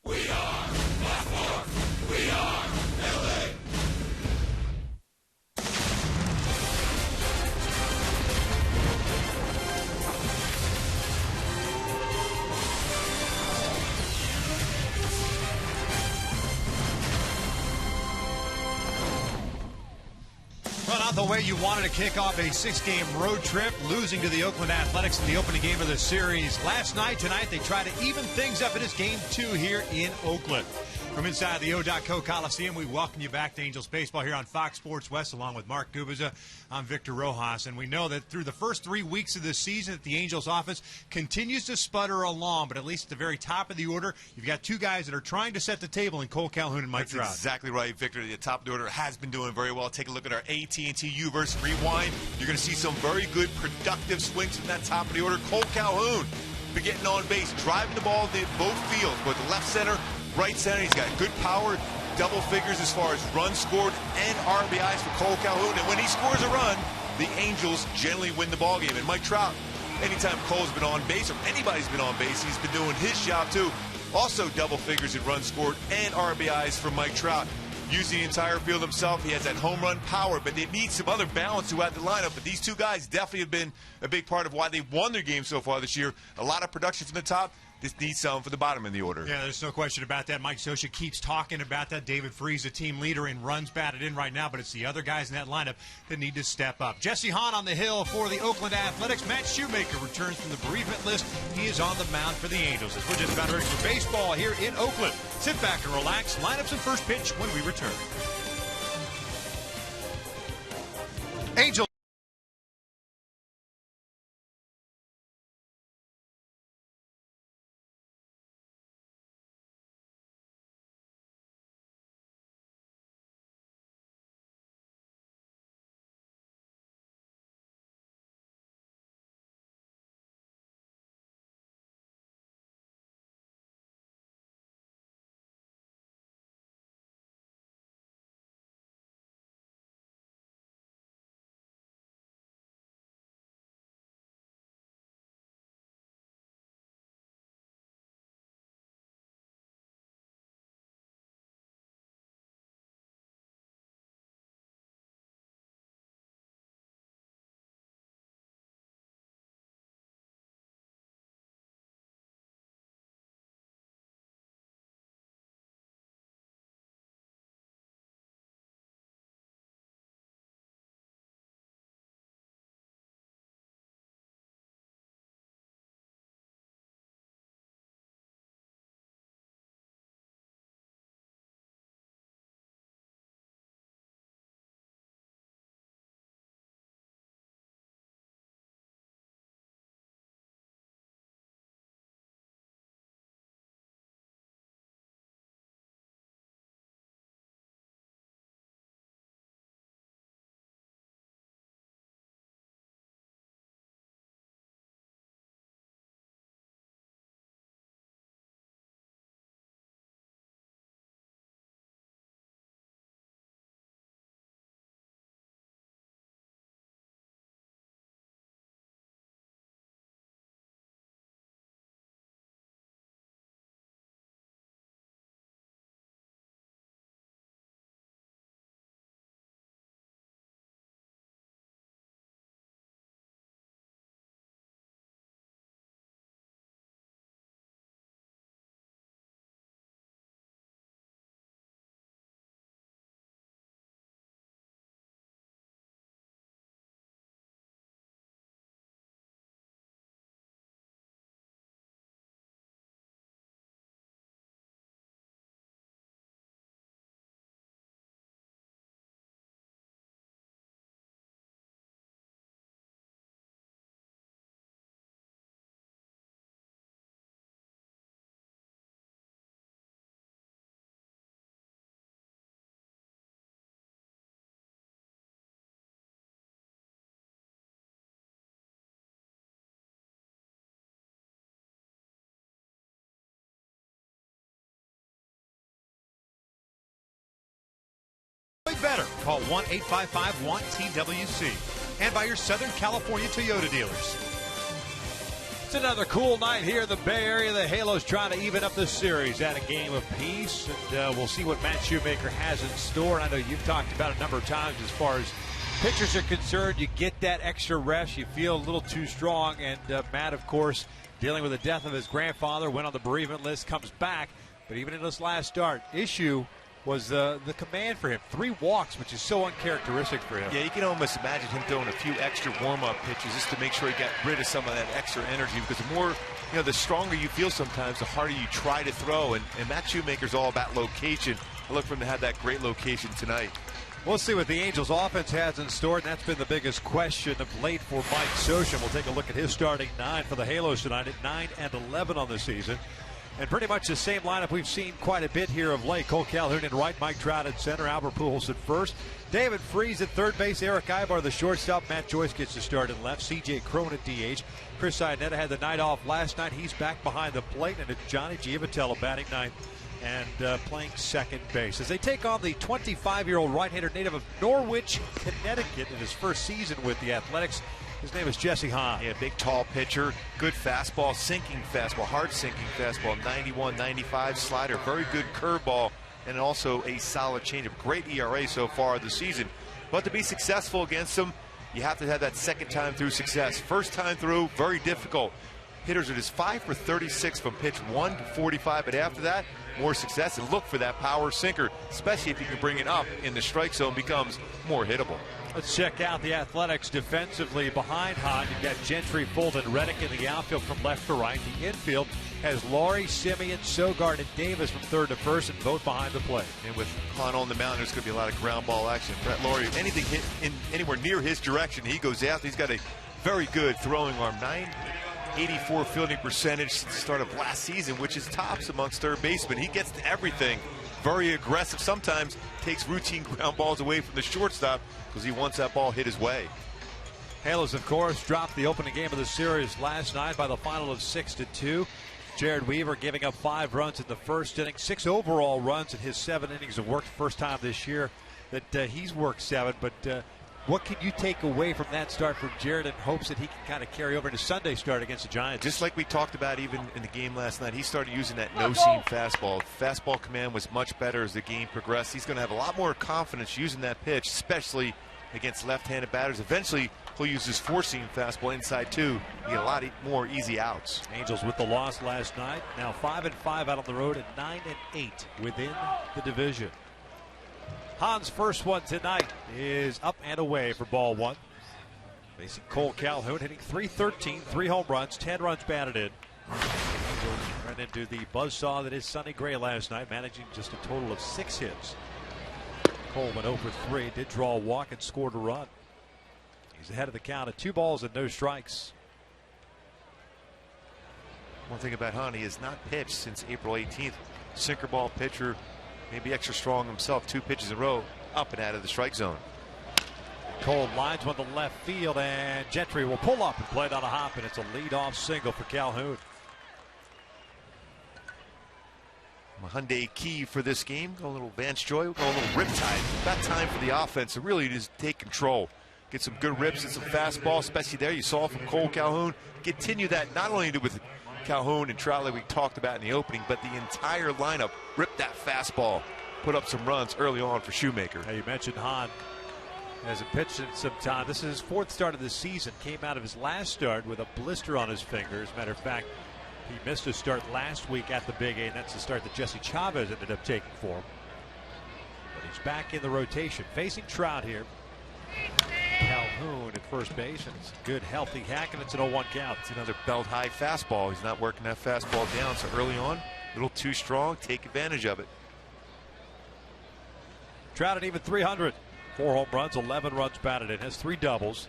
We are Baltimore. We are Philly. Well, not the way you wanted to kick off a 6-game road trip, losing to the Oakland Athletics in the opening game of the series. Last night, tonight, they try to even things up in this game 2 here in Oakland. From inside the O.Co Coliseum, we welcome you back to Angels Baseball here on Fox Sports West, along with Mark Gubiza. I'm Victor Rojas, and we know that through the first 3 weeks of this season that the Angels offense continues to sputter along, but at least at the very top of the order, you've got two guys that are trying to set the table in Cole Calhoun and Mike Trout. That's exactly right, Victor. The top of the order has been doing very well. Take a look at our AT&T U-verse rewind. You're going to see some very good, productive swings from that top of the order. Cole Calhoun been getting on base, driving the ball in both fields, both the left center, right center. He's got good power, double figures as far as runs scored and RBIs for Cole Calhoun. And when he scores a run, the Angels generally win the ballgame. And Mike Trout, anytime Cole's been on base or anybody's been on base, he's been doing his job too. Also double figures in runs scored and RBIs for Mike Trout. Using the entire field himself, he has that home run power, but they need some other balance throughout the lineup. But these two guys definitely have been a big part of why they won their game so far this year. A lot of production from the top. This needs some for the bottom in the order. Yeah, there's no question about that. Mike Scioscia keeps talking about that. David Freese, the team leader in runs batted in right now, but it's the other guys in that lineup that need to step up. Jesse Hahn on the hill for the Oakland Athletics. Matt Shoemaker returns from the bereavement list. He is on the mound for the Angels. We're just about ready for baseball here in Oakland. Sit back and relax. Lineups and first pitch when we return. Angels. Better. Call 1-855-1-TWC. And by your Southern California Toyota dealers. It's another cool night here in the Bay Area. The Halos trying to even up the series at a game apiece, and we'll see what Matt Shoemaker has in store. And I know you've talked about it a number of times as far as pitchers are concerned. You get that extra rest. You feel a little too strong, and Matt, of course, dealing with the death of his grandfather, went on the bereavement list, comes back. But even in this last start, issue was the command for him. 3 walks, which is so uncharacteristic for him. Yeah, you can almost imagine him throwing a few extra warm-up pitches just to make sure he got rid of some of that extra energy, because the more, the stronger you feel sometimes, the harder you try to throw. And Matt Shoemaker's all about location. I look for him to have that great location tonight. We'll see what the Angels offense has in store, and that's been the biggest question of late for Mike Scioscia. We'll take a look at his starting 9 for the Halos tonight at 9-11 on the season. And pretty much the same lineup we've seen quite a bit here of late. Cole Calhoun in right, Mike Trout at center, Albert Pujols at first, David Freese at third base, Eric Ibar the shortstop, Matt Joyce gets the start in left, C.J. Cron at DH. Chris Iannetta had the night off last night. He's back behind the plate, and it's Johnny Giavitello batting ninth and playing second base as they take on the 25-year-old right-hander native of Norwich, Connecticut, in his first season with the Athletics. His name is Jesse Hahn. Yeah, big, tall pitcher, good fastball, sinking fastball, hard sinking fastball, 91, 95 slider, very good curveball, and also a solid changeup. Great ERA so far this season. But to be successful against him, you have to have that second time through success. First time through, very difficult. Hitters are just 5 for 36 from pitch 1 to 45, but after that, more success, and look for that power sinker, especially if you can bring it up in the strike zone, becomes more hittable. Let's check out the Athletics defensively behind Hahn. You've got Gentry, Fulton, Reddick in the outfield from left to right. The infield has Laurie, Simeon, Sogard, and Davis from third to first, and both behind the plate. And with Hahn on the mound, there's going to be a lot of ground ball action. Brett Laurie, anything hit in anywhere near his direction, he goes out. He's got a very good throwing arm. 984 fielding percentage since the start of last season, which is tops amongst third basemen. He gets to everything. Very aggressive. Sometimes takes routine ground balls away from the shortstop because he wants that ball hit his way. Halos, of course, dropped the opening game of the series last night by the final of 6-2. Jared Weaver giving up 5 runs in the first inning, 6 overall runs in his 7 innings of work. First time this year that he's worked 7. But what can you take away from that start from Jared in hopes that he can kind of carry over to Sunday start against the Giants? Just like we talked about even in the game last night, he started using that no-seam fastball. Fastball command was much better as the game progressed. He's going to have a lot more confidence using that pitch, especially against left-handed batters. Eventually, he'll use his 4-seam fastball inside too. You get a lot more easy outs. Angels with the loss last night. Now 5-5 out on the road and 9-8 within the division. Hahn's first one tonight is up and away for ball 1. Facing Cole Calhoun, hitting .313, 3 home runs, 10 runs batted in. Angels ran into the buzzsaw that is Sonny Gray last night, managing just a total of 6 hits. Cole went 0 for 3, did draw a walk and scored a run. He's ahead of the count at 2 balls and no strikes. One thing about Hahn, he has not pitched since April 18th. Sinker ball pitcher, maybe extra strong himself, 2 pitches in a row, up and out of the strike zone. Cole lines one to left field, and Gentry will pull up and play it on a hop, and it's a leadoff single for Calhoun. A Hyundai key for this game. Go a little Vance Joy, go a little riptide. About time for the offense to really just take control. Get some good rips and some fastball, especially there. You saw from Cole Calhoun. Continue that not only with Calhoun and Trout like we talked about in the opening, but the entire lineup ripped that fastball, put up some runs early on for Shoemaker. Hey, you mentioned Hahn hasn't pitched in some time. This is his 4th start of the season. Came out of his last start with a blister on his finger. As a matter of fact, he missed a start last week at the Big A, and that's the start that Jesse Chavez ended up taking for him. But he's back in the rotation, facing Trout here. Calhoun at first base, and it's a good, healthy hack, and it's an 0-1 count. It's another belt-high fastball. He's not working that fastball down, so early on, a little too strong. Take advantage of it. Trout at even 300. 4 home runs, 11 runs batted in. Has 3 doubles.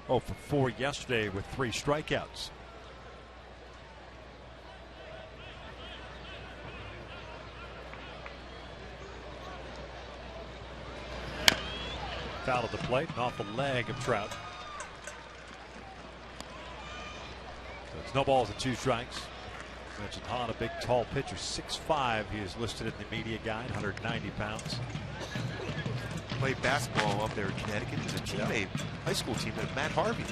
0 for 4 yesterday with 3 strikeouts. Foul at the plate and off the leg of Trout. So it's no balls and 2 strikes. I mentioned Hahn, a big tall pitcher, 6'5". He is listed in the media guide, 190 pounds. Played basketball up there in Connecticut. There's a teammate, high school teammate of Matt Harvey.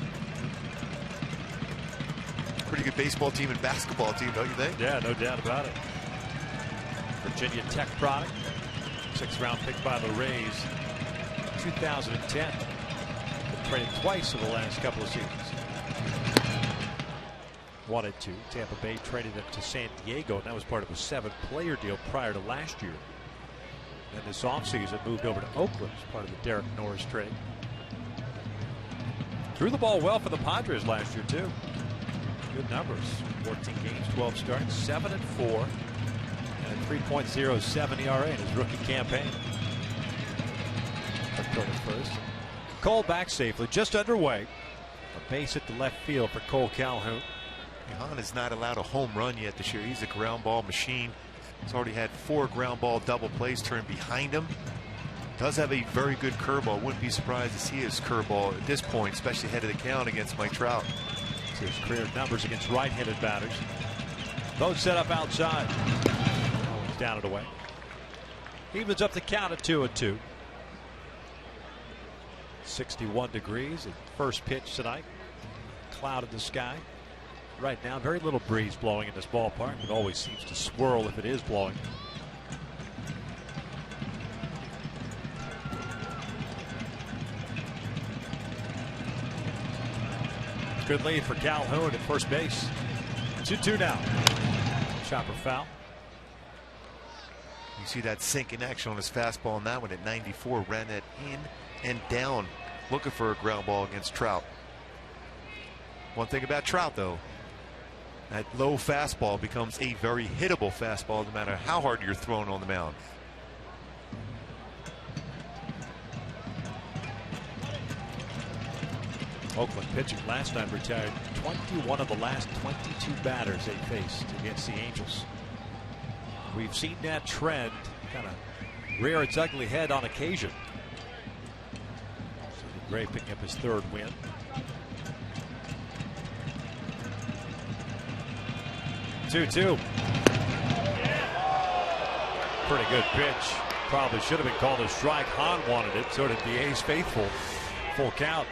pretty good baseball team and basketball team, don't you think? Yeah, no doubt about it. Virginia Tech product. 6th round pick by the Rays. 2010. Been traded twice over the last couple of seasons. Wanted to. Tampa Bay traded him to San Diego, and that was part of a 7-player deal prior to last year. And this offseason moved over to Oakland as part of the Derek Norris trade. Threw the ball well for the Padres last year, too. Good numbers. 14 games, 12 starts, 7-4, and a 3.07 ERA in his rookie campaign. October 1st. Cole back safely, just underway. A base at the left field for Cole Calhoun. Hahn has not allowed a home run yet this year. He's a ground ball machine. He's already had 4 ground ball double plays turned behind him. Does have a very good curveball. Wouldn't be surprised to see his curveball at this point, especially ahead of the count against Mike Trout. His career numbers against right-handed batters. Both set up outside. Oh, he's down and away. Evens up the count at 2-2. 61 degrees. First pitch tonight. Cloud in the sky. Right now, very little breeze blowing in this ballpark. It always seems to swirl if it is blowing. Good lead for Calhoun at first base. 2-2 now. Chopper foul. You see that sink in action on his fastball, and that one at 94 ran that in and down, looking for a ground ball against Trout. One thing about Trout, though, that low fastball becomes a very hittable fastball no matter how hard you're throwing on the mound. Oakland pitching last night retired 21 of the last 22 batters they faced against the Angels. We've seen that trend kind of rear its ugly head on occasion. So Gray picking up his 3rd win. Two. Pretty good pitch. Probably should have been called a strike. Hahn wanted it. So did the A's faithful. Full count.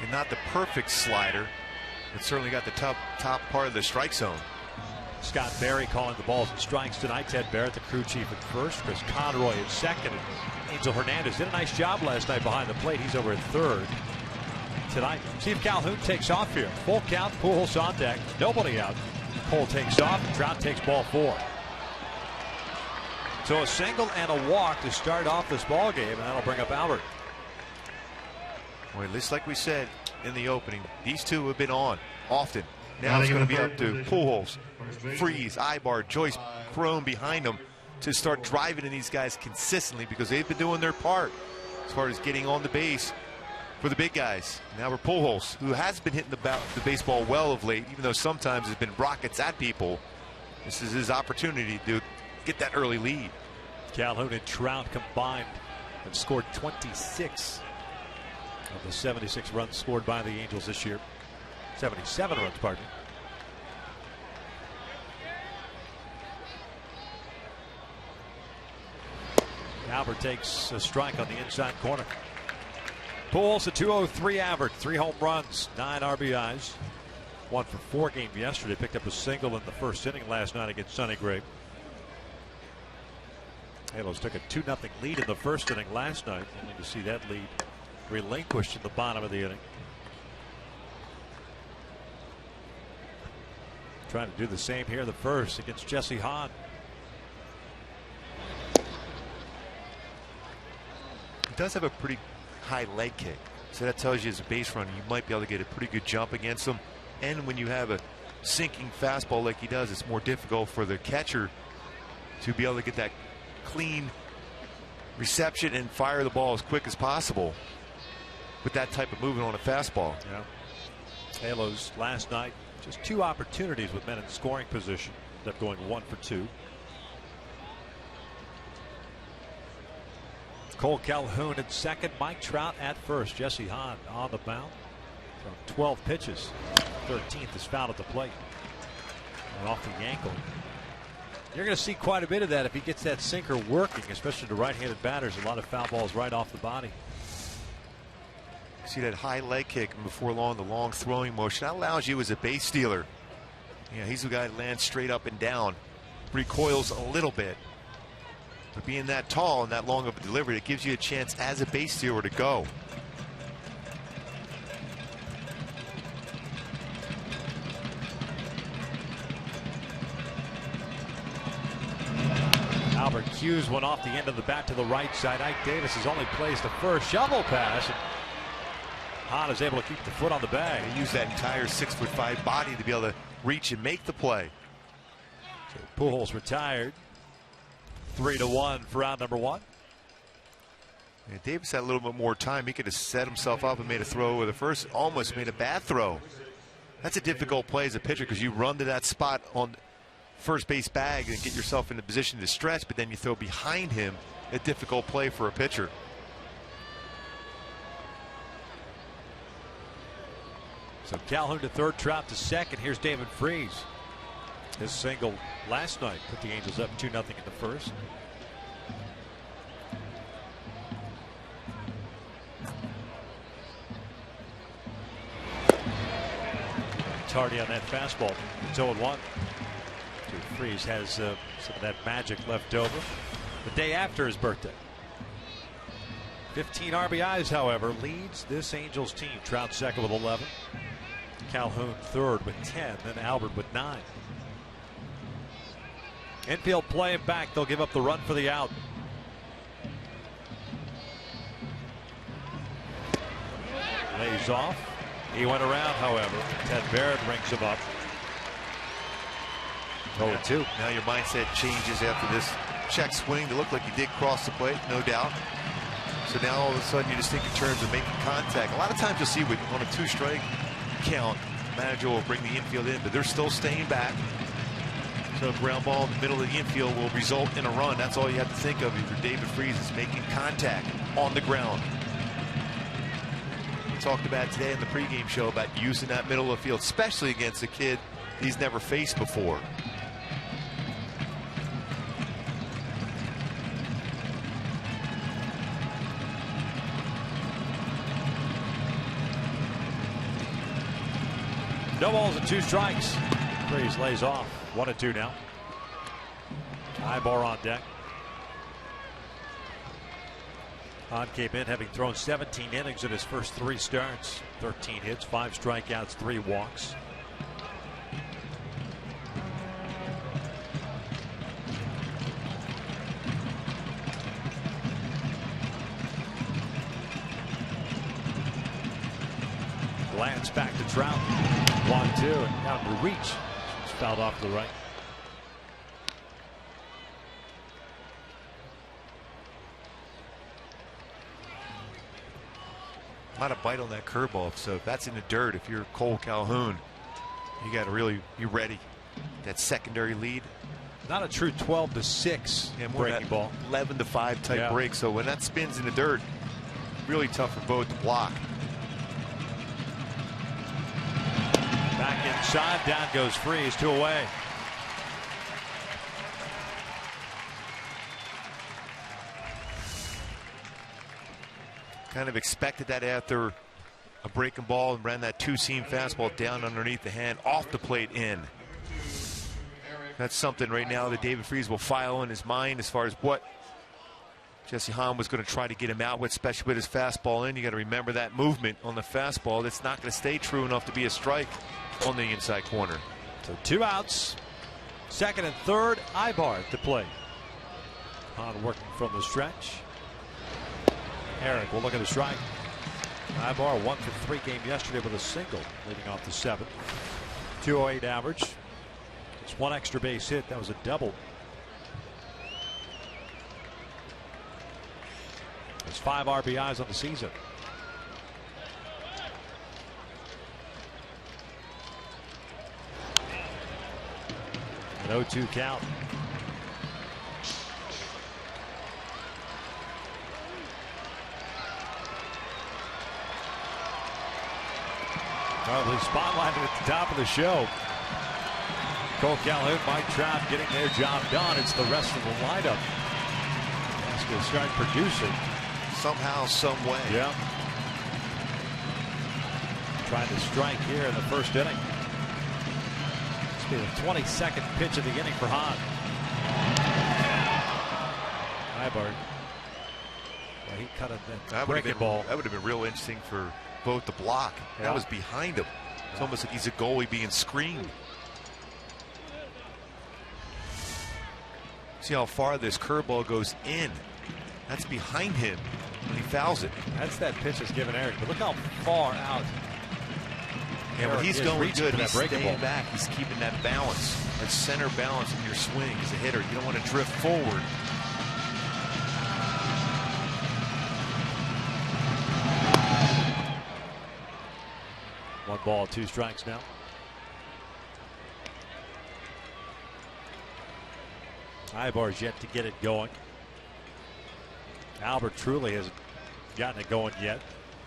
And not the perfect slider, but certainly got the top part of the strike zone. Scott Berry calling the balls and strikes tonight. Ted Barrett, the crew chief, at first. Chris Conroy at second. And Angel Hernandez did a nice job last night behind the plate. He's over at 3rd tonight. See if Calhoun takes off here. Full count. Pujols on deck. Nobody out. Cole takes off. Trout takes ball 4. So a single and a walk to start off this ball game, and that'll bring up Albert. Well, just like we said in the opening, these two have been on often. Now it's going to be up to Pujols, Freeze, Ibar, Joyce, Crone behind them to start driving in these guys consistently, because they've been doing their part as far as getting on the base for the big guys. Now we're Pujols, who has been hitting the baseball well of late, even though sometimes it's been rockets at people. This is his opportunity to get that early lead. Calhoun and Trout combined have scored 26 of the 76 runs scored by the Angels this year. 77 runs, pardon me. Albert takes a strike on the inside corner. Pujols a 203 average, 3 home runs, 9 RBIs. 1 for 4 game yesterday. Picked up a single in the first inning last night against Sonny Gray. Halos took a 2-0 lead in the first inning last night, only to see that lead relinquished in the bottom of the inning. Trying to do the same here in the first against Jesse Hahn. He does have a pretty high leg kick, so that tells you as a base runner you might be able to get a pretty good jump against him. And when you have a sinking fastball like he does, it's more difficult for the catcher to be able to get that clean reception and fire the ball as quick as possible with that type of movement on a fastball. Yeah. Halos last night, just 2 opportunities with men in scoring position. Ended up going 1 for 2. Cole Calhoun at second, Mike Trout at first. Jesse Hahn on the mound from 12 pitches. 13th is fouled at the plate and off the ankle. You're going to see quite a bit of that if he gets that sinker working, especially to right-handed batters. A lot of foul balls right off the body. See that high leg kick, and before long, the long throwing motion. That allows you as a base stealer. Yeah, he's the guy that lands straight up and down, recoils a little bit. But being that tall and that long of a delivery, it gives you a chance as a base stealer to go. Albert cues one off the end of the bat to the right side. Ike Davis has only placed the first shovel pass. Hahn is able to keep the foot on the bag. He used that entire 6'5" body to be able to reach and make the play. So Pujols retired. 3-1 for round number 1. And Davis had a little bit more time. He could have set himself up and made a throw with the first. Almost made a bad throw. That's a difficult play as a pitcher because you run to that spot on first base bag and get yourself in a position to stretch, but then you throw behind him. A difficult play for a pitcher. So Calhoun to third, Trout to second. Here's David Freese. His single last night put the Angels up 2-0 in the first. Tardy on that fastball. It's 0-1. Freese has some of that magic left over. The day after his birthday. 15 RBIs, however, leads this Angels team. Trout second with 11. Calhoun third with 10. Then Albert with 9. Infield playing back. They'll give up the run for the out. Lays off. He went around, however. Ted Barrett rings him up. 0-2. Now your mindset changes after this check swing to look like he did cross the plate, no doubt. So now all of a sudden you just think in terms of making contact. A lot of times you'll see on a 2-strike count, the manager will bring the infield in, but they're still staying back. So a ground ball in the middle of the infield will result in a run. That's all you have to think of if you're David Freese, is making contact on the ground. We talked about today in the pregame show about using that middle of the field, especially against a kid he's never faced before. No balls and 2 strikes. Freese lays off. 1-2 now. Ibar on deck. Hahn came in having thrown 17 innings in his first 3 starts. 13 hits, 5 strikeouts, 3 walks. Glance back to Trout. 1-2 and down to reach. It's fouled off to the right. A lot of bite on that curveball. So if that's in the dirt, if you're Cole Calhoun, you got to really be ready. That secondary lead. Not a true 12-6 breaking ball. 11-5 type break. So when that spins in the dirt, really tough for both to block. Back inside, down goes Freese, 2 away. Kind of expected that after a breaking ball and ran that 2-seam fastball down underneath the hand, off the plate in. That's something right now that David Freese will file in his mind as far as what Jesse Hahn was going to try to get him out with, especially with his fastball in. You got to remember that movement on the fastball. That's not going to stay true enough to be a strike on the inside corner. So 2 outs. Second and third, Ibar at the plate. Hahn working from the stretch. Eric will look at the strike. Ibar 1 for 3 game yesterday with a single, leading off the 7th. 208 average. It's 1 extra base hit. That was a double. It's 5 RBIs on the season. An 0-2 count. Probably spotlighted at the top of the show. Cole Calhoun, Mike Trout getting their job done. It's the rest of the lineup that's going to start producing. Somehow, some way. Yeah. trying to strike here in the first inning. This will be the 22nd pitch of the inning for Hahn. Ibar. Well, he cut it. That breaking ball. That would have been real interesting for both to block. Yeah. That was behind him. It's almost like he's a goalie being screened. See how far this curveball goes in. That's behind him when he fouls it. That's that pitch that's given Eric. But look how far out. Yeah, when he's going good, he's staying staying back. He's keeping that balance, that center balance in your swing as a hitter. You don't want to drift forward. One ball, 2 strikes now. Ibar's yet to get it going. Albert truly hasn't gotten it going yet.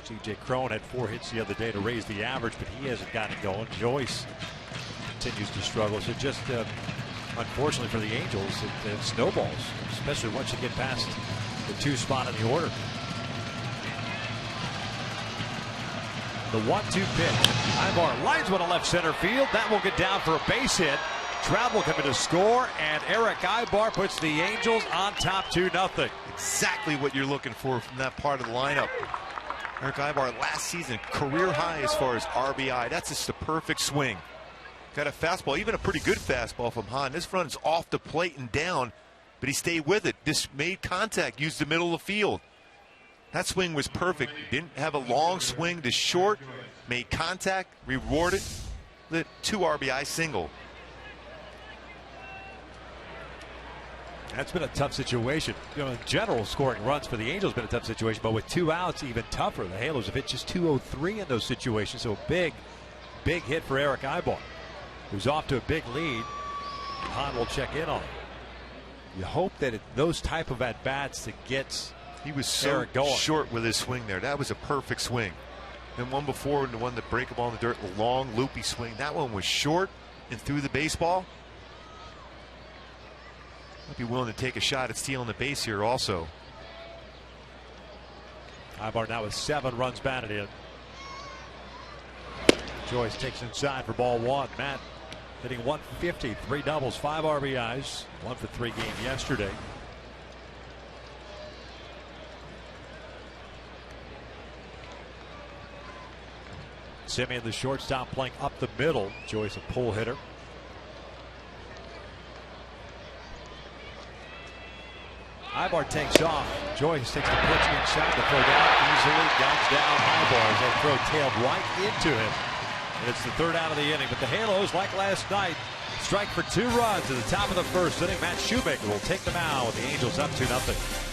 C.J. Cron had 4 hits the other day to raise the average, but he hasn't gotten it going. Joyce continues to struggle. So just unfortunately for the Angels, it snowballs, especially once you get past the 2 spot in the order. The 1-2 pitch. Ibar lines one to left center field. That will get down for a base hit. Trout will come in to score, and Eric Ibar puts the Angels on top 2-0. Exactly what you're looking for from that part of the lineup. Eric Ibar last season, career high as far as RBI. That's just the perfect swing. Got a fastball, even a pretty good fastball from Hahn. This runs off the plate and down, but he stayed with it. Just made contact, used the middle of the field. That swing was perfect. Didn't have a long swing to short, made contact, rewarded the 2 RBI single. That's been a tough situation. You know, in general, scoring runs for the Angels has been a tough situation, but with 2 outs, even tougher. The Halos have hit just 203 in those situations, so a big hit for Eric Ibar, who's off to a big lead. Hahn will check in on him. You hope that those type of at-bats that gets he was so short with his swing there. That was a perfect swing. And one before, and the one that break the ball in the dirt, the long, loopy swing. That one was short and through the baseball. Might be willing to take a shot at stealing the base here also. Ibar now with 7 runs batted in. Joyce takes inside for ball 1. Matt hitting 150, 3 doubles, 5 RBIs, 1 for 3 game yesterday. Simeon, the shortstop, playing up the middle. Joyce, a pull hitter. Ibar takes off. Joyce takes the pitch inside the third out. Easily guns down Ibar as they throw tailed right into him. And it's the 3rd out of the inning. But the Halos, like last night, strike for 2 runs at the top of the 1st inning. Matt Shoemaker will take them out with the Angels up 2-0.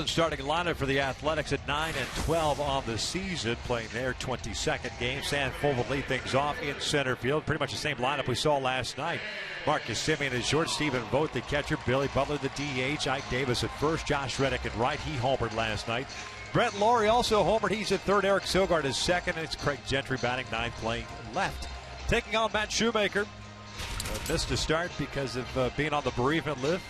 Starting lineup for the Athletics at 9-12 on the season, playing their 22nd game. Sanford will lead things off in center field. Pretty much the same lineup we saw last night. Marcus Semien is short. Stephen Vogt, the catcher. Billy Butler, the DH. Ike Davis at first. Josh Reddick at right. He homered last night. Brett Laurie also homered. He's at third. Eric Sogard is second. And it's Craig Gentry batting ninth, playing left. Taking on Matt Shoemaker. Missed a start because of being on the bereavement list.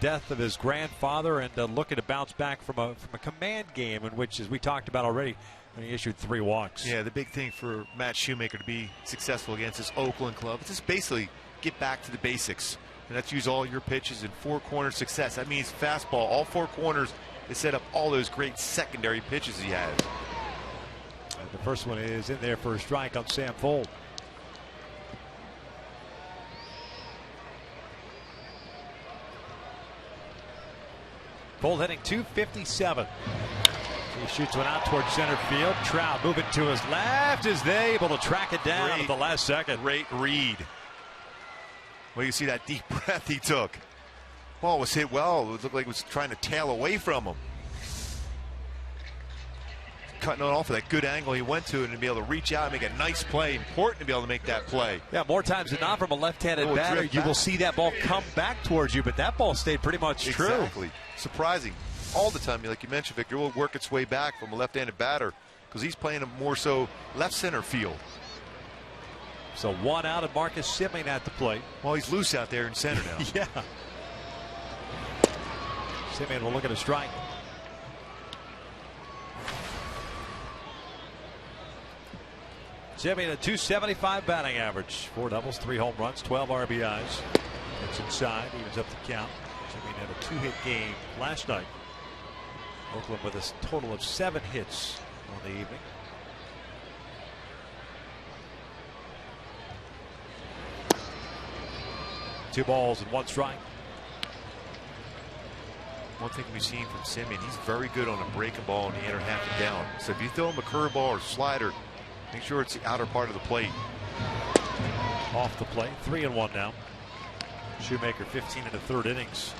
Death of his grandfather, and looking to bounce back from a command game in which, as we talked about already, he issued 3 walks. Yeah, the big thing for Matt Shoemaker to be successful against this Oakland club is just basically get back to the basics, and that's use all your pitches in 4-corner success. That means fastball, all 4 corners, to set up all those great secondary pitches he has. And the first one is in there for a strike on Sam Fold. Fold hitting .257. He shoots one out towards center field. Trout moving to his left. Is they able to track it down at the last second? Great read. Well, you see that deep breath he took. Ball was hit well. It looked like it was trying to tail away from him. Cutting it off with that good angle he went to, and to be able to reach out and make a nice play. Important to be able to make that play. Yeah, more times than not from a left-handed batter, you will see that ball come back towards you, but that ball stayed pretty much true. Exactly. Surprising. All the time, like you mentioned, Victor, will work its way back from a left-handed batter because he's playing a more so left center field. So 1 out, and Marcus Semien at the plate. Well, he's loose out there in center now. Yeah. Semien will look at a strike. Semien a .275 batting average. 4 doubles, 3 home runs, 12 RBIs. It's inside, evens up the count. Semien had a 2-hit game last night. Oakland with a total of 7 hits on the evening. Two balls and 1 strike. One thing we've seen from Semien, he's very good on a breaking ball in the inner half and down. So if you throw him a curveball or slider, make sure it's the outer part of the plate. Off the plate, 3-1 now. Shoemaker 15 in the 3rd innings.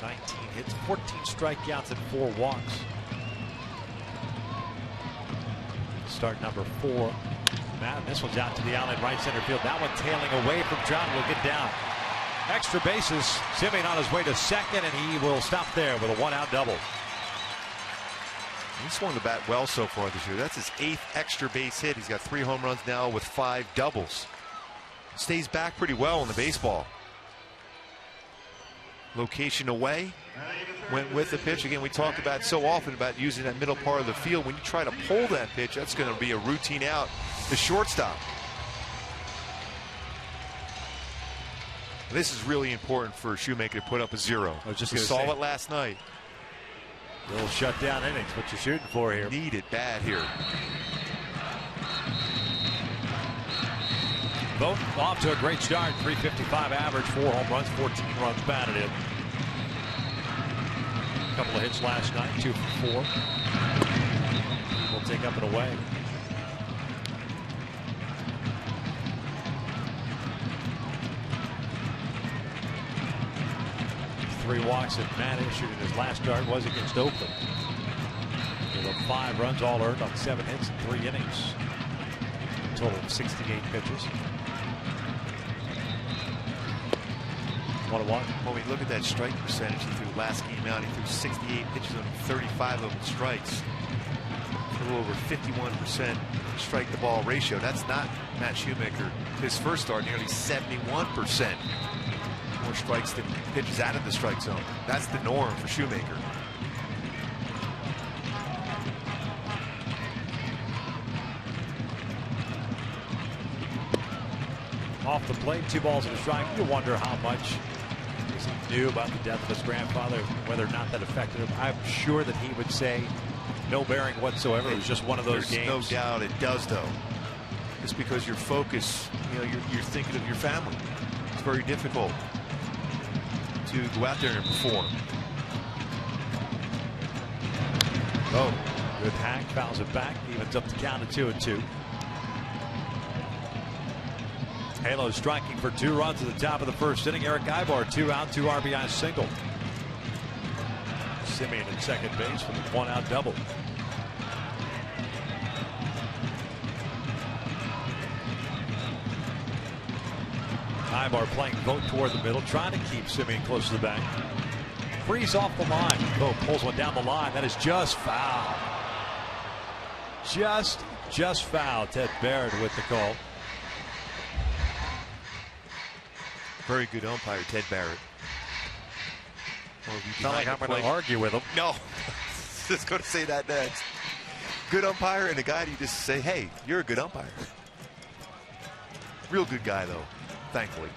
19 hits, 14 strikeouts, and 4 walks. Start number 4. Matt, this one's out to the outlet right center field. That one tailing away from Trout will get down. Extra bases. Semien on his way to second, and he will stop there with a 1-out double. He swung the bat well so far this year. That's his 8th extra base hit. He's got 3 home runs now with 5 doubles. Stays back pretty well in the baseball. Location away. Went with the pitch. Again, we talked about so often about using that middle part of the field. When you try to pull that pitch, that's going to be a routine out. The shortstop. This is really important for Shoemaker to put up a 0. I was just we going to saw say it last night. Little shutdown innings, what you're shooting for here. Need it bad here. Vogt off to a great start. .355 average, 4 home runs, 14 runs batted in. A couple of hits last night, 2 for 4. We'll take up and away. Three walks that Matt issued in his last start was against Oakland. With 5 runs all earned on 7 hits in 3 innings. A total of 68 pitches. 1-1. When we look at that strike percentage, he threw last game out, he threw 68 pitches on 35 of them strikes. A little over 51% strike the ball ratio. That's not Matt Shoemaker. His first start, nearly 71%. More strikes than pitches out of the strike zone. That's the norm for Shoemaker. Off the plate, 2 balls and a strike. You wonder how much he knew about the death of his grandfather, whether or not that affected him. I'm sure that he would say no bearing whatsoever. It was just one of those games. No doubt it does, though. It's because your focus, you're thinking of your family. It's very difficult to go out there and perform. Oh, good hack, fouls it back, evens up the count at 2-2. Halo striking for 2 runs at the top of the 1st inning. Eric Ibar, 2 out, 2 RBI single. Simeon at second base for the one-out double. Ibar playing Vogt toward the middle, trying to keep Simeon close to the back. Freeze off the line. Vogt pulls one down the line. That is just foul. Just foul. Ted Barrett with the call. Very good umpire, Ted Barrett. Not like I'm going to argue with him. No, just going to say that next. Good umpire and a guy you just say, hey, you're a good umpire. Real good guy, though, thankfully.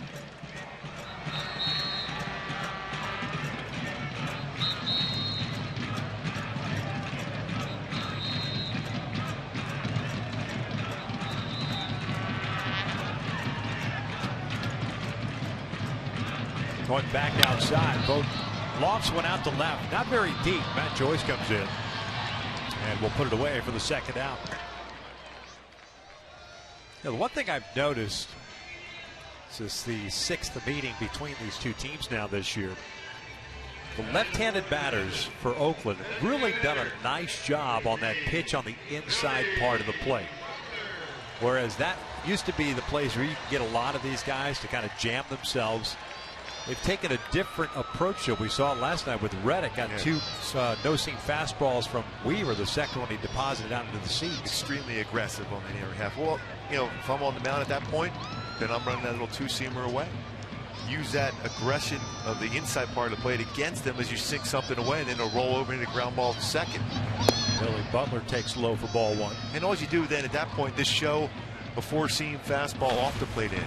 Going back outside. Vogt lofts one out to left. Not very deep. Matt Joyce comes in. And we'll put it away for the second out. The one thing I've noticed, this is the sixth meeting between these two teams now this year. The left-handed batters for Oakland really done a nice job on that pitch on the inside part of the plate. Whereas that used to be the place where you can get a lot of these guys to kind of jam themselves. They've taken a different approach to it. We saw it last night with Reddick. Got two no-seam fastballs from Weaver. The second one he deposited out into the seats. Extremely aggressive on the near half. Well, you know, if I'm on the mound at that point, then I'm running that little two-seamer away. Use that aggression of the inside part of the plate against them as you sink something away, and then it'll roll over into ground ball to second. Billy Butler takes low for ball one. And all you do then at that point, this show a four-seam fastball off the plate in.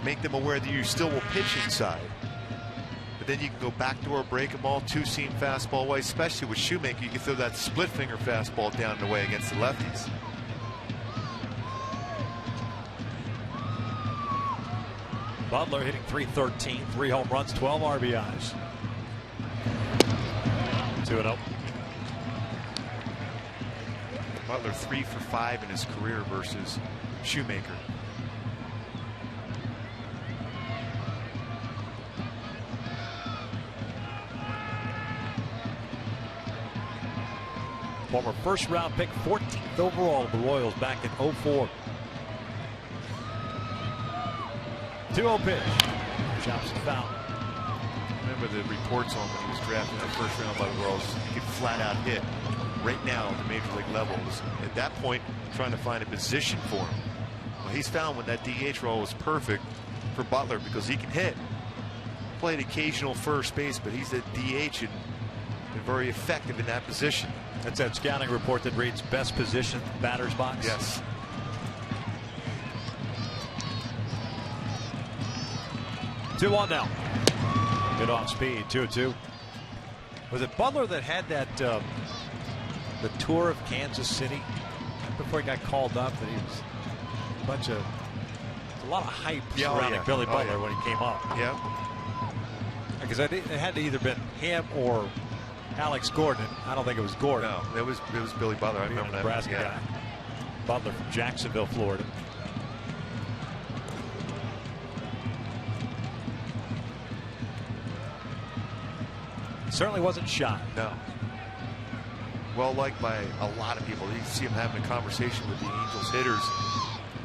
Make them aware that you still will pitch inside. But then you can go backdoor, break them all, two-seam fastball away, especially with Shoemaker. You can throw that split-finger fastball down and away against the lefties. Butler hitting .313, 3 home runs, 12 RBIs. 2-0. Butler 3 for 5 in his career versus Shoemaker. Former first-round pick, 14th overall of the Royals back in '04. 2-0 pitch. Chops and foul. Remember the reports on when he was drafted in the first round by the Royals. He could flat out hit. Right now at the major league level is at that point trying to find a position for him. Well, he's found when that DH role is perfect for Butler because he can hit. Played occasional first base, but he's a DH and been very effective in that position. That's that scouting report that reads best position batter's box. Yes. Two on now. Good off speed. 2-2. Was it Butler that had that the tour of Kansas City before he got called up? That he was a lot of hype surrounding Billy Butler when he came up. Yeah. Because it had to either been him or Alex Gordon. I don't think it was Gordon. No, it was Billy Butler. I remember that. Nebraska guy. Butler from Jacksonville, Florida. Certainly wasn't shy. No. Well liked by a lot of people. You see him having a conversation with the Angels hitters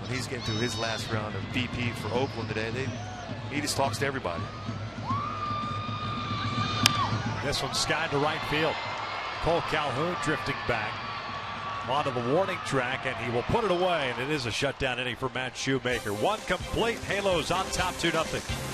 when he's getting through his last round of BP for Oakland today. He just talks to everybody. This one's skied to right field. Cole Calhoun drifting back onto the warning track, and he will put it away, and it is a shutdown inning for Matt Shoemaker. One complete. Halos on top, 2-0.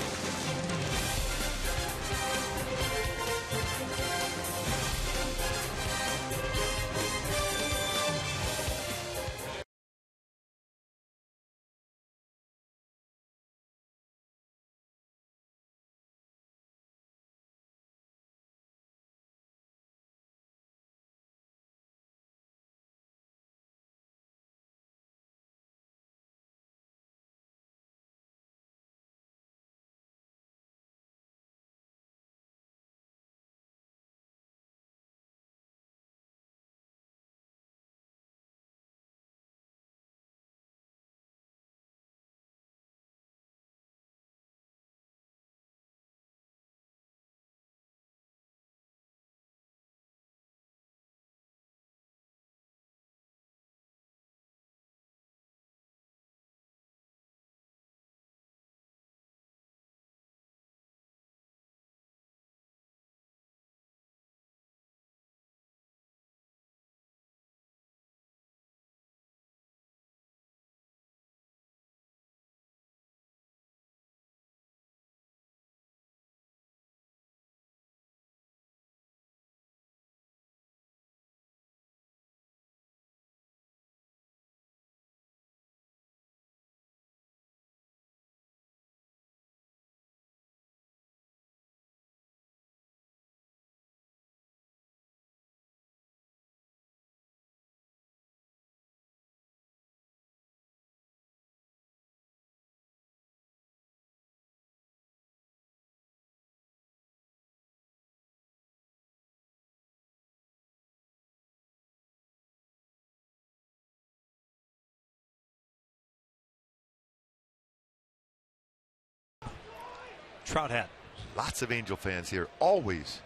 Trout hat. Lots of Angel fans here, always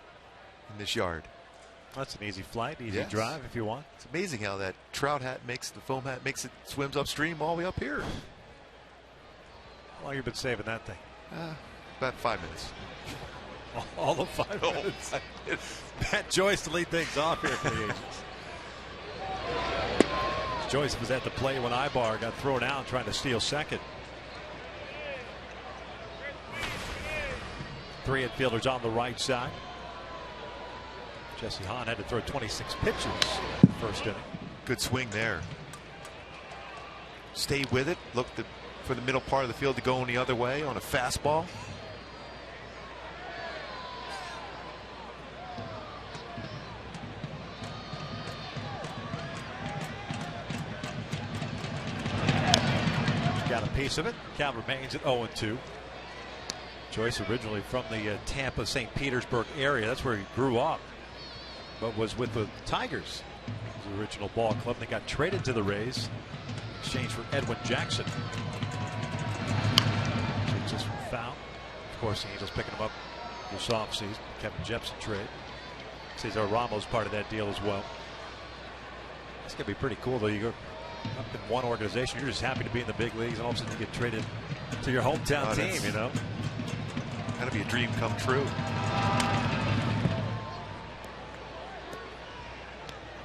in this yard. That's an easy flight, easy drive if you want. It's amazing how that Trout hat makes the foam hat swims upstream all the way up here. How long have you been saving that thing? About 5 minutes. All of 5 minutes. Matt Joyce to lead things off here for the Angels. Joyce was at the plate when Ibar got thrown out trying to steal second. 3 infielders on the right side. Jesse Hahn had to throw 26 pitches in the first inning. Good swing there. Stayed with it. Looked for the middle part of the field to go in the other way on a fastball. Got a piece of it. Count remains at 0-2. Joyce originally from the Tampa, St. Petersburg area. That's where he grew up, but was with the Tigers, his original ball club. They got traded to the Rays in exchange for Edwin Jackson. Just from foul. Of course, the Angels picking him up this offseason. Kevin Jepson trade. Cesar Ramos part of that deal as well. It's going to be pretty cool, though. You go up in one organization, you're just happy to be in the big leagues, and all of a sudden you get traded to your hometown team, you know. That'll be a dream come true.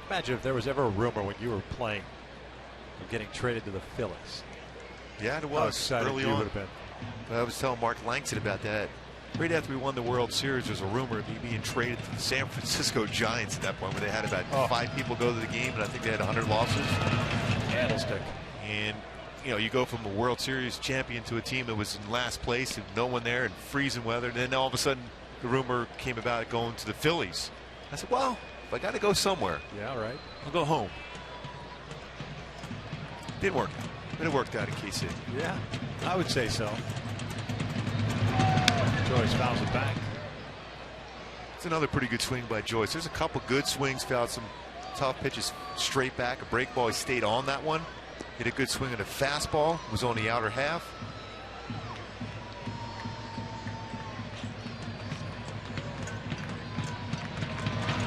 Imagine if there was ever a rumor when you were playing of getting traded to the Phillies. Yeah, it was early on. Would have been. I was telling Mark Langston about that. Right after we won the World Series, there was a rumor of me being traded to the San Francisco Giants at that point, where they had about 5 people go to the game, and I think they had 100 losses. Candlestick. And you know, you go from a World Series champion to a team that was in last place and no one there and freezing weather. And then all of a sudden, the rumor came about it going to the Phillies. I said, well, if I got to go somewhere, yeah, right, I'll go home. Didn't work out. But it worked out in KC. Yeah, I would say so. Joyce fouls it back. It's another pretty good swing by Joyce. There's a couple good swings, fouled some tough pitches straight back. A break ball, he stayed on that one. Hit a good swing at a fastball. Was on the outer half.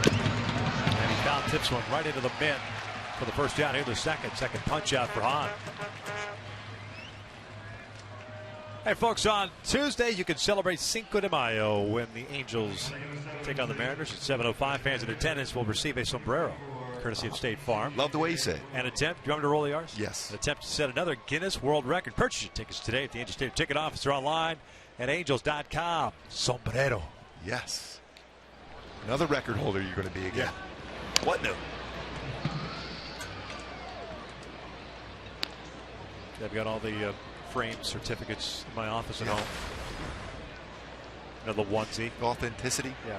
And he foul tips one right into the mitt for the first out. Here the second punch out for Hahn. Hey folks, on Tuesday you can celebrate Cinco de Mayo when the Angels take on the Mariners at 7:05. Fans in attendance will receive a sombrero, courtesy of State Farm. Love the way you say it. An attempt, do you want me to roll the R's? Yes. An attempt to set another Guinness World Record. Purchase your tickets today at the Angels Stadium Ticket Office or online at angels.com. Sombrero. Yes. Another record holder you're going to be again. Yeah. What new? I've got all the framed certificates in my office at home. You know, the onesie. Authenticity. Yeah.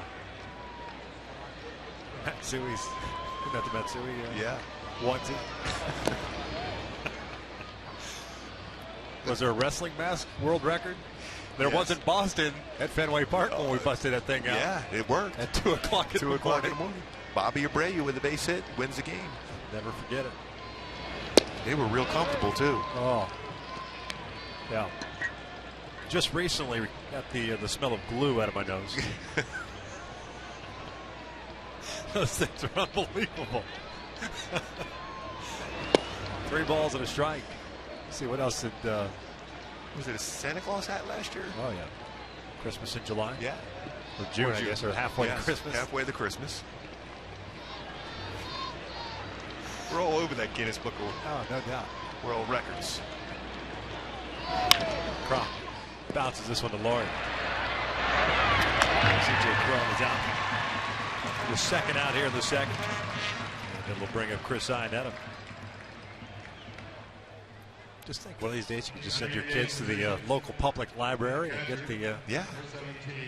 Matsui's. Isn't that the Matsui? Yeah. Onesie. Was there a wrestling mask world record? There was in Boston at Fenway Park when we busted that thing out. Yeah, it worked. At 2 o'clock in the morning. Bobby Abreu with a base hit wins the game. Never forget it. They were real comfortable too. Oh. Yeah. Just recently got the smell of glue out of my nose. Those things are unbelievable. 3 balls and a strike. Let's see what else did. Was it a Santa Claus hat last year? Oh yeah. Christmas in July. Yeah. Or June, I guess, or halfway to Christmas. Halfway to Christmas. We're all over that Guinness Book of no doubt. World Records. Crum bounces this one to Laurie. C.J. Crum is out. The second out here in the second. And then we'll bring up Chris Iannetta. Just think, one of these days you can just send your kids to the local public library and get the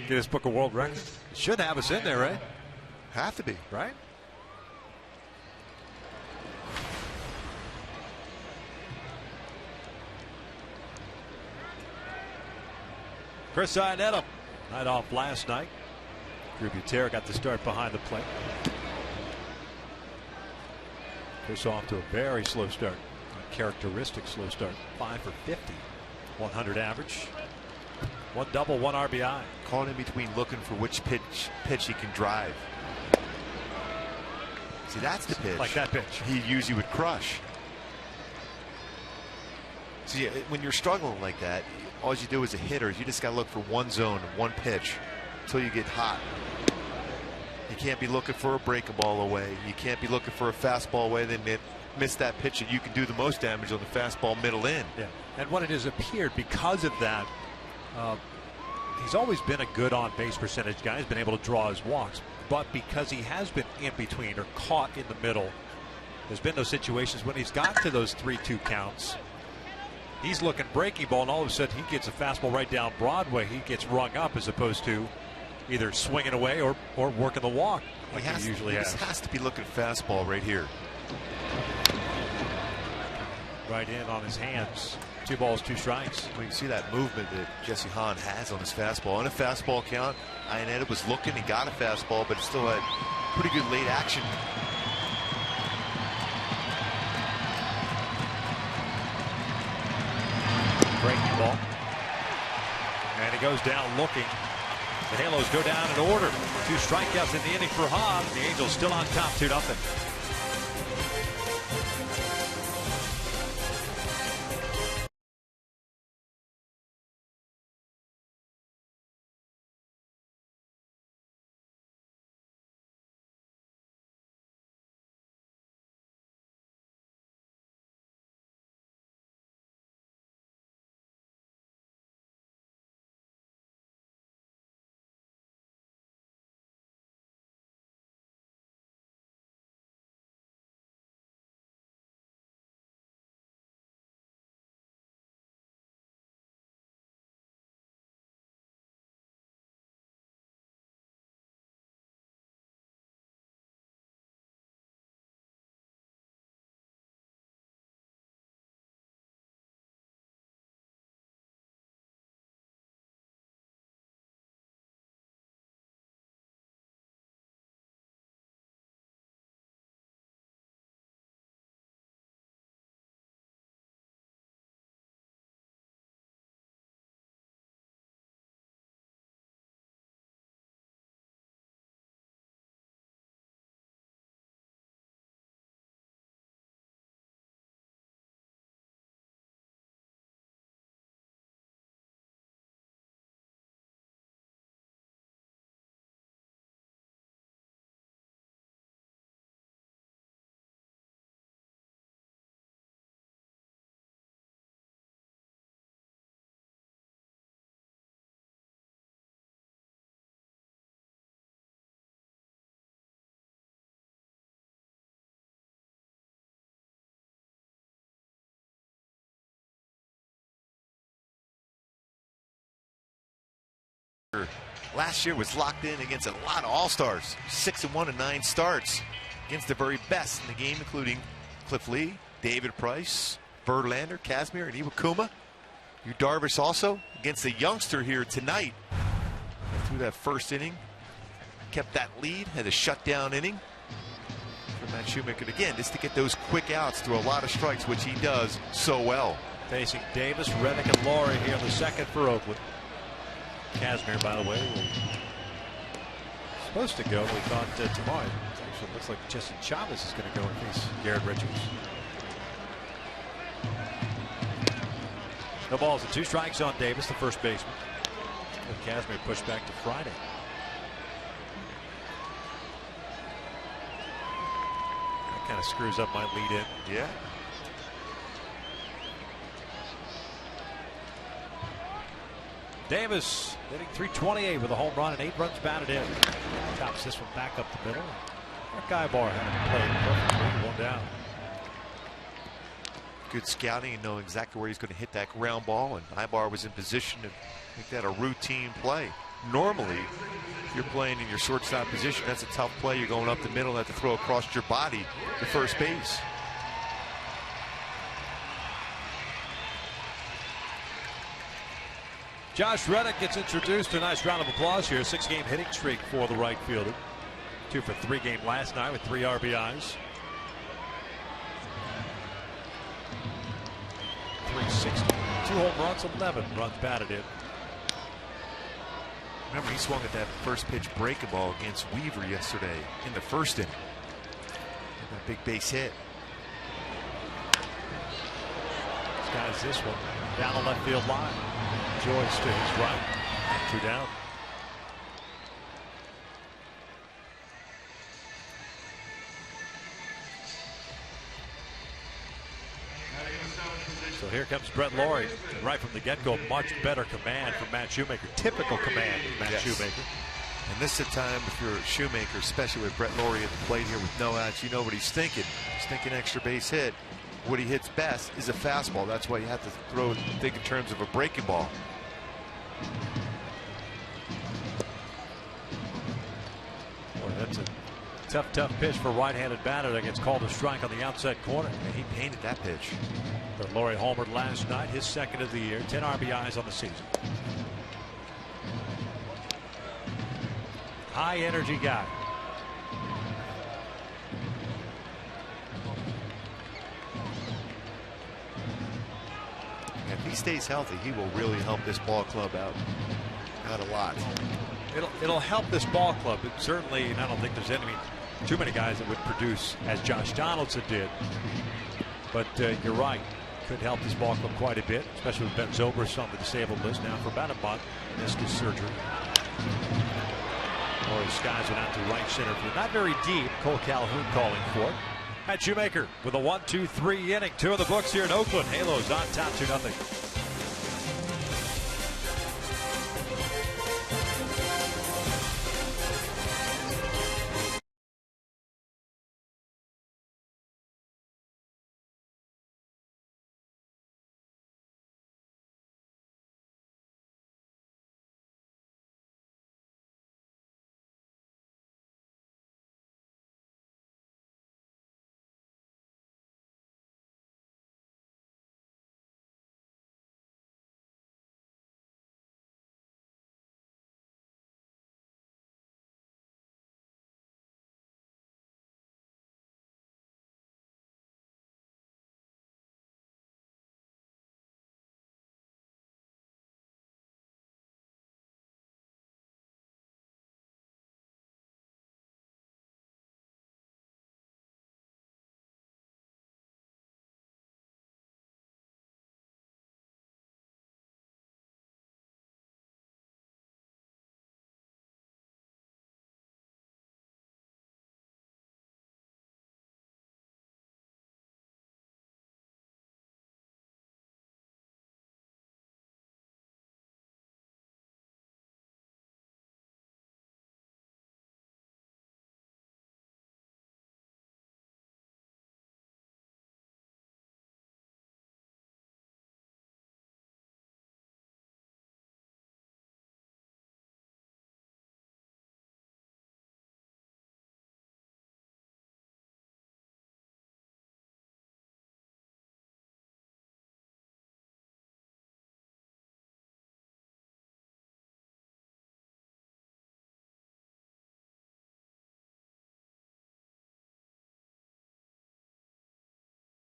Guinness Book of World Records. It should have us in there, right? Have to be. Right? Chris Iannetta, night off last night. Drew Butera got the start behind the plate. Chris off to a very slow start. A characteristic slow start. 5 for 50. 100 average. 1 double, 1 RBI. Caught in between, looking for which pitch he can drive. See, that's the pitch. Like that pitch. He usually would crush. See, when you're struggling like that, all you do as a hitter is you just got to look for one zone and one pitch until you get hot. You can't be looking for a breaking ball away. You can't be looking for a fastball away, then miss that pitch that you can do the most damage on the fastball middle in. Yeah. And what it has appeared because of that, he's always been a good on-base percentage guy. He's been able to draw his walks. But because he has been in between or caught in the middle, there's been those situations when he's got to those 3-2 counts. He's looking breaking ball, and all of a sudden he gets a fastball right down Broadway. He gets rung up as opposed to either swinging away or working the walk like he usually has. He has to be looking fastball right here. Right in on his hands. 2 balls, 2 strikes. Well, you can see that movement that Jesse Hahn has on his fastball. On a fastball count, Iannetta was looking. He got a fastball, but it still had pretty good late action. Breaking ball. And he goes down looking. The Halos go down in order. 2 strikeouts in the inning for Hahn. The Angels still on top, 2-0. Last year was locked in against a lot of all-stars. 6-1 and 9 starts against the very best in the game, including Cliff Lee, David Price, Verlander, Kazmir, and Iwakuma. Yu Darvish also against a youngster here tonight. Through that first inning, kept that lead, had a shutdown inning for Matt Shoemaker. And again, just to get those quick outs through a lot of strikes, which he does so well. Facing Davis, Reddick, and Laurie here in the second for Oakland. Kazmir, by the way, supposed to go. We thought tomorrow. Actually, looks like Jesse Chavez is going to go in case Garrett Richards. No balls and 2 strikes on Davis, the first baseman. With Kazmir pushed back to Friday. That kind of screws up my lead in. Yeah. Davis hitting .328 with a home run and 8 runs batted in. Chops this one back up the middle. Mark Ibar had played perfectly. 1 down. Good scouting and knowing exactly where he's going to hit that ground ball, and Ibar was in position to make that a routine play. Normally, if you're playing in your shortstop position, that's a tough play. You're going up the middle, have to throw across your body to first base. Josh Reddick gets introduced. A nice round of applause here. 6-game hitting streak for the right fielder. 2 for 3 game last night with 3 RBIs. .360. 2 home runs, 11 runs batted in. Remember, he swung at that first pitch breaking ball against Weaver yesterday in the first inning. That big base hit. Skies this one down the left field line. Joyce to his right. 2 down. So here comes Brett Laurie. Right from the get-go, much better command from Matt Shoemaker. Typical command of Matt Shoemaker. And this is a time, if you're a Shoemaker, especially with Brett Laurie at the plate here with no outs, you know what he's thinking. He's thinking extra base hit. What he hits best is a fastball. That's why you have to think in terms of a breaking ball. Boy, that's a tough pitch for a right-handed batter that gets called a strike on the outside corner. And he painted that pitch. But Laurie homered last night, his second of the year, 10 RBIs on the season. High energy guy. If he stays healthy, he will really help this ball club out a lot. It'll help this ball club. It certainly, and I don't think there's too many guys that would produce as Josh Donaldson did. But you're right. Could help this ball club quite a bit, especially with Ben Zobrist on the disabled list now for about a month. Missed his surgery. Laurie skies went out to right center field. Not very deep. Cole Calhoun calling for it. Matt Shoemaker with a 1-2-3 inning. 2 in the books here in Oakland. Halos on top 2-0.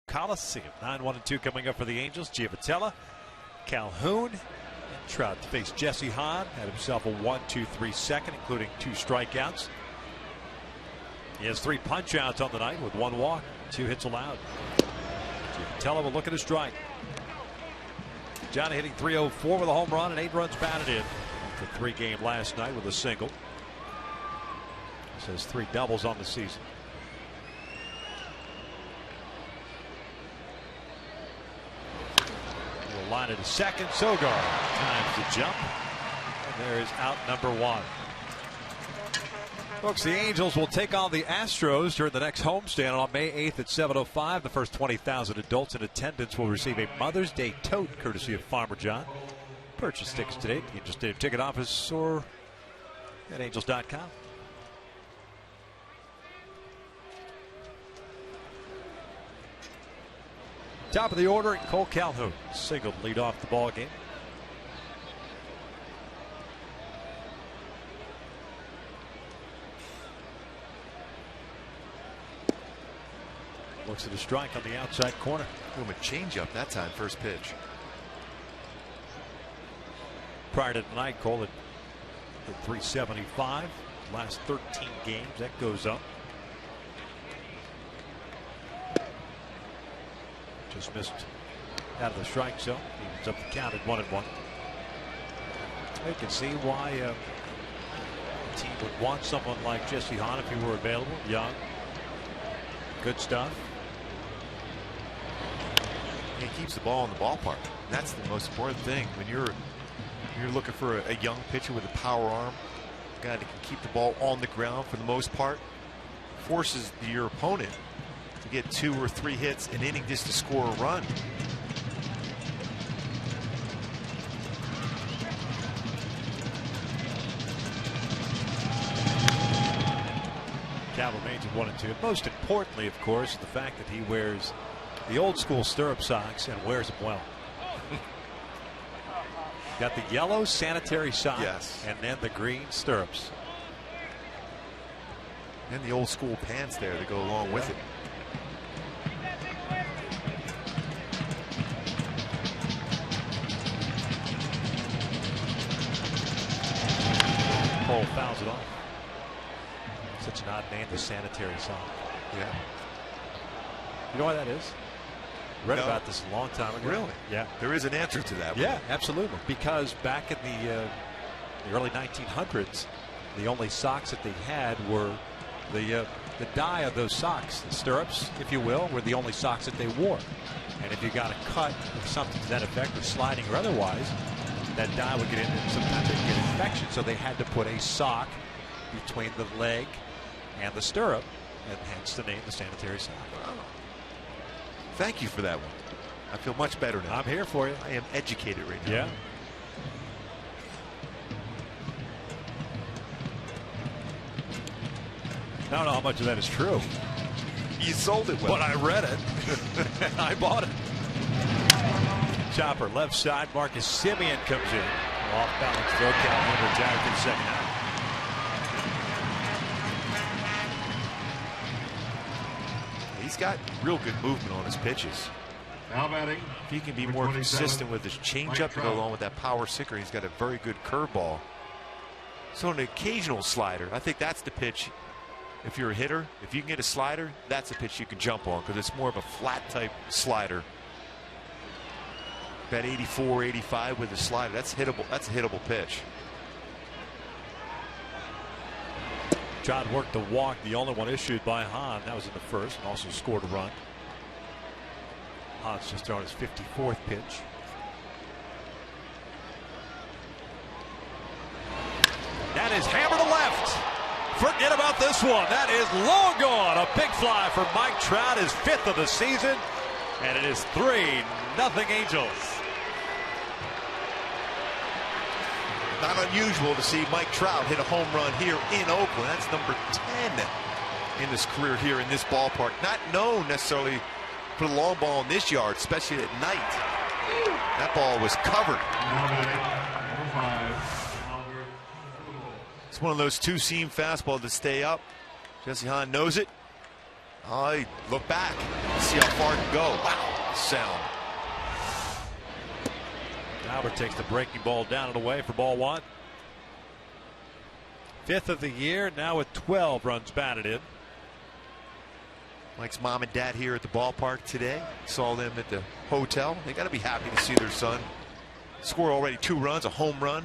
Coliseum. 9-1-2 coming up for the Angels. Giavotella, Calhoun, and Trout to face Jesse Hahn. Had himself a 1-2-3 second, including 2 strikeouts. He has 3 punch-outs on the night with 1 walk, 2 hits allowed. Giavotella will look at his strike. Johnny hitting .304 with a home run and 8 runs batted in. For 3 game last night with a single. He has 3 doubles on the season. Line it to second. Sogar times the jump. And there is out number 1. Folks, the Angels will take on the Astros during the next homestand on May 8th at 7:05. The first 20,000 adults in attendance will receive a Mother's Day tote courtesy of Farmer John. Purchase tickets today at the Angels Stadium ticket office or at angels.com. Top of the order, Cole Calhoun singled lead off the ball game. Looks at a strike on the outside corner. Boom, a changeup that time, first pitch. Prior to tonight, Cole had at 375. Last 13 games, that goes up. Just missed out of the strike zone. Evens up the count at 1-1. You can see why a team would want someone like Jesse Hahn if he were available. Young, good stuff. He keeps the ball in the ballpark. That's the most important thing when you're looking for a young pitcher with a power arm, a guy that can keep the ball on the ground for the most part, forces your opponent to get 2 or 3 hits an inning just to score a run. Cal remains at 1-2. And most importantly, of course, the fact that he wears the old school stirrup socks and wears them well. Got the yellow sanitary sock, yes, and then the green stirrups. And the old school pants there that go along with it. Cole fouls it off. Such an odd name, the sanitary sock. Yeah. You know why that is? Read about this a long time ago. Really? Yeah. There is an answer to that. Yeah, absolutely. Because back in the early 1900s, the only socks that they had were the dye of those socks, the stirrups, if you will, were the only socks that they wore. And if you got a cut or something to that effect, or sliding or otherwise, that dye would get in, and sometimes they'd get infection. So they had to put a sock between the leg and the stirrup, and hence the name, the sanitary sock. Wow. Thank you for that one. I feel much better now. I'm here for you. I am educated right now. Yeah. I don't know how much of that is true. You sold it well. But I read it. I bought it. Chopper left side. Marcus Semien comes in. Off balance throw. Calhoun retired for the second out. He's got real good movement on his pitches. Now batting. If he can be more consistent with his changeup to go along with that power sinker, he's got a very good curveball. So an occasional slider, I think that's the pitch. If you're a hitter, if you can get a slider, that's a pitch you can jump on because it's more of a flat type slider. About 84, 85 with a slider. That's hittable. That's a hittable pitch. John worked the walk, the only one issued by Hahn. That was in the first, and also scored a run. Hahn's just thrown his 54th pitch. That is hammer to left. Forget about this one. That is long gone. A big fly for Mike Trout, his 5th of the season. And it is 3-0 Angels. Not unusual to see Mike Trout hit a home run here in Oakland. That's number 10 in his career here in this ballpark. Not known necessarily for the long ball in this yard, especially at night. That ball was covered. It's one of those two-seam fastballs that stay up. Jesse Hahn knows it. Oh, he look back. See how far it can go. Wow, sound. Albert takes the breaking ball down and away for ball 1. 5th of the year, now with 12 runs batted in. Mike's mom and dad here at the ballpark today. Saw them at the hotel. They got to be happy to see their son score already 2 runs, a home run.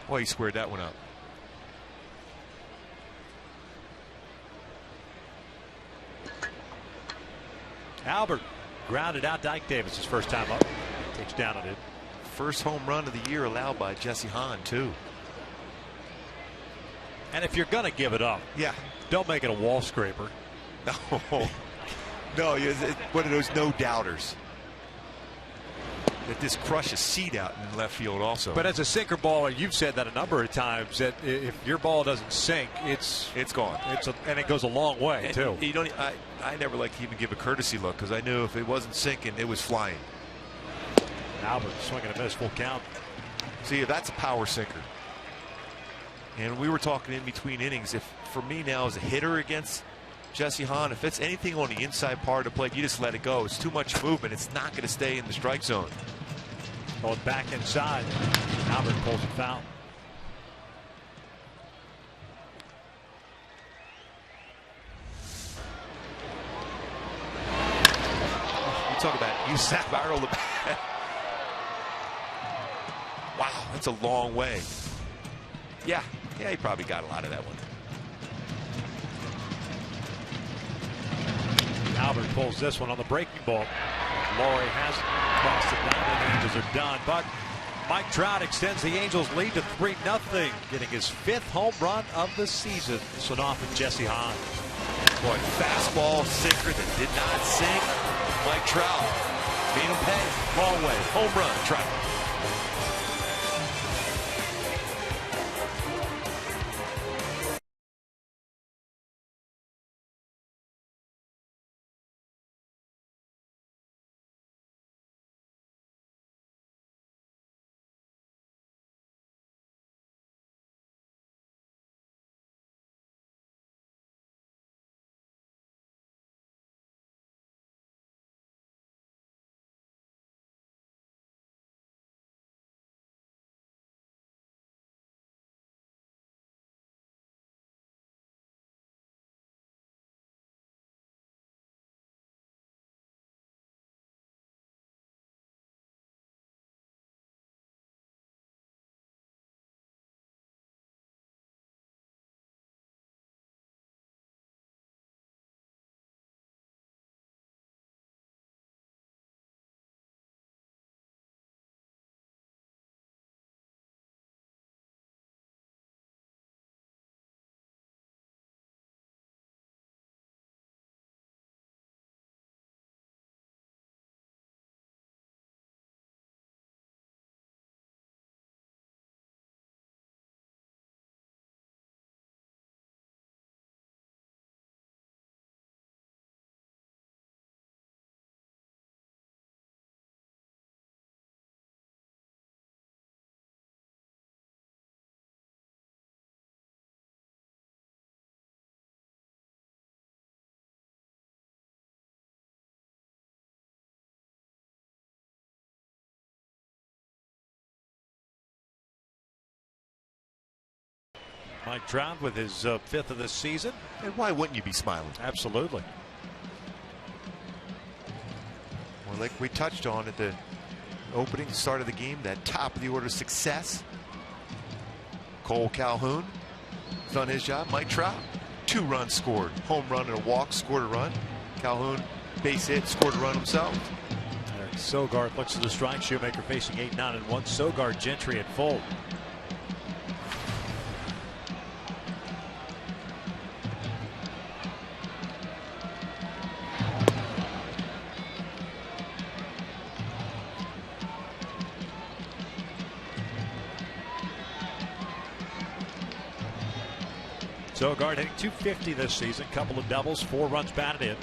Boy, he squared that one up. Albert grounded out Dyke Davis his first time up. Takes down on it. First home run of the year allowed by Jesse Hahn, too. And if you're going to give it up, yeah, don't make it a wall scraper. No, one of those no doubters. That just crushes seed out in left field also. But as a sinker baller, you've said that a number of times that if your ball doesn't sink, it's gone. And it goes a long way, and too. You don't. I never like to even give a courtesy look because I knew if it wasn't sinking, it was flying. Albert swinging a miss, full count. See, that's a power sinker. And we were talking in between innings. If for me now as a hitter against Jesse Hahn, if it's anything on the inside part of the plate, you just let it go. It's too much movement. It's not going to stay in the strike zone. Going back inside. Albert pulls it foul. talk about you spiral the bat. Wow, that's a long way. Yeah, he probably got a lot of that one. Albert pulls this one on the breaking ball. Laurie has crossed it down, and the Angels are done. But Mike Trout extends the Angels' lead to 3-0, getting his 5th home run of the season. This one off of Jesse Hahn. Boy, fastball sinker that did not sink. Mike Trout made him pay. Long way, home run, Trout. Mike Trout with his 5th of the season. And why wouldn't you be smiling? Absolutely. Well, like we touched on at the opening start of the game, that top of the order success. Cole Calhoun has done his job. Mike Trout, 2 runs scored. Home run and a walk, scored a run. Calhoun, base hit, scored a run himself. Eric Sogard looks to the strike. Shoemaker facing 8-9-1. Sogard, Gentry at full. Sogard hitting .250 this season. Couple of doubles, 4 runs batted in.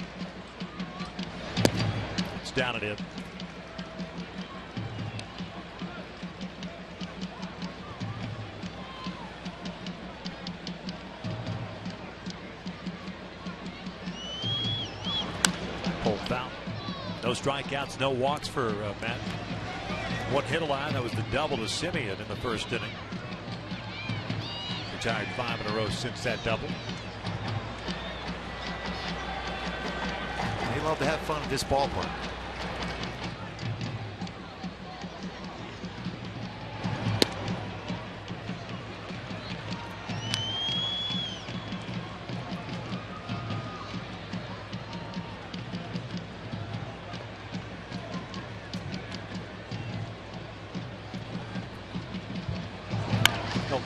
It's down and in. Pulled foul. No strikeouts, no walks for Matt. 1 hit allowed. That was the double to Simeon in the first inning. Retired 5 in a row since that double. They love to have fun at this ballpark.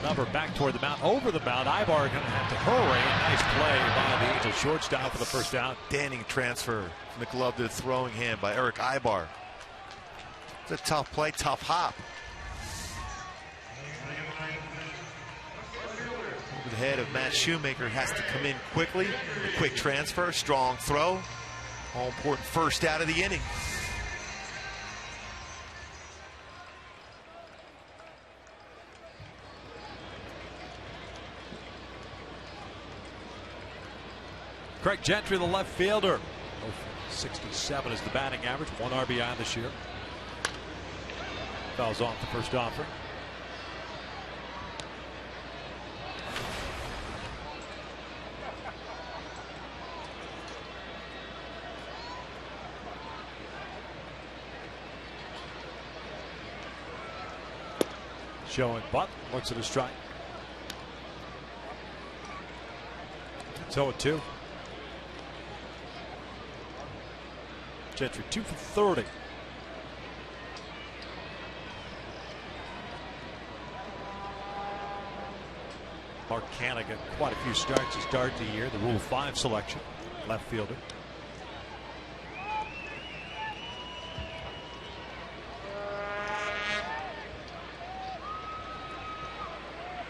Number back toward the mound, over the mound. Ibar going to have to hurry. Nice play by the Angels shortstop for the first out. Outstanding transfer from the glove to the throwing hand by Eric Ibar. It's a tough play, tough hop. Over the head of Matt Shoemaker, has to come in quickly. A quick transfer, strong throw. All important first out of the inning. Craig Gentry, the left fielder. 67 is the batting average. 1 RBI this year. Fouls off the first offering. showing bunt. Looks at a strike. It's 0-2. Gentry 2 for 30. Mark Cannigan, quite a few starts to start the year. The Rule 5 selection, left fielder.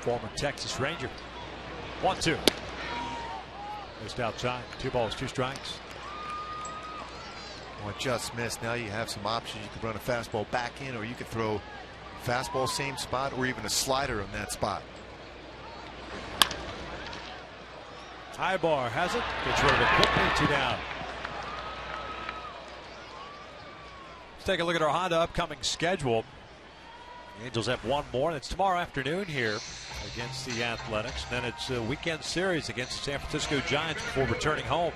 Former Texas Ranger. 1-2. Missed outside. 2 balls, 2 strikes. Well, just missed. Now you have some options. You could run a fastball back in, or you could throw fastball same spot, or even a slider on that spot. Ibar has it. Gets rid of it quickly. 2 down. Let's take a look at our Honda upcoming schedule. The Angels have one more. It's tomorrow afternoon here against the Athletics. Then it's a weekend series against the San Francisco Giants before returning home.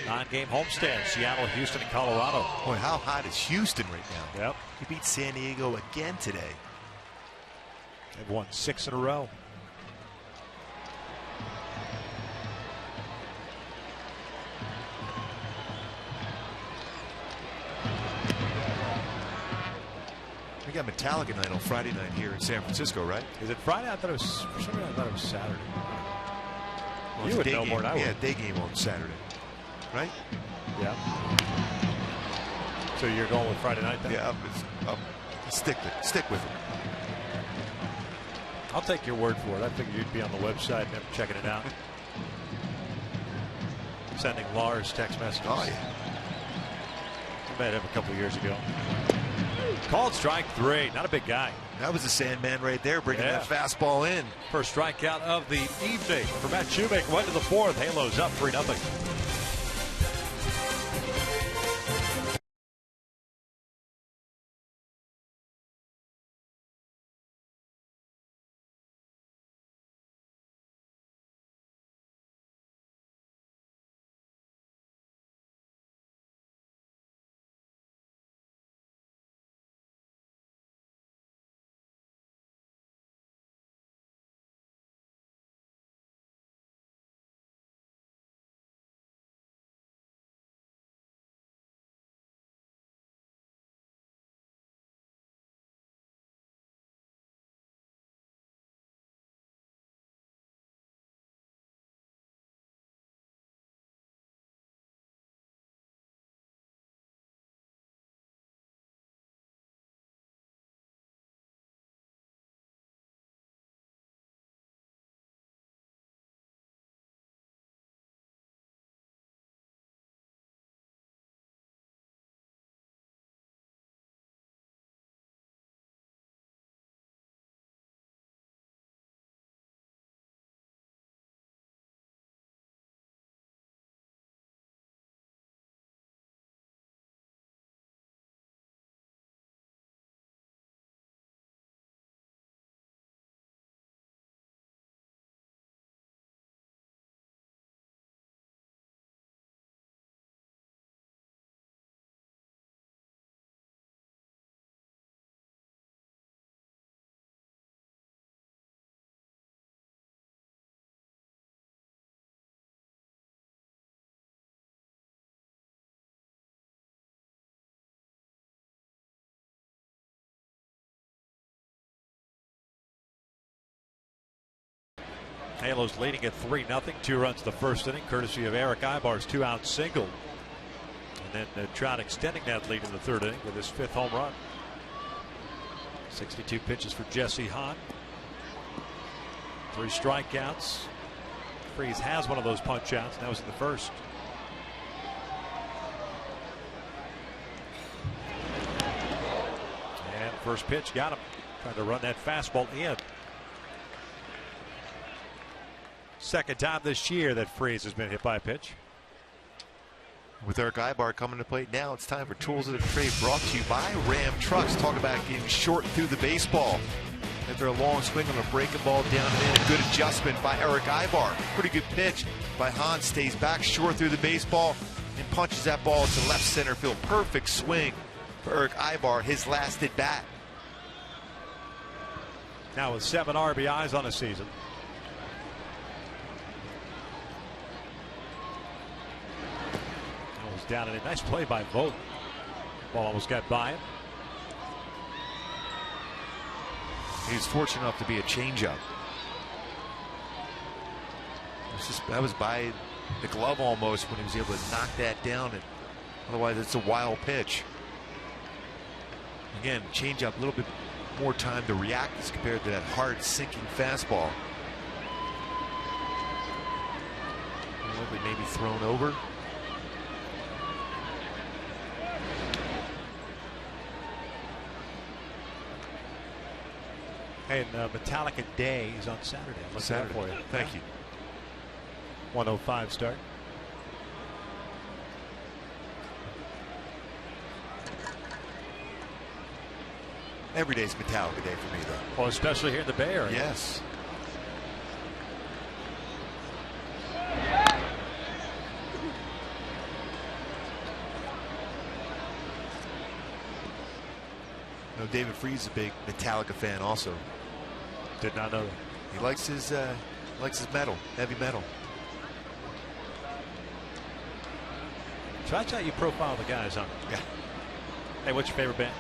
9-game homestand. Seattle, Houston, and Colorado. Boy, how hot is Houston right now? Yep. He beat San Diego again today. They've won 6 in a row. We got Metallica night on Friday night here in San Francisco, right? Is it Friday? I thought it was. For some reason, I thought it was Saturday. Well, You would know more than I would. Yeah, day game on Saturday, right? Yeah. So you're going with Friday night then? Yeah, stick with it. I'll take your word for it. I figured you'd be on the website and checking it out. Sending Lars text messages. Oh yeah. I met him a couple years ago. Called strike 3. Not a big guy. That was the Sandman right there, bringing that fastball in. First strikeout of the evening for Matt Shoemaker. Went to the 4th. Halos up 3-0. Halos leading at 3-0. 2 runs the first inning, courtesy of Eric Ibar's 2-out single. And then Trout extending that lead in the 3rd inning with his 5th home run. 62 pitches for Jesse Hahn. 3 strikeouts. Freese has one of those punch outs. That was in the 1st. And first pitch got him. Trying to run that fastball in. Second time this year that Freese has been hit by a pitch. With Eric Ibar coming to plate now, it's time for Tools of the Trade, brought to you by Ram Trucks. Talk about getting short through the baseball. After a long swing on a breaking ball down and in, a good adjustment by Eric Ibar. Pretty good pitch by Hahn, stays back short through the baseball and punches that ball to left center field. Perfect swing for Eric Ibar, his last at bat. Now with 7 RBIs on the season. Almost down in it. Nice play by Vogt. Ball almost got by him. He's fortunate enough to be a changeup. That was by the glove almost when he was able to knock that down. And otherwise, it's a wild pitch. Again, changeup, a little bit more time to react as compared to that hard sinking fastball. A little bit maybe thrown over. And Metallica Day is on Saturday. I'm looking Saturday. for you. Thank you. 1:05 start. Every day's Metallica Day for me, though. Well, especially here in the Bay Area. Yes. No, David Freese is a big Metallica fan also. Did not know that. He likes his metal, heavy metal. So that's how you profile the guys, huh? Yeah. Hey, what's your favorite band?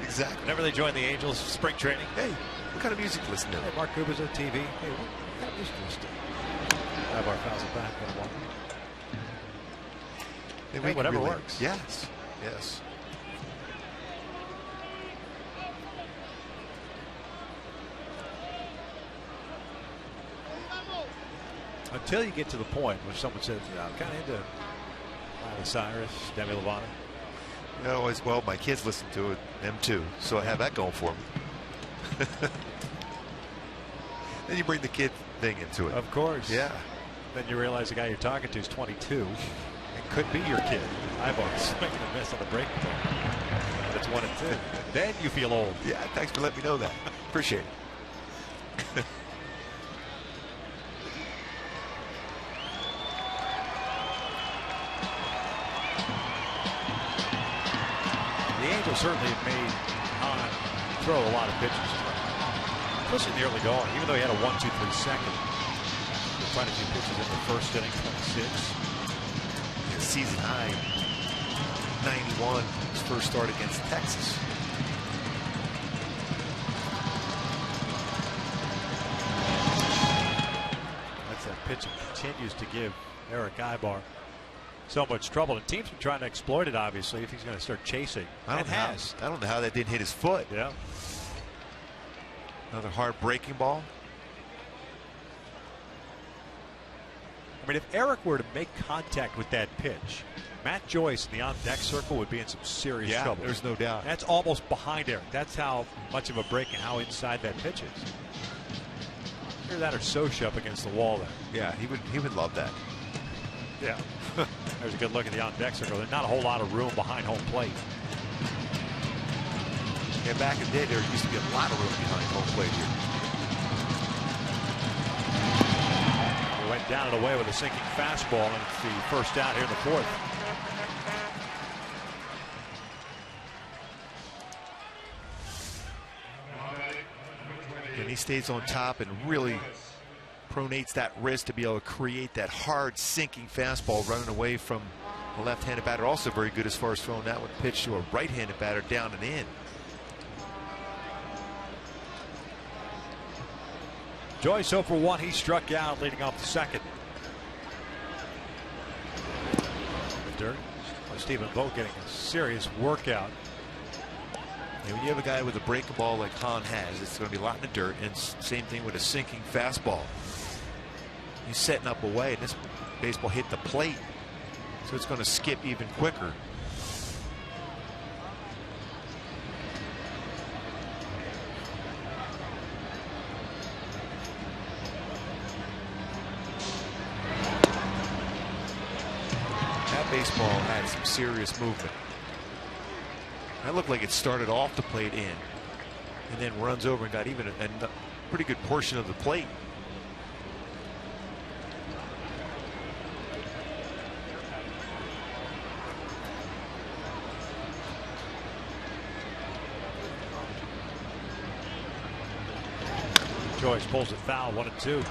Exactly. Whenever they join the Angels spring training. Hey, what kind of music you listen to? Hey, Mark Cuba's on TV. Hey, what kind of music do you listen to? Have our fouls it back. Hey, whatever works. Yes. Yes. Until you get to the point where someone says, I'm kind of into Miley Cyrus, Demi Lovato. You know, well, my kids listen to it, them too, so I have that going for me. Then you bring the kid thing into it. Of course. Yeah. Then you realize the guy you're talking to is 22 and could be your kid. Eyeballs making a miss on the break. But it's 1-2. Then you feel old. Yeah, thanks for letting me know that. Appreciate it. The Angels certainly have made Hahn throw a lot of pitches, especially in the early going, even though he had a 1-2-3 second. Quite a few pitches in the first inning, 26. Season high, 91, his first start against Texas. That's that pitch that continues to give Eric Ibar so much trouble. And teams are trying to exploit it, obviously, if he's going to start chasing. I don't know how that didn't hit his foot. Yeah. Another hard breaking ball. I mean, if Eric were to make contact with that pitch, Matt Joyce in the on-deck circle would be in some serious trouble. There's no doubt. That's almost behind Eric. That's how much of a break and how inside that pitch is. Either that or Socha up against the wall there. Yeah, he would love that. Yeah. There's a good look at the on-deck circle. There's not a whole lot of room behind home plate. Yeah, back in the day, there used to be a lot of room behind home plate here. He went down and away with a sinking fastball, and it's the first out here in the fourth. And he stays on top and really pronates that wrist to be able to create that hard sinking fastball running away from a left-handed batter. Also very good as far as throwing that one pitch to a right-handed batter down and in. Joyce 0 for 1. He struck out leading off the second. The dirt. Stephen Vogt getting a serious workout. And when you have a guy with a breaking ball like Hahn has, it's going to be a lot in the dirt, and same thing with a sinking fastball. He's setting up away, and this baseball hit the plate, so it's going to skip even quicker. That baseball had some serious movement. That looked like it started off the plate in and then runs over and got even a pretty good portion of the plate. choice pulls it foul. 1-2.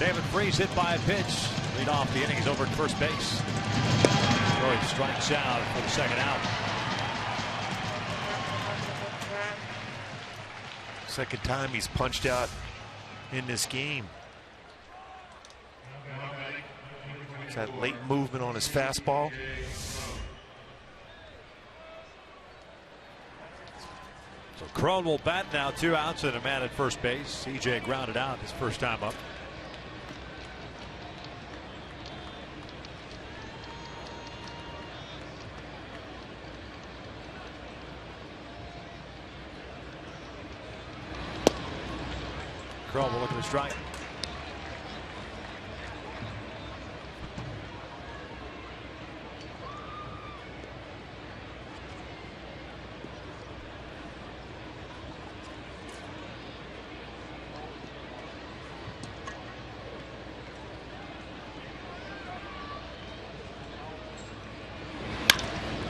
David Freese hit by a pitch. Lead off the inning. He's over at first base. Troy strikes out for the second out. Second time he's punched out in this game. He's had late movement on his fastball. So Crone will bat now. 2 outs and a man at first base. CJ grounded out his first time up. Crone will look at the strike.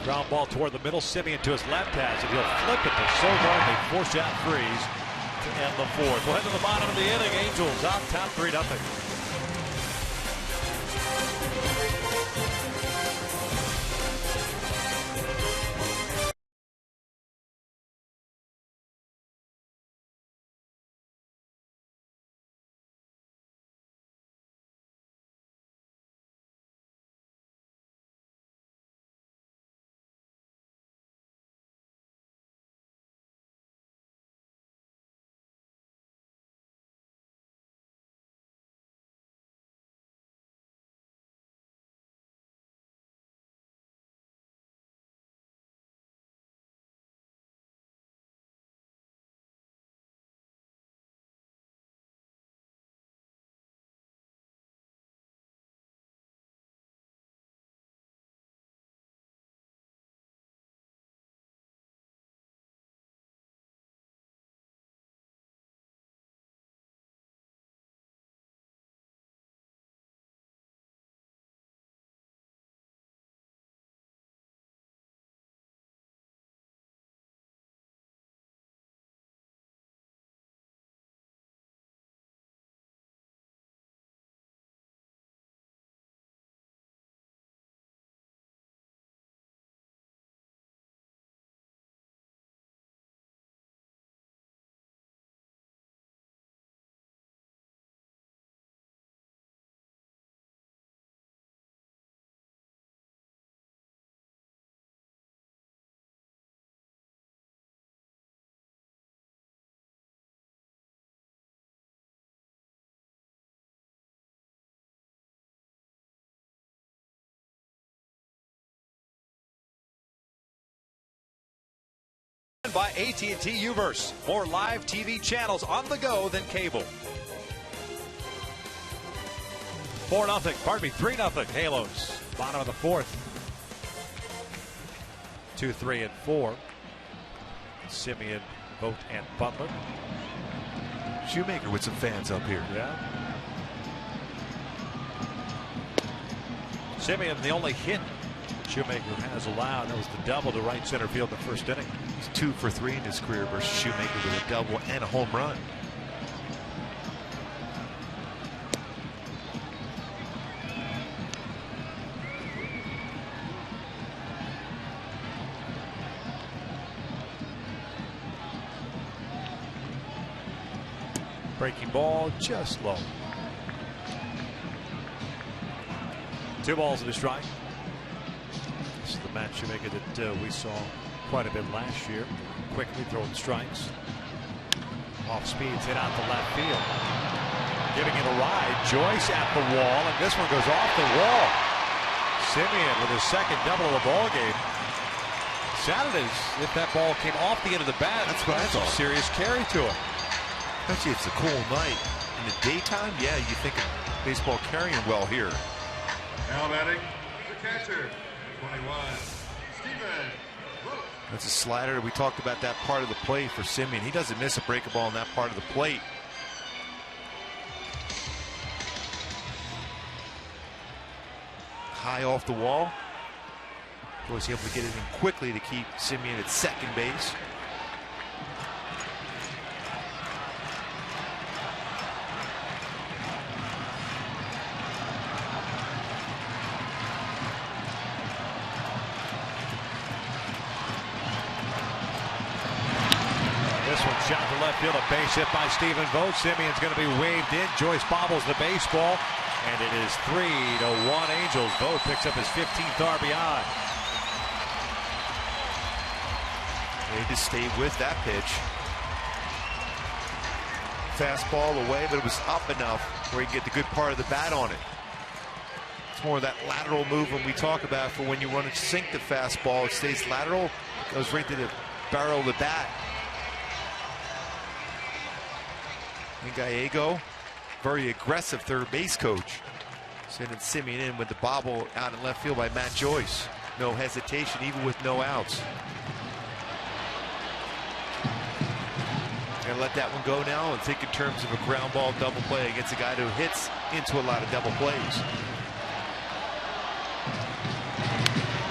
Ground ball toward the middle. Simeon to his left has it. He'll flip it to Sogard. They force out Freeze to end the fourth. We'll head to the bottom of the inning. Angels out top 3-0. By AT&T Uverse. More live TV channels on the go than cable. 3-0 Halos. Bottom of the fourth. 2, 3, and 4. Simeon, Vogt, and Butler. Shoemaker with some fans up here. Yeah. Simeon, the only hit Shoemaker has allowed. That was the double to right center field in the first inning. He's 2 for 3 in his career versus Shoemaker with a double and a home run. Breaking ball just low. 2 balls and a strike. This is the Matt Shoemaker that we saw quite a bit last year. Quickly throwing strikes. Off speeds, hit out to left field. Giving it a ride. Joyce at the wall, and this one goes off the wall. Simeon with his second double of the ball game. Sounded as if that ball came off the end of the bat. That's what I thought. Serious carry to it. Especially if it's a cool night. In the daytime, yeah, you think baseball carrying well here. Now batting, the catcher, 21, Steven. That's a slider. We talked about that part of the play for Simeon. He doesn't miss a breaking ball in that part of the plate. High off the wall. Was able to get it in quickly to keep Simeon at second base. Shot to left field, a base hit by Stephen Vogt. Simeon's going to be waved in. Joyce bobbles the baseball, and it is 3-1 Angels. Vogt picks up his 15th RBI. They just stayed with that pitch. Fastball away, but it was up enough where he can get the good part of the bat on it. It's more of that lateral move when we talk about for when you want to sink the fastball. It stays lateral, goes right to the barrel of the bat. And Gallego, very aggressive third base coach, sending Simeon in with the bobble out in left field by Matt Joyce. No hesitation, even with no outs. Gonna let that one go now and think in terms of a ground ball double play against a guy who hits into a lot of double plays.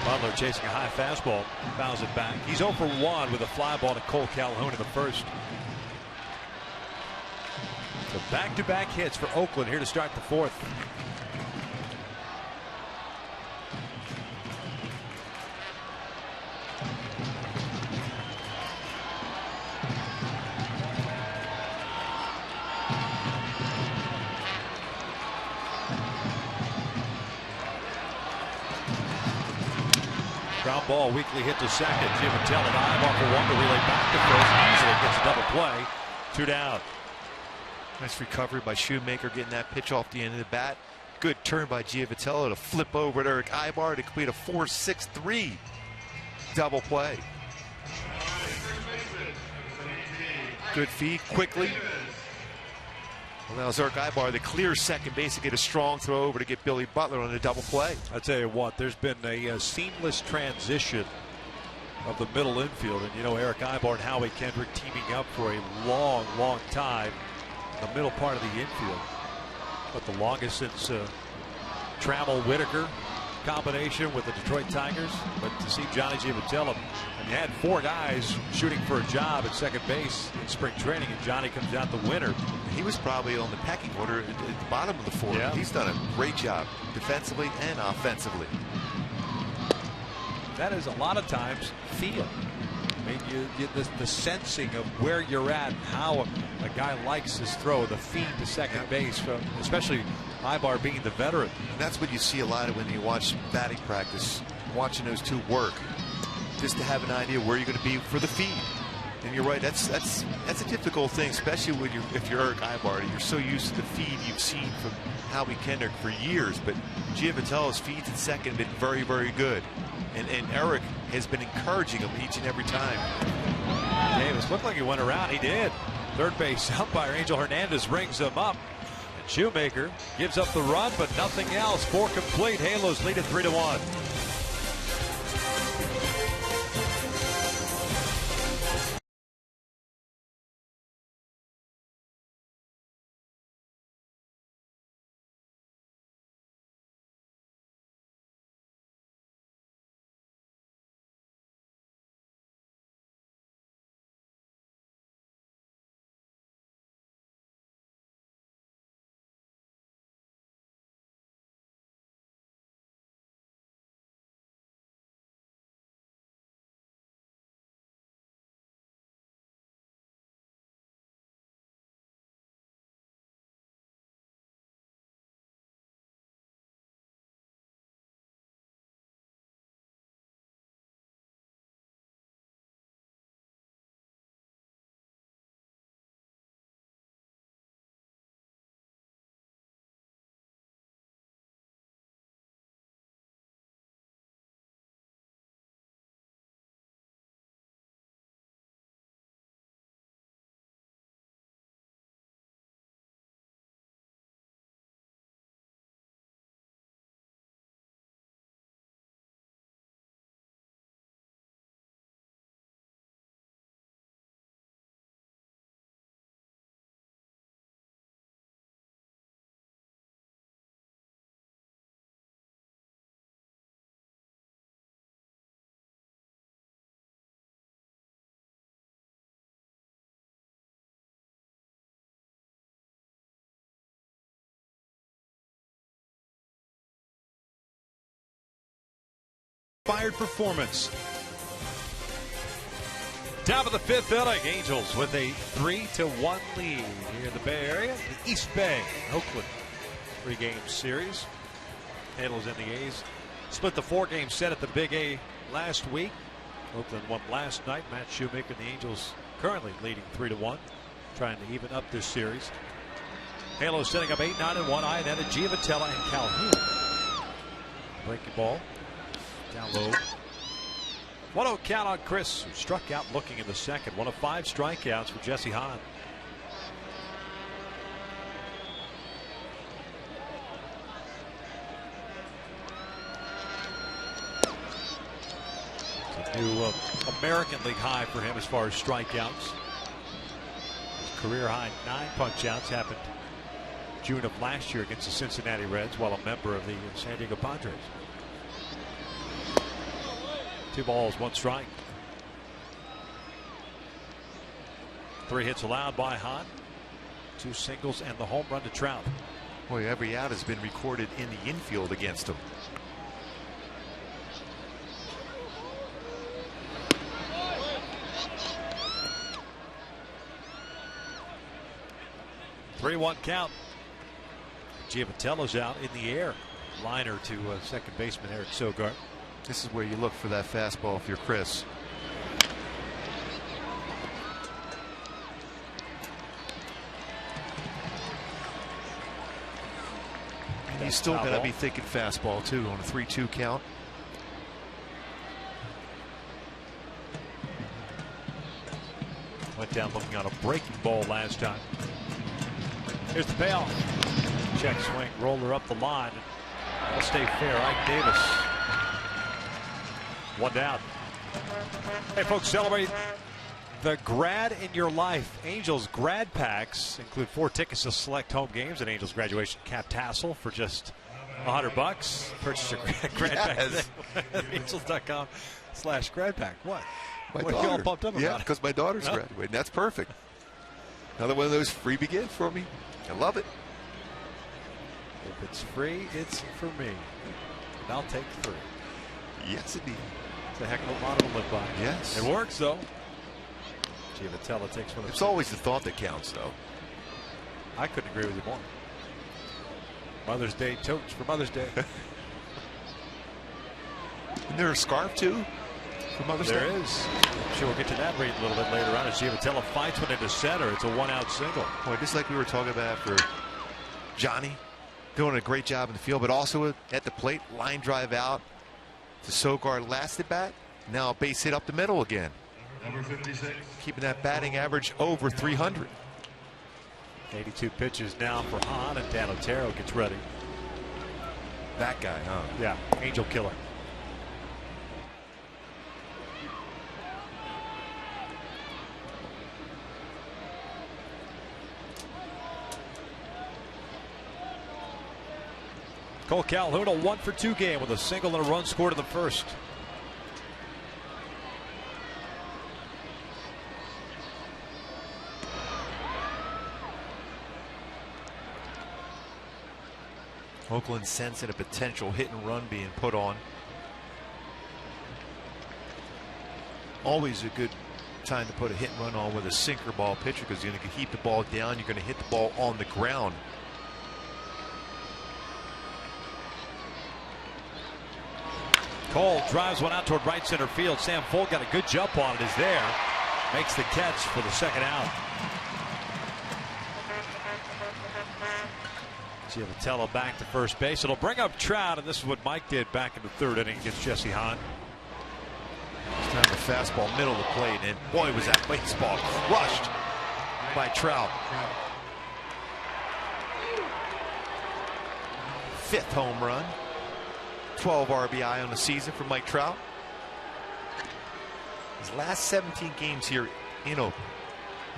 Butler chasing a high fastball, fouls it back. He's 0 for 1 with a fly ball to Cole Calhoun in the first. So back-to-back hits for Oakland here to start the fourth. Ground ball, weakly hit to second. Giamatelli dive off for one to relay back to first. Easily gets a double play. 2 down. Nice recovery by Shoemaker, getting that pitch off the end of the bat. Good turn by Giamatelli to flip over to Eric Ibar to complete a 4-6-3 double play. Good feed quickly. Allows Eric Ibar the clear second base to get a strong throw over to get Billy Butler on a double play. I tell you what, there's been a seamless transition of the middle infield, and you know Eric Ibar and Howie Kendrick teaming up for a long time. The middle part of the infield, but the longest since Trammell Whitaker combination with the Detroit Tigers. But to see Johnny Giamatelli, and you had 4 guys shooting for a job at second base in spring training, and Johnny comes out the winner. He was probably on the pecking order at the bottom of the 4. Yeah. He's done a great job defensively and offensively. That is a lot of times feel. I mean, you the sensing of where you're at, and how a guy likes his throw, the feed to second base, from especially Ibar being the veteran. And that's what you see a lot of when you watch batting practice, watching those two work, just to have an idea where you're going to be for the feed. And you're right, that's a difficult thing, especially when if you're Eric Ibar. You're so used to the feed you've seen from Howie Kendrick for years, but Giamatelli's feeds at second have been very good. And Eric has been encouraging him each and every time. Davis looked like he went around. He did. Third base umpire Angel Hernandez rings him up. And Shoemaker gives up the run, but nothing else. 4 complete. Halos lead it 3-1. Inspired performance. Top of the 5th inning, Angels with a 3-1 lead here in the Bay Area. The East Bay, Oakland, 3-game series. Handles and the A's split the 4-game set at the Big A last week. Oakland won last night. Matt Shoemaker and the Angels currently leading 3-1, trying to even up this series. Halo setting up 8-9-1. Iannetta, Giavotella, and Calhoun. Breaking ball down low. 1-0 count on Chris, who struck out looking in the second. 1 of 5 strikeouts for Jesse Hahn. It's a new American League high for him as far as strikeouts. His career high 9 punch-outs happened June of last year against the Cincinnati Reds while a member of the San Diego Padres. 2 balls, 1 strike. 3 hits allowed by Hahn. 2 singles and the home run to Trout. Boy, every out has been recorded in the infield against him. Three-one count. Giavatello's out in the air. Liner to second baseman Eric Sogard. This is where you look for that fastball if you're Chris. And he's still got to be thinking fastball too on a 3-2 count. Went down looking on a breaking ball last time. Here's the payoff. Check swing, roller up the line. That'll stay fair. Ike Davis. 1 down. Hey, folks, celebrate the grad in your life. Angels grad packs include 4 tickets to select home games and Angels graduation cap tassel for just $100. Purchase your grad pack at Angels.com/grad pack. What? What are you all pumped up about? Yeah, because my daughter's graduating. That's perfect. Another one of those free begin for me. I love it. If it's free, it's for me. And I'll take 3. Yes, indeed. It's a heck of a motto to live by. Yes. It works, though. Giavotella takes one of It's always the thought that counts, though. I couldn't agree with you more. Mother's Day totes for Mother's Day. Isn't there a scarf, too, for Mother's Day? There is. I'm sure we'll get to that rate a little bit later on as Giavotella fights one into center. It's a 1-out single. Boy, just like we were talking about for Johnny, doing a great job in the field, but also at the plate, line drive out to Sogard last at bat. Now a base hit up the middle again. Number 56. Keeping that batting average over 300. 82 pitches now for Hahn, and Dan Otero gets ready. That guy, huh? Yeah, Angel killer. Cole Calhoun, a 1-for-2 game with a single and a run scored in the first. Oakland sensing a potential hit and run being put on. Always a good time to put a hit and run on with a sinker ball pitcher because you're going to keep the ball down. You're going to hit the ball on the ground. Cole drives one out toward right center field. Sam Fuld got a good jump on it. Is there. Makes the catch for the second out. Giavotella back to first base. It'll bring up Trout, and this is what Mike did back in the 3rd inning against Jesse Hahn. This time the fastball middle of the plate, and boy was that baseball crushed by Trout. 5th home run. 12 RBI on the season for Mike Trout. His last 17 games here in Oakland,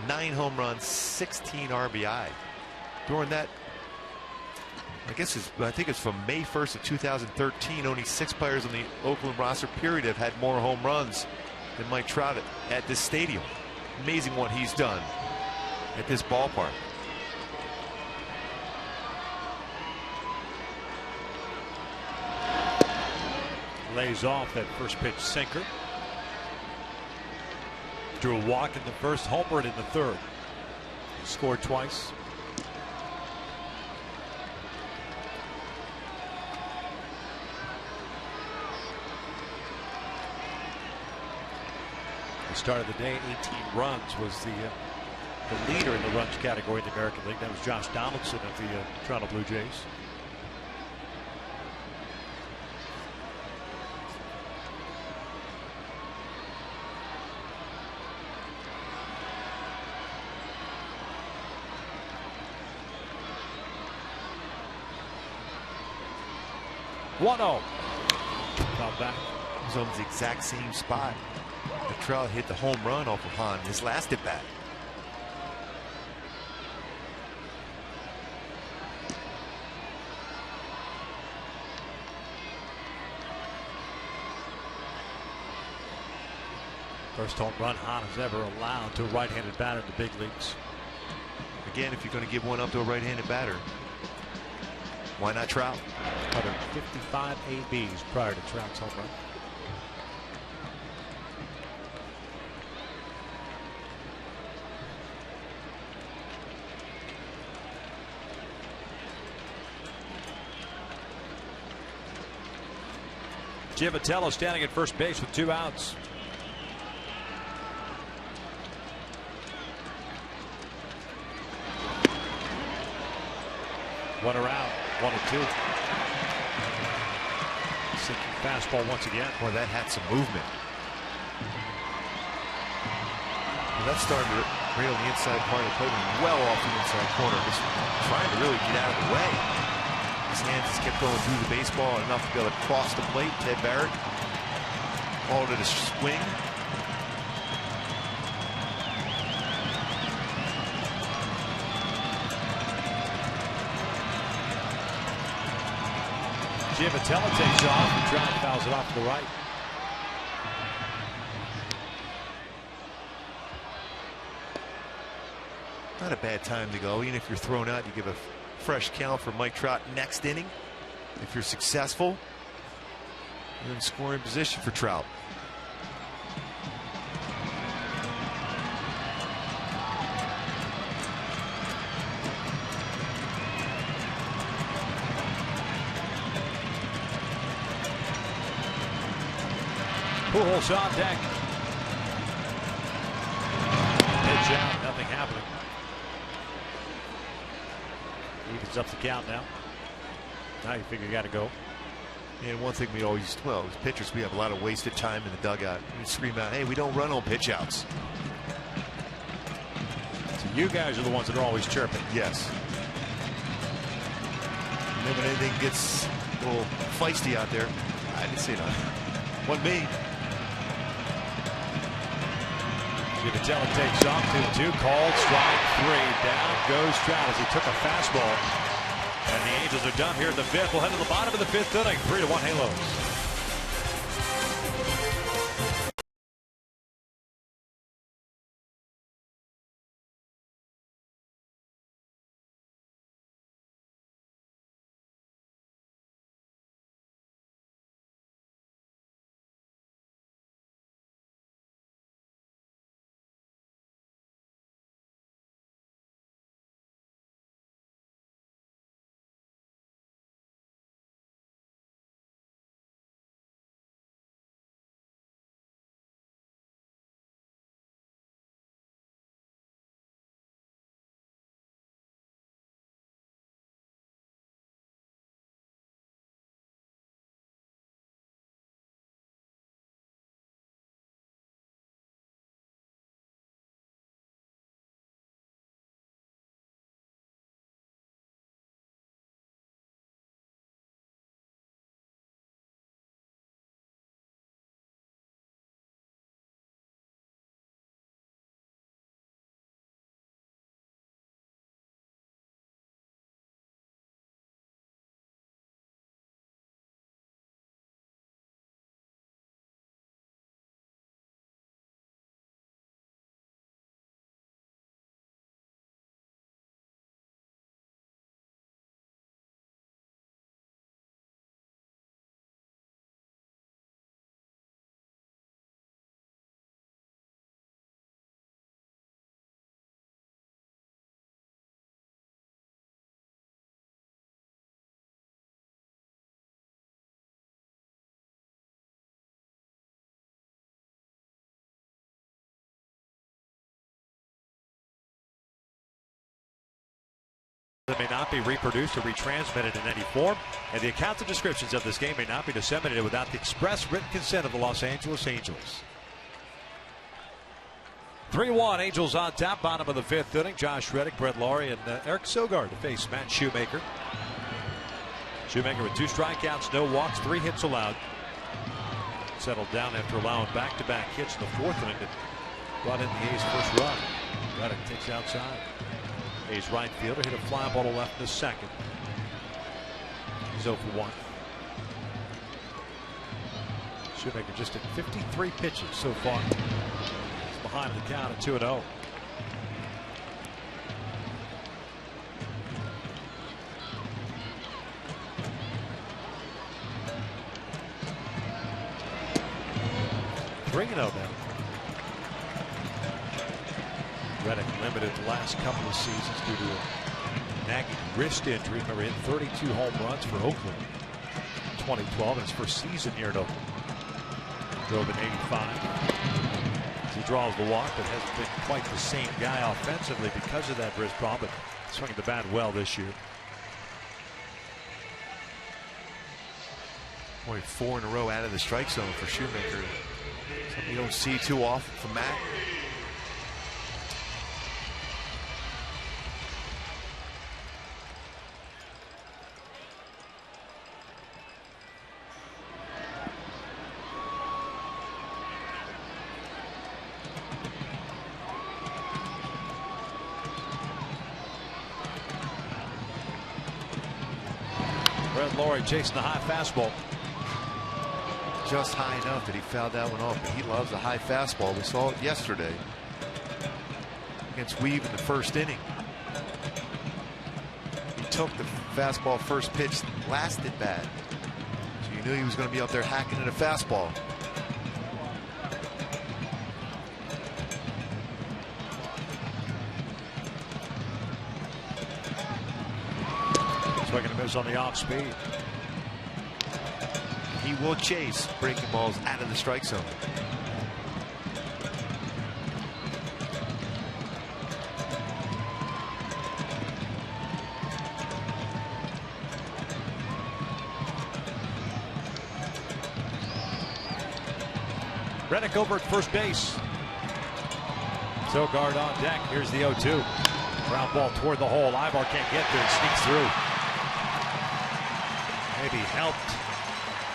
9 home runs, 16 RBI. During that, I think it's from May 1st of 2013. Only 6 players on the Oakland roster period have had more home runs than Mike Trout at this stadium. Amazing what he's done at this ballpark. lays off that first pitch sinker. Drew a walk in the first, homered in the third. He scored twice. The start of the day, 18 runs, was the leader in the runs category in the American League. That was Josh Donaldson of the Toronto Blue Jays. One-0. Foul back. It was on the exact same spot. The Trout hit the home run off of Hahn his last at bat. First home run Hahn has ever allowed to a right-handed batter in the big leagues. Again, if you're going to give one up to a right-handed batter, why not Trout? 155 ABs prior to Trout's home run. Jim Vitello standing at first base with 2 outs. One around, 1-2. Sinking fastball once again. Boy, that had some movement. Well, that's starting to rail the inside part of the plate, well off the inside corner. Just trying to really get out of the way. His hands just kept going through the baseball enough to be able to cross the plate. Ted Barrett called it a swing. Jim Vitello takes off and Trout fouls it off to the right. Not a bad time to go. Even if you're thrown out, you give a fresh count for Mike Trout next inning. If you're successful, you're in scoring position for Trout. Pujols on deck. Pitch out, nothing happening. Evens up the count now. Now you figure you got to go. And one thing we always, well, as pitchers, we have a lot of wasted time in the dugout. We scream out, hey, we don't run on pitch outs. So you guys are the ones that are always chirping. Yes. And then when anything gets a little feisty out there, I didn't see it. Wasn't me. Vitello takes off, 2-2, called, strike 3. Down goes Trout as he took a fastball. And the Angels are done here in the 5th. We'll head to the bottom of the 5th inning. 3-1 Halos. That may not be reproduced or retransmitted in any form, and the accounts and descriptions of this game may not be disseminated without the express written consent of the Los Angeles Angels. 3-1, Angels on top, bottom of the fifth inning. Josh Reddick, Brett Laurie, and Eric Sogard to face Matt Shoemaker. Shoemaker with 2 strikeouts, no walks, 3 hits allowed. Settled down after allowing back-to-back hits in the fourth inning that brought in the A's first run. Reddick takes outside. A's right fielder hit a fly ball to left in the second. He's 0 for 1. Shoemaker just at 53 pitches so far. He's behind the count at 2-0. Bring it out now. Reddick limited the last couple of seasons due to a nagging wrist injury. Remember, hit 32 home runs for Oakland in 2012 in his first season here in Oakland. Drove in 85. He draws the walk, but hasn't been quite the same guy offensively because of that wrist problem, but swinging the bat well this year. Only 4 in a row out of the strike zone for Shoemaker. Something you don't see too often from Matt. Brett Laurie chasing the high fastball. Just high enough that he fouled that one off, but he loves a high fastball. We saw it yesterday against Weave in the first inning. He took the fastball first pitch last at bat, so you knew he was going to be up there hacking at a fastball. Swinging and miss on the off speed. He will chase breaking balls out of the strike zone. Reddick over at first base. Sogard on deck. Here's the 0-2. Ground ball toward the hole. Ibar can't get there. Sneaks through. Maybe helped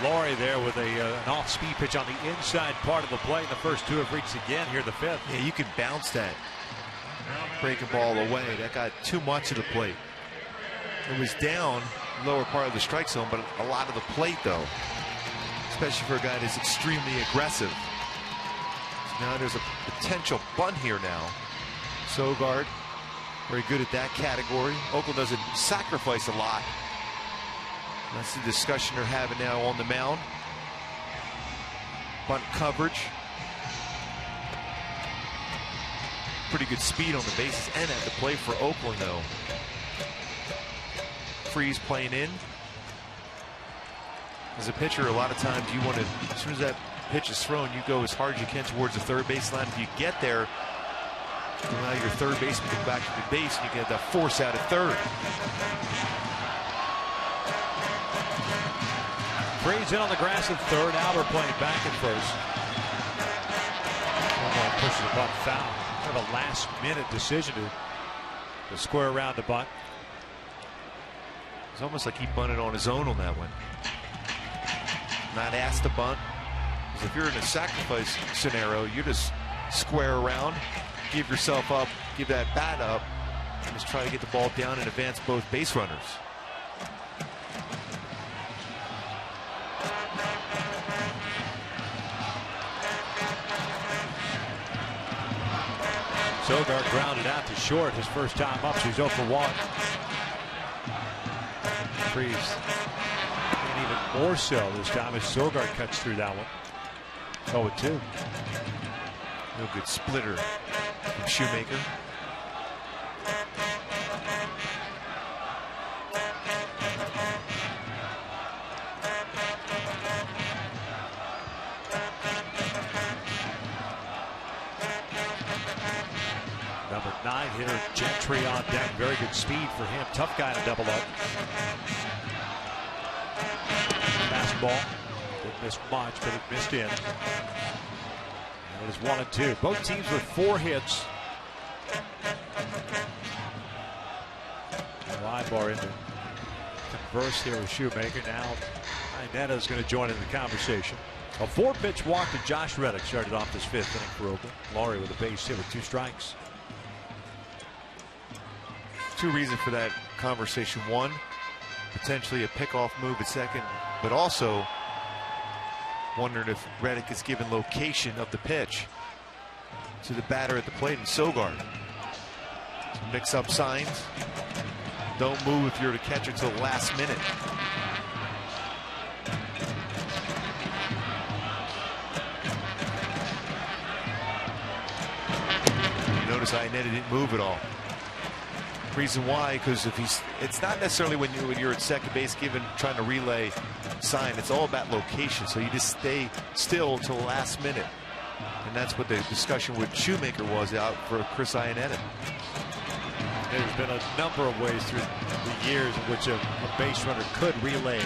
Laurie there with an off-speed pitch on the inside part of the plate. The first 2 have reached again here the 5th. Yeah, you can bounce that breaking ball away. That got too much of the plate. It was down lower part of the strike zone, but a lot of the plate though, especially for a guy that's extremely aggressive. So now there's a potential bunt here now. Sogard, very good at that category. Oakland doesn't sacrifice a lot. That's the discussion they're having now on the mound. Bunt coverage. Pretty good speed on the bases and at the plate for Oakland though. Freeze playing in. As a pitcher, a lot of times you want to, as soon as that pitch is thrown, you go as hard as you can towards the third baseline. If you get there, allow your third baseman to go back to the base, and you get that force out at third. Freeze in on the grass at third. Albert playing back at first. Pushes the bunt foul. Kind of a last-minute decision to square around the bunt. It's almost like he bunted on his own on that one. Not asked to bunt. Because if you're in a sacrifice scenario, you just square around, give yourself up, give that bat up, and just try to get the ball down and advance both base runners. Sogard grounded out to short his first time up. So he's 0 for 1. Freeze. And even more so this time as Sogard cuts through that one. 0-2. Real good splitter from Shoemaker. Number 9 tonight. Hitter Gentry on deck. Very good speed for him. Tough guy to double up. Fastball. Didn't miss much, but it missed in. And it is 1-2. Both teams with 4 hits. Ibar in to converse here with Shoemaker. Now Inetta is going to join in the conversation. A 4-pitch walk to Josh Reddick started off this 5th inning for Oakland. Laurie with a base hit with 2 strikes. 2 reasons for that conversation. 1, potentially a pickoff move at second, but also wondering if Reddick is given location of the pitch to the batter at the plate in Sogard. Some mix-up signs. Don't move if you're to catch it till the last minute. You notice Inetta didn't move at all. Reason why, because if it's not necessarily when you're at second base trying to relay sign. It's all about location. So you just stay still till the last minute, and that's what the discussion with Shoemaker was out for Chris Iannetta. There's been a number of ways through the years in which a base runner could relay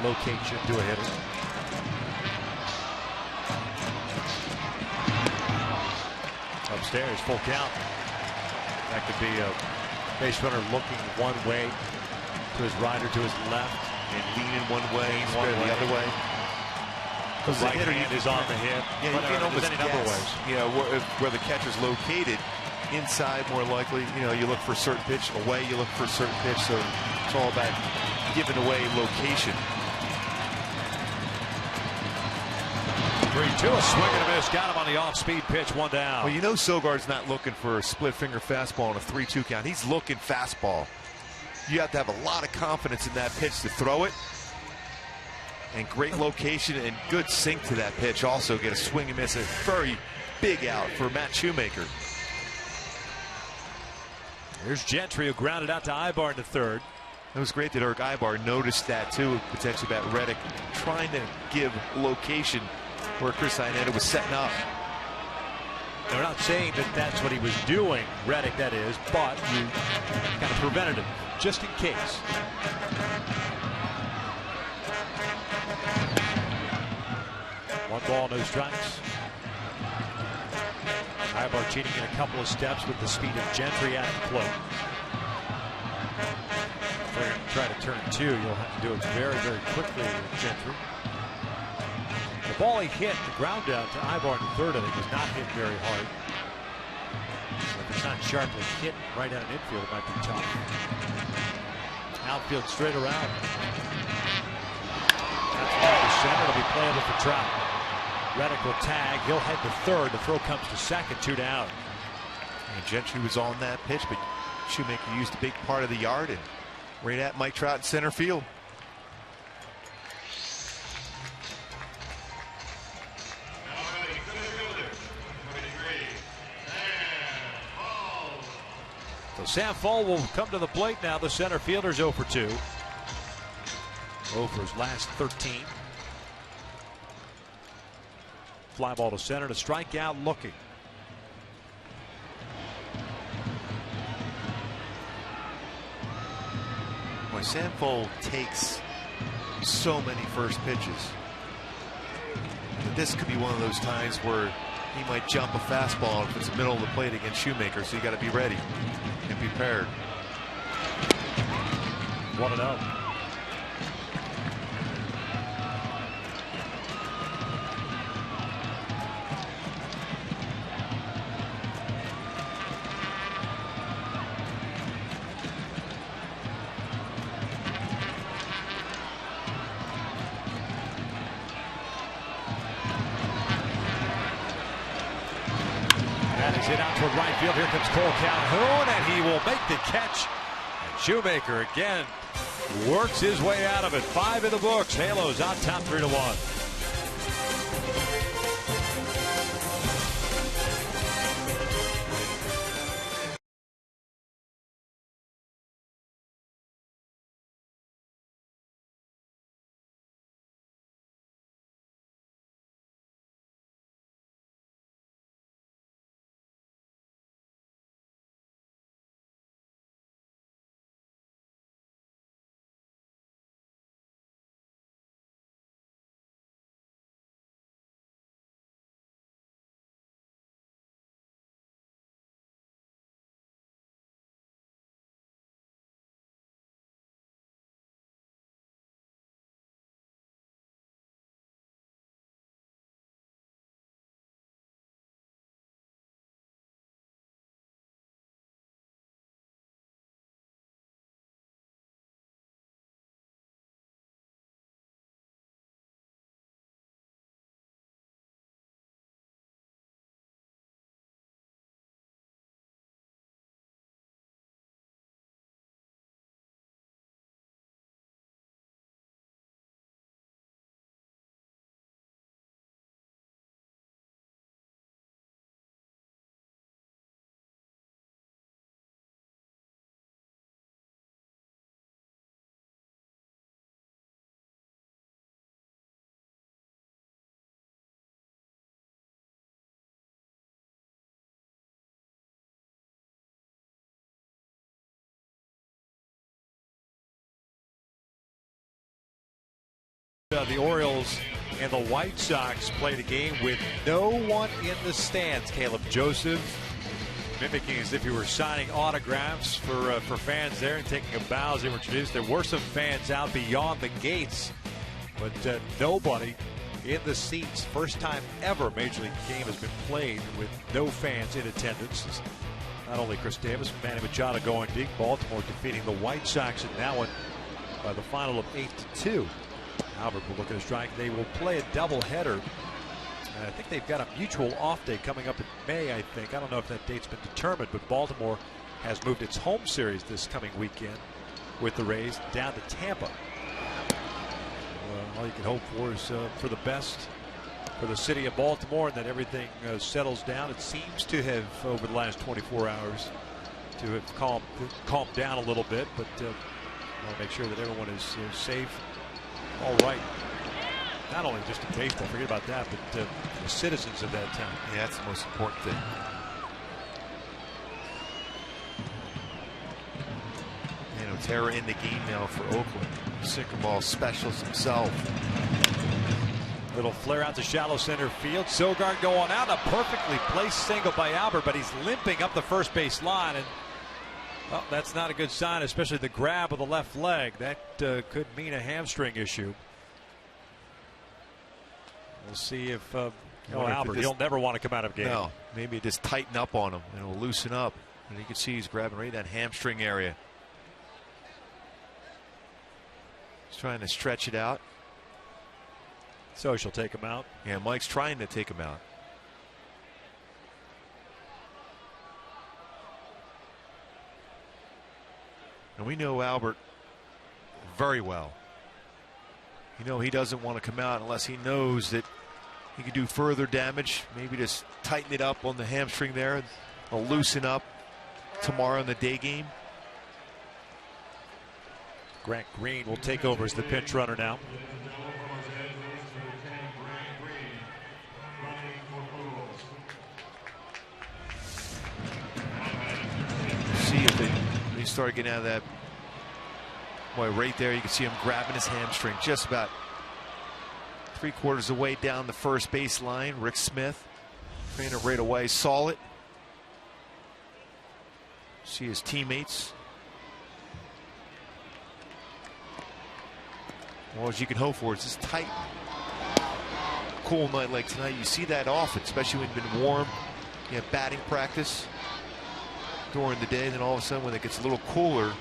location to a hitter. Upstairs, full count. That could be a base runner looking one way to his right or to his left and leaning one way, the other way. Because the right hand is on the hip. Yeah, you can almost any number of ways. You know, where the catcher's located. Inside, more likely, you know, you look for a certain pitch. Away, you look for a certain pitch. So it's all about giving away location. 3-2, a swing and a miss. Got him on the off-speed pitch, 1 down. Well, you know Sogard's not looking for a split-finger fastball on a 3-2 count. He's looking fastball. You have to have a lot of confidence in that pitch to throw it. And great location and good sink to that pitch. Also get a swing and miss. A very big out for Matt Shoemaker. Here's Gentry, who grounded out to Ibar to third. It was great that Eric Ibar noticed that too, potentially about Reddick trying to give location where Chris Iannetta was setting up. They're not saying that that's what he was doing, Reddick that is, but you kind of prevented it just in case. One ball, no strikes. Ibar cheating in a couple of steps with the speed of Gentry at the plate. If they're going to try to turn 2, you'll have to do it very, very quickly with Gentry. The ball he hit, the ground out to Ibar in the third, I think, was not hit very hard. If it's not sharply hit right out of infield, it might be tough. Outfield straight around. That's right to center. It'll be playable for Trout. Reddick will tag. He'll head to third. The throw comes to second. 2 down. And Gentry was on that pitch, but Shoemaker used a big part of the yard and right at Mike Trout in center field. So Sam Fall will come to the plate now. The center fielder's 0 for 2. 0 for his last 13. Fly ball to center to strike out looking. Boy, Sam Fall takes so many first pitches. But this could be one of those times where he might jump a fastball if it's the middle of the plate against Shoemaker, so you got to be ready and prepared. 1-0. Hit out toward right field. Here comes Cole Calhoun, and he will make the catch. And Shoemaker again works his way out of it. 5 in the books. Halos on top 3-1. The Orioles and the White Sox played a game with no one in the stands. Caleb Joseph mimicking as if he were signing autographs for fans there and taking a bow as they were introduced. There were some fans out beyond the gates, but nobody in the seats. First time ever a Major League game has been played with no fans in attendance. It's not only Chris Davis, Manny Machado going deep. Baltimore defeating the White Sox in that one by the final of 8-2. Albert will look at a strike. They will play a doubleheader. And I think they've got a mutual off day coming up in May, I think. I don't know if that date's been determined, but Baltimore has moved its home series this coming weekend with the Rays down to Tampa. All you can hope for is for the best for the city of Baltimore, and that everything settles down. It seems to have, over the last 24 hours, to have calmed down a little bit, but I want to make sure that everyone is safe. All right. Not only just in baseball, forget about that, but the citizens of that town. Yeah, that's the most important thing. And Otero in the game now for Oakland. Sinker ball specials himself. Little flare out to shallow center field. Sogard going out. A perfectly placed single by Albert, but he's limping up the first base line. And well, that's not a good sign, especially the grab of the left leg. That could mean a hamstring issue. We'll see if Albert, he'll never want to come out of a game. No, maybe just tighten up on him and it'll loosen up. And you can see he's grabbing right that hamstring area. He's trying to stretch it out. So she'll take him out. Yeah, Mike's trying to take him out. And we know Albert very well. You know, he doesn't want to come out unless he knows that he could do further damage. Maybe just tighten it up on the hamstring there. It'll loosen up tomorrow in the day game. Grant Green will take over as the pinch runner now. See if they start getting out of that. Boy, right there you can see him grabbing his hamstring just about 3/4 away down the first base line. Rick Smith trainer right away saw it. See his teammates. Well, as you can hope for, it's just tight. Cool night like tonight, you see that often, especially when it's been warm. You have batting practice during the day, then all of a sudden when it gets a little cooler,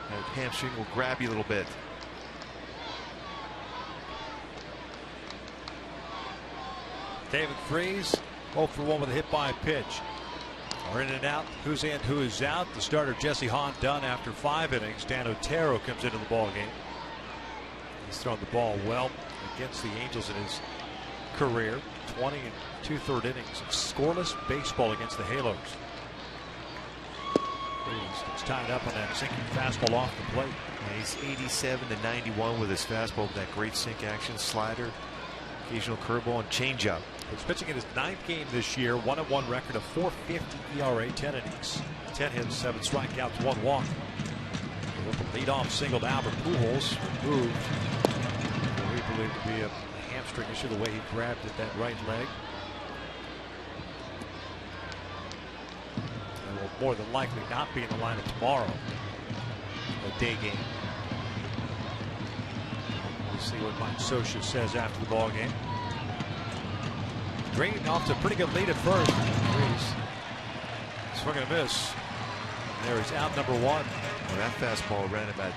that hamstring will grab you a little bit. David Freese 0 for 1 with a hit by pitch. Are in and out. Who's in, who is out? The starter Jesse Hahn done after 5 innings. Dan Otero comes into the ball game. He's thrown the ball well against the Angels in his career. 20 2/3 innings of scoreless baseball against the Halos. Freese gets tied up on that sinking fastball off the plate. Yeah, he's 87 to 91 with his fastball, with that great sink action, slider, occasional curveball, and changeup. He's pitching in his 9th game this year. 1-1 record of .450 ERA, 10 innings, 10 hits, 7 strikeouts, 1 walk. With the leadoff single to Albert Pujols, removed what we believe to be a hamstring issue, the way he grabbed at that right leg. And will more than likely not be in the lineup tomorrow, a day game. We'll see what Mike Scioscia says after the ball game. Green off to a pretty good lead at first. Swing and a miss. And there is out number 1. Well, that fastball ran about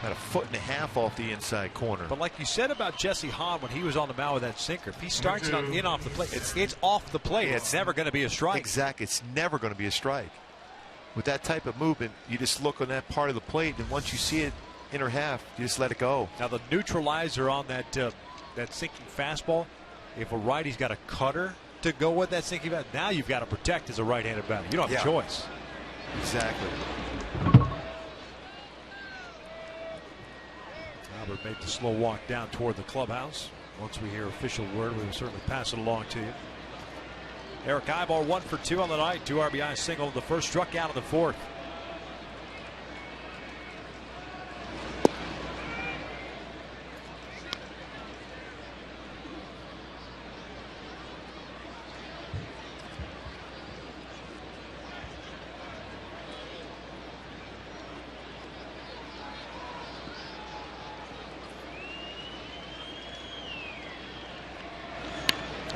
a 1.5 foot off the inside corner. But like you said about Jesse Hahn when he was on the mound with that sinker, if he starts it on in off the plate, it's off the plate. It's never going to be a strike. Exactly. It's never going to be a strike. With that type of movement, you just look on that part of the plate, and once you see it inner half, you just let it go. Now the neutralizer on that sinking fastball, if a righty's got a cutter to go with that sinking fastball, now you've got to protect as a right-handed batter. You don't have a choice. Exactly. Albert made the slow walk down toward the clubhouse. Once we hear official word, we will certainly pass it along to you. Eric Ibar 1 for 2 on the night. 2 RBI single in the first, struck out in the 4th.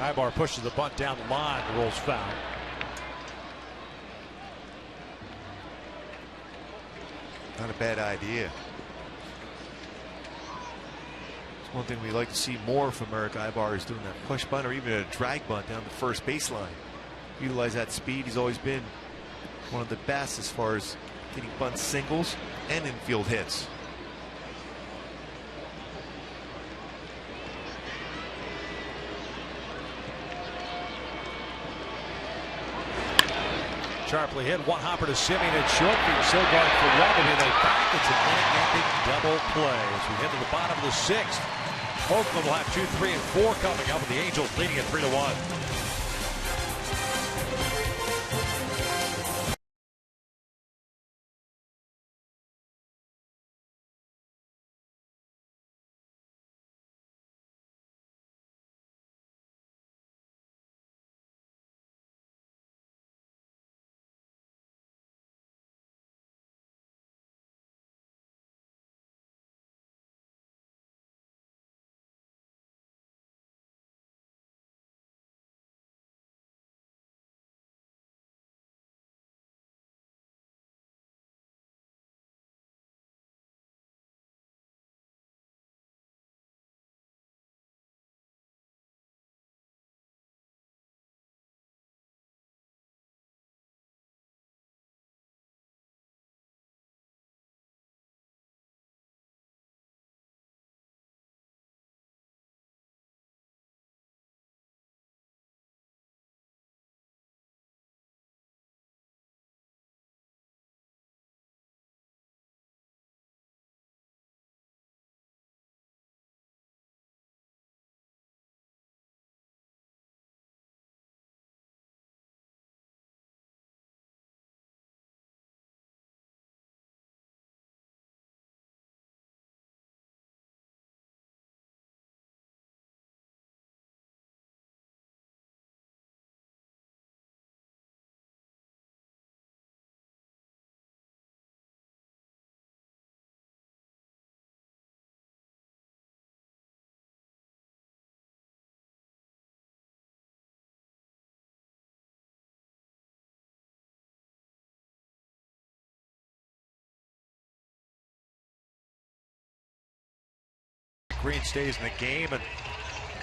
Ibar pushes the bunt down the line. The rolls foul. Not a bad idea. It's one thing we like to see more from Eric Ibar is doing that push bunt or even a drag bunt down the first baseline. Utilize that speed. He's always been one of the best as far as getting bunt singles and infield hits. Sharply hit, one hopper to Simeon at short. Still going for one to be laid back. It's an inning-ending double play as we head to the bottom of the sixth. Oakland will have 2, 3, and 4 coming up with the Angels leading at 3-1. Green stays in the game and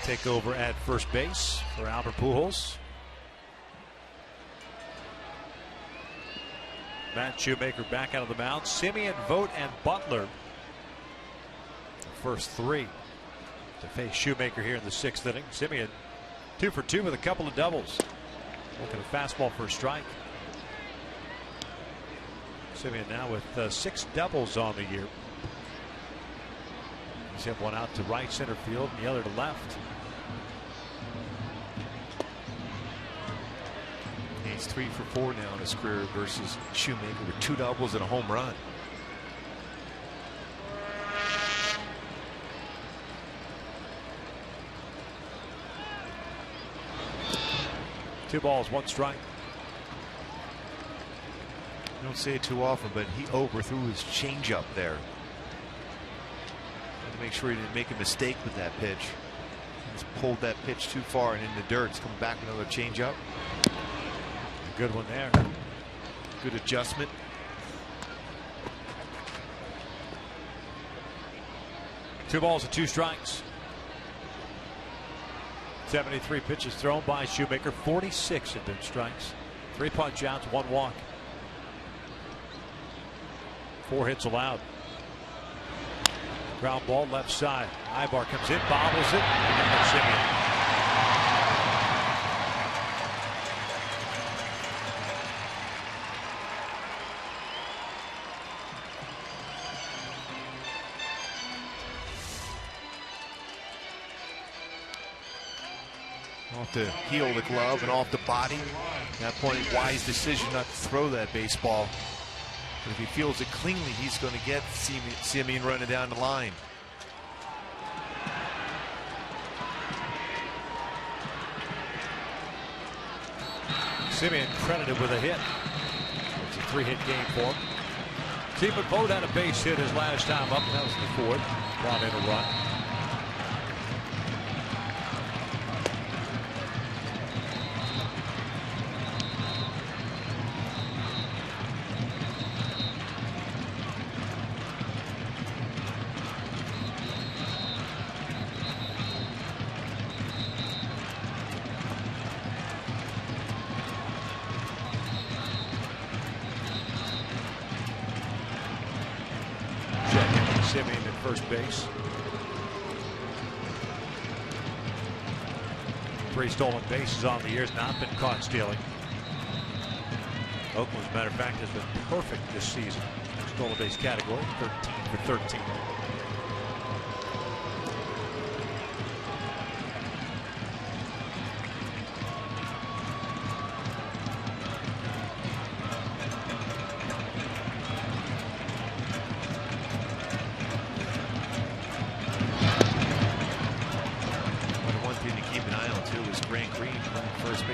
take over at first base for Albert Pujols. Matt Shoemaker back out of the mound. Simeon, Vogt, and Butler. The first 3 to face Shoemaker here in the 6th inning. Simeon 2 for 2 with a couple of doubles. Looking at a fastball for a strike. Simeon now with 6 doubles on the year. He's hit one out to right center field and the other to left. He's 3 for 4 now in his career versus Shoemaker with 2 doubles and a home run. Two balls, 1 strike. You don't say it too often, but he overthrew his changeup there. To make sure he didn't make a mistake with that pitch. He just pulled that pitch too far and in the dirt. It's coming back with another changeup. Good one there. Good adjustment. Two balls and 2 strikes. 73 pitches thrown by Shoemaker. 46 have been strikes. 3 punch outs, 1 walk. 4 hits allowed. Ground ball left side. Ibar comes in, bobbles it, and Simeon. Off the heel of the glove and off the body. At that point, wise decision not to throw that baseball. But if he feels it cleanly, he's going to get Simeon running down the line. Simeon credited with a hit. It's a 3-hit game for him. Stephen Vogt had a base hit his last time up. That was in the 4th. Brought in a run. Simeon at first base. 3 stolen bases on the year, has not been caught stealing. Oakland, as a matter of fact, has been perfect this season. Stolen base category, 13 for 13.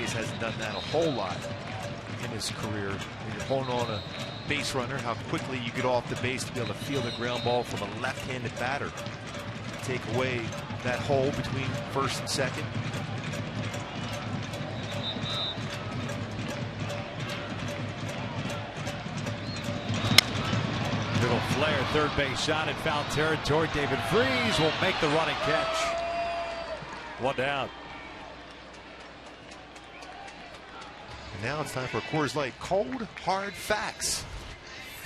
Hasn't done that a whole lot in his career. When you're holding on a base runner, how quickly you get off the base to be able to field a ground ball from a left-handed batter. Take away that hole between first and second. Little flare, third base shot in foul territory. David Freese will make the running catch. 1 down. And now it's time for Coors Light Cold Hard Facts.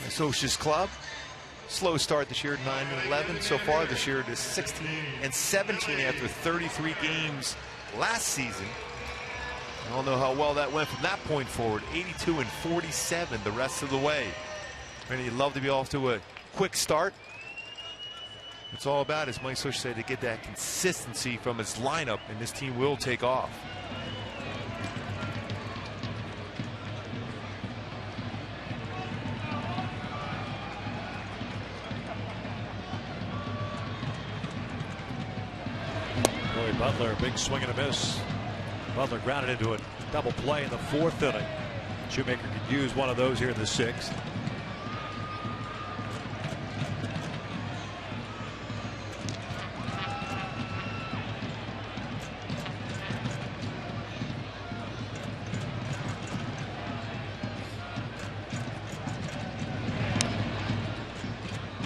Associates Club, slow start this year, 9-11 so far this year. It is 16-17 after 33 games last season. I don't know how well that went from that point forward. 82-47 the rest of the way. And you'd love to be off to a quick start. It's all about, as Mike Swisher said, to get that consistency from his lineup, and this team will take off. Butler, big swing and a miss. Butler grounded into a double play in the 4th inning. Shoemaker could use one of those here in the 6th.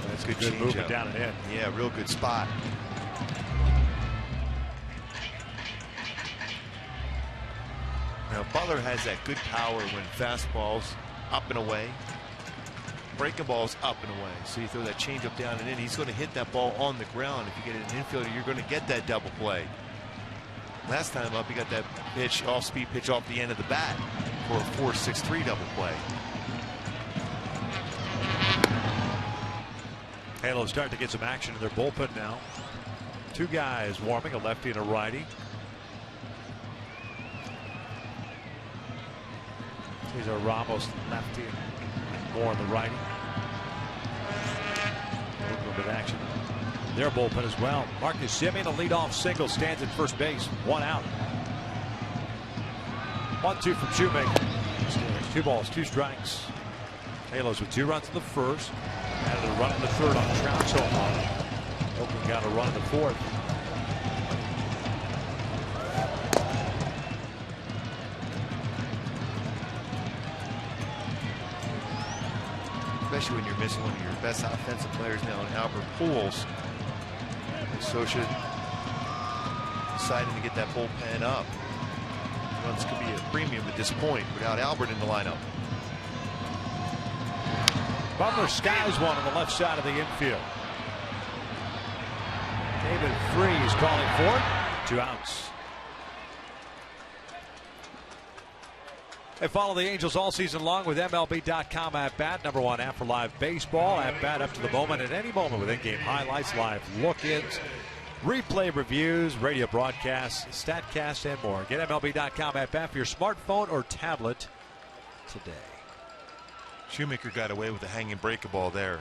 That's good movement down and in. Yeah, real good spot. Now, Butler has that good power when fastballs up and away, breaking balls up and away. So you throw that changeup down and in, he's going to hit that ball on the ground. If you get an infielder, you're going to get that double play. Last time up, he got that pitch, off-speed pitch off the end of the bat for a 4-6-3 double play. Halo's starting to get some action in their bullpen now. 2 guys warming, a lefty and a righty. These are Ramos, lefty, and Moore, the righty. A little bit of action. Their bullpen as well. Marcus Simeon, a leadoff single, stands at first base. 1 out. 1-2 from Shoemaker. 2 balls, 2 strikes. Halos with 2 runs in the 1st. Added a run in the 3rd on Trout's home run. Oakland got a run in the 4th. Especially when you're missing one of your best offensive players now in Albert Pujols. Socha deciding to get that bullpen up. Runs could be a premium at this point without Albert in the lineup. Butler skies one on the left side of the infield. David Freese calling for it. 2 outs. And follow the Angels all season long with MLB.com at bat, #1 app for live baseball. At bat up to the moment, at any moment with in-game highlights, live look-ins, replay reviews, radio broadcasts, StatCast, and more. Get MLB.com at bat for your smartphone or tablet today. Shoemaker got away with a hanging breaking ball there.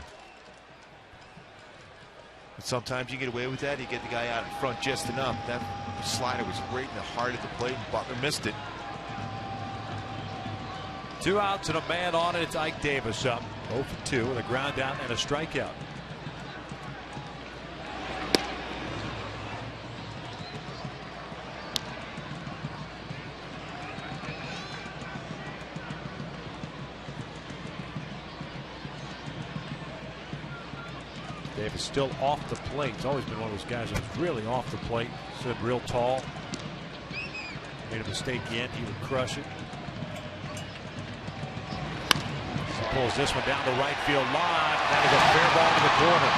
But sometimes you get away with that. You get the guy out in front just enough. That slider was right in the heart of the plate, and Butler missed it. 2 outs and a man on it. It's Ike Davis up 0 for 2 with a ground down and a strikeout. Davis still off the plate. He's always been one of those guys that's really off the plate. Stood real tall. Made a mistake in, he would crush it. Pulls this one down the right field line. That is a fair ball to the corner.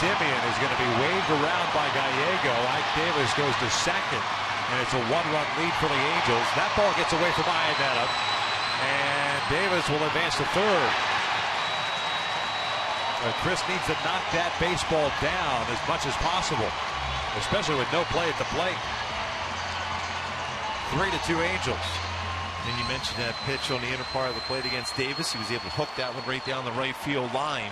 Simeon is going to be waved around by Gallego. Ike Davis goes to second, and it's a one-run lead for the Angels. That ball gets away from Iannetta, and Davis will advance to third. Chris needs to knock that baseball down as much as possible, especially with no play at the plate. 3-2 Angels. And you mentioned that pitch on the inner part of the plate against Davis. He was able to hook that one right down the right field line.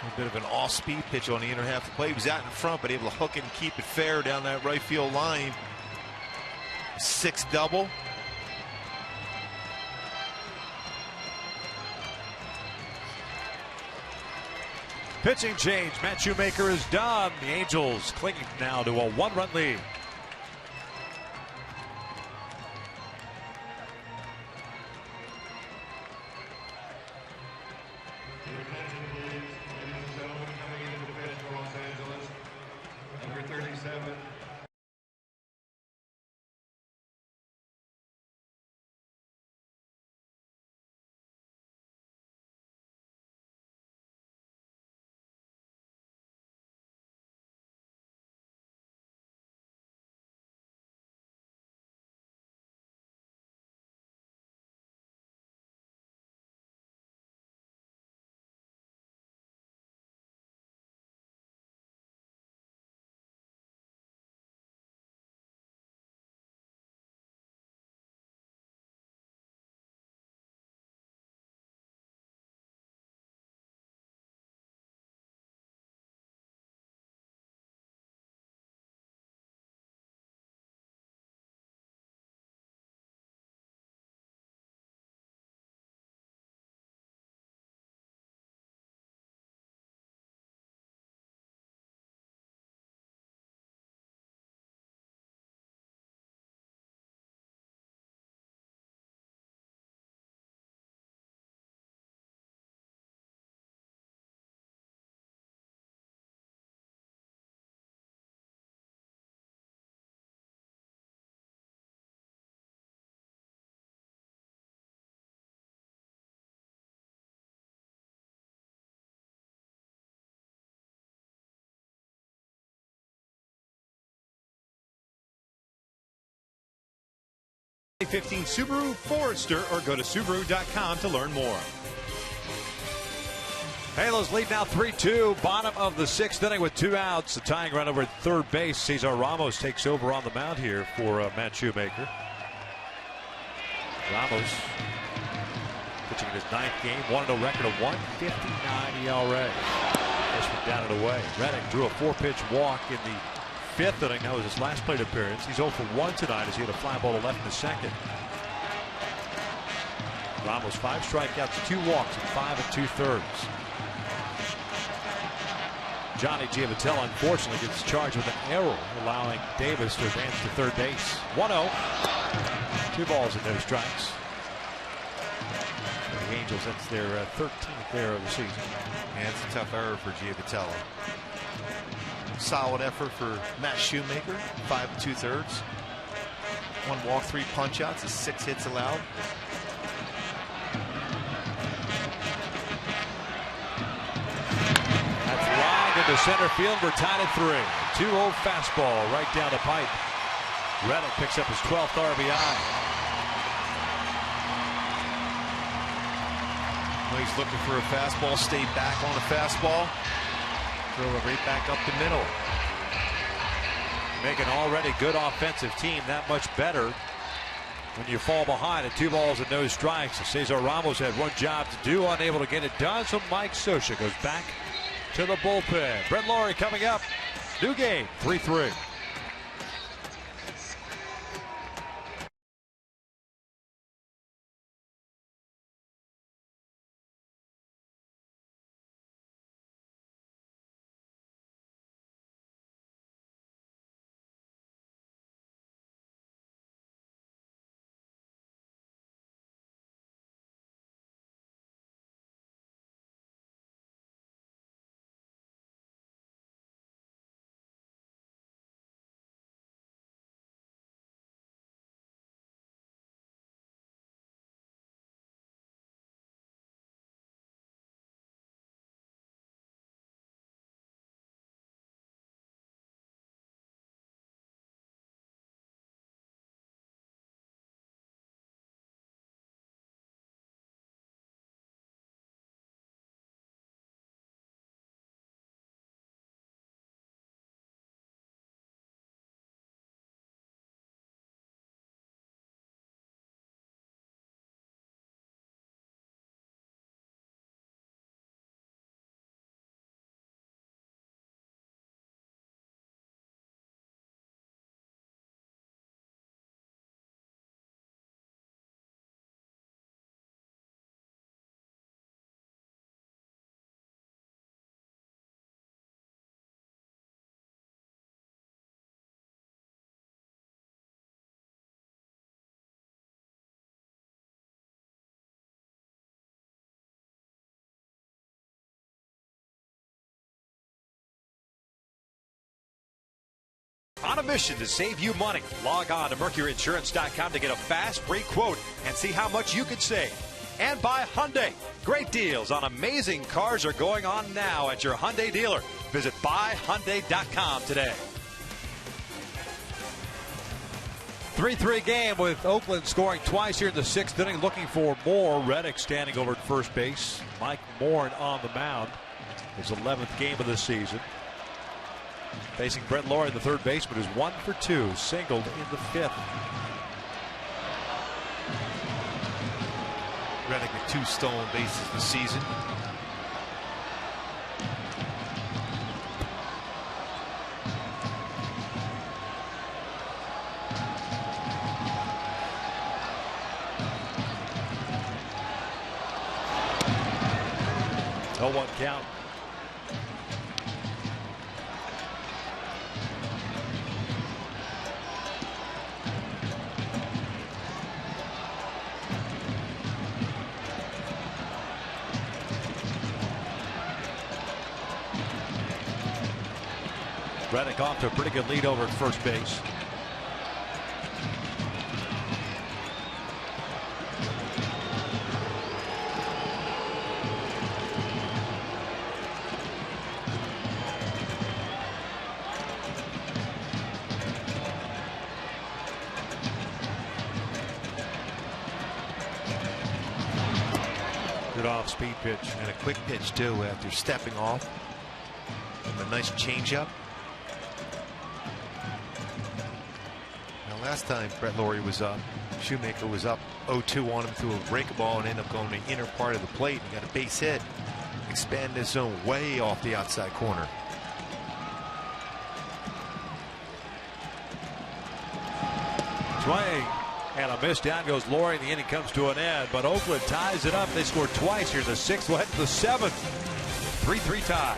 A bit of an off-speed pitch on the inner half of the plate. He was out in front, but able to hook it and keep it fair down that right field line. 6 double. Pitching change. Matt Shoemaker is done. The Angels clinging now to a one-run lead. Number 37. '15 Subaru Forester, or go to Subaru.com to learn more. Halos lead now 3-2. Bottom of the 6th inning with 2 outs. The tying run over at third base. Cesar Ramos takes over on the mound here for Matt Shoemaker. Ramos pitching in his 9th game. 1-0 record of 1.59 ERA. This one down and away. Reddick drew a 4-pitch walk in the 5th inning. That was his last plate appearance. He's 0 for 1 tonight as he had a fly ball to left in the 2nd. Ramos 5 strikeouts, 2 walks in 5 2/3. Johnny Giavitello unfortunately gets charged with an error, allowing Davis to advance to third base. 1-0. 2 balls and no strikes. For the Angels, that's their 13th error of the season. Yeah, it's a tough error for Giavitello. Solid effort for Matt Shoemaker. 5 2/3. 1 walk, 3 punch outs, 6 hits allowed. Into center field. We're tied at 3. 2-0 fastball right down the pipe. Reddick picks up his 12th RBI. Well, he's looking for a fastball. Stay back on a fastball. Throw it right back up the middle. Make an already good offensive team that much better when you fall behind at 2 balls and no strikes. Cesar Ramos had one job to do, unable to get it done, so Mike Scioscia goes back to the bullpen. Brett Lawrie coming up. New game, 3-3. On a mission to save you money. Log on to mercuryinsurance.com to get a fast, free quote and see how much you could save. And by Hyundai. Great deals on amazing cars are going on now at your Hyundai dealer. Visit buyhyundai.com today. 3-3 game with Oakland scoring twice here in the 6th inning, looking for more. Reddick standing over at first base. Mike Moore on the mound. His 11th game of the season. Facing Brett Laurie, the third baseman, who's 1 for 2, singled in the 5th. Reddick with 2 stolen bases this season. No 1 count. Reddick off to a pretty good lead over at first base. Good off-speed pitch. And a quick pitch, too, after stepping off. And a nice changeup. Now, last time Brett Laurie was up, Shoemaker was up 0-2 on him through a breaking ball and ended up going to the inner part of the plate and got a base hit. Expanded his zone way off the outside corner. Swing and a miss. Down goes Laurie, and the inning comes to an end. But Oakland ties it up. They scored twice here in the 6th. We'll head to the 7th. 3-3 tie.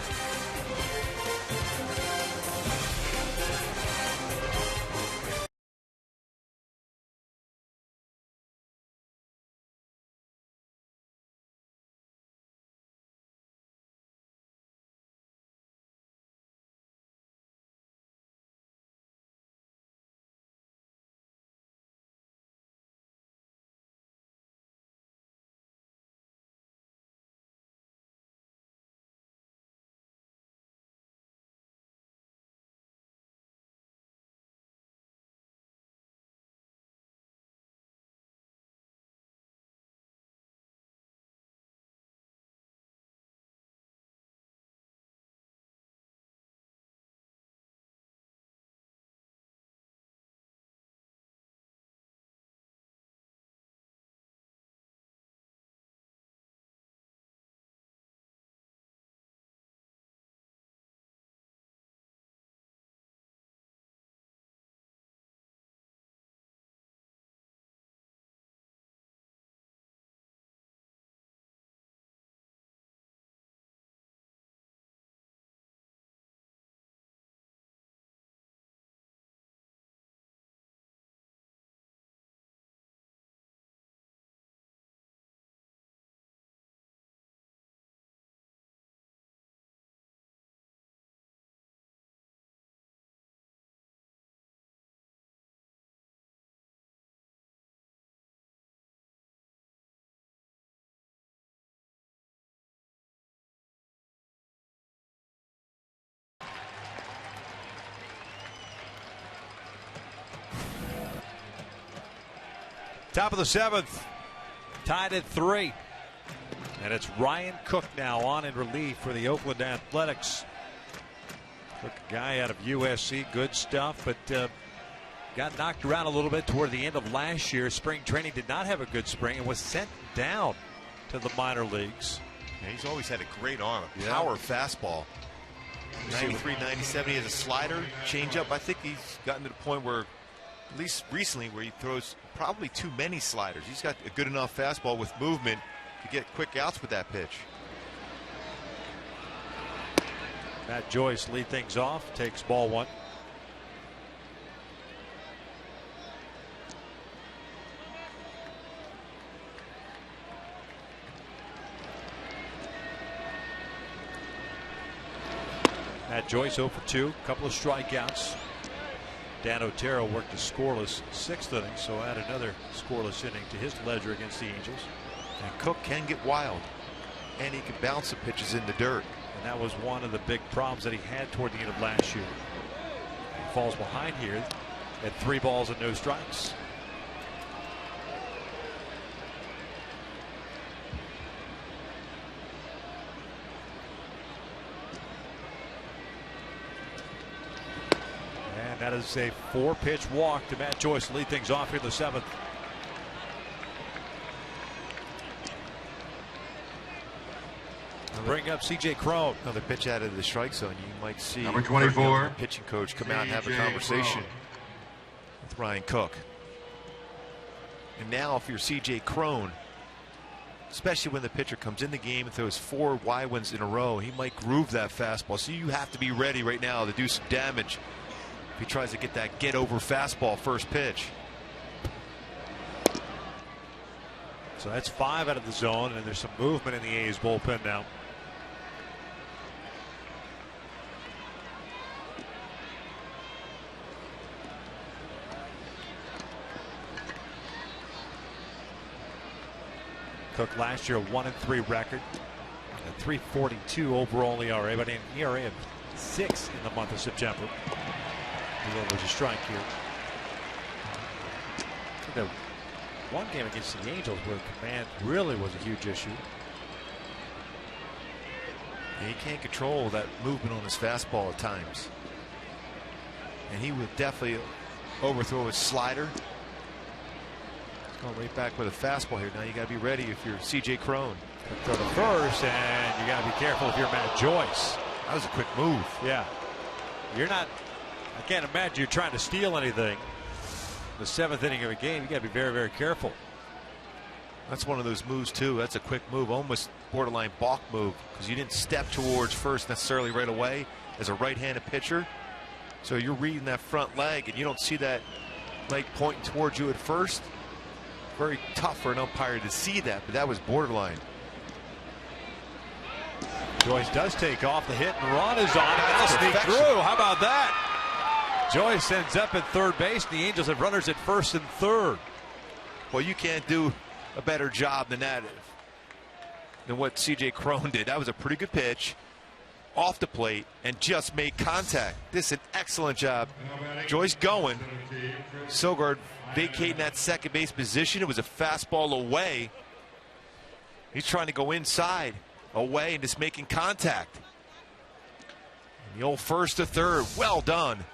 Top of the 7th, tied at 3. And it's Ryan Cook now on in relief for the Oakland Athletics. Cook, a guy out of USC, good stuff, but got knocked around a little bit toward the end of last year. Spring training did not have a good spring and was sent down to the minor leagues. Yeah, he's always had a great arm, a power fastball. 93, 97, he has a slider, changeup. I think he's gotten to the point where, at least recently, where he throws probably too many sliders. He's got a good enough fastball with movement to get quick outs with that pitch. Matt Joyce lead things off, takes ball 1. Matt Joyce 0 for 2, couple of strikeouts. Dan Otero worked a scoreless 6th inning, so add another scoreless inning to his ledger against the Angels. And Cook can get wild, and he can bounce the pitches in the dirt. And that was one of the big problems that he had toward the end of last year. He falls behind here at 3 balls and no strikes. And that is a 4-pitch walk to Matt Joyce to lead things off here in the 7th. Bring up C.J. Cron. Another pitch out of the strike zone. You might see Number 24, the pitching coach come out and have a conversation with Ryan Cook. And now if you're C.J. Cron, especially when the pitcher comes in the game and throws 4 wide ones in a row, he might groove that fastball. So you have to be ready right now to do some damage if he tries to get that get-over fastball first pitch. So that's 5 out of the zone, and there's some movement in the A's bullpen now. Cook last year a 1-3 record, a 3.42 overall ERA, but an ERA of 6 in the month of September. There's a strike here. The one game against the Angels where command really was a huge issue. He can't control that movement on his fastball at times, and he would definitely overthrow his slider. Going right back with a fastball here. Now you got to be ready if you're C.J. Cron. Throw the first, and you got to be careful if you're Matt Joyce. That was a quick move. Yeah, you're not. I can't imagine you're trying to steal anything. The 7th inning of a game, you got to be very, very careful. That's one of those moves too. That's a quick move, almost borderline balk move, because you didn't step towards first necessarily right away as a right-handed pitcher. So you're reading that front leg, and you don't see that leg pointing towards you at first. Very tough for an umpire to see that, but that was borderline. Joyce does take off. The hit and run is on. That'll sneak through. How about that? Joyce ends up at third base. The Angels have runners at first and third. Well, you can't do a better job than that, than what C.J. Cron did. That was a pretty good pitch off the plate and just made contact. This is an excellent job. Joyce going. Sogard vacating that second base position. It was a fastball away. He's trying to go inside, away, and just making contact. And the old first to third, well done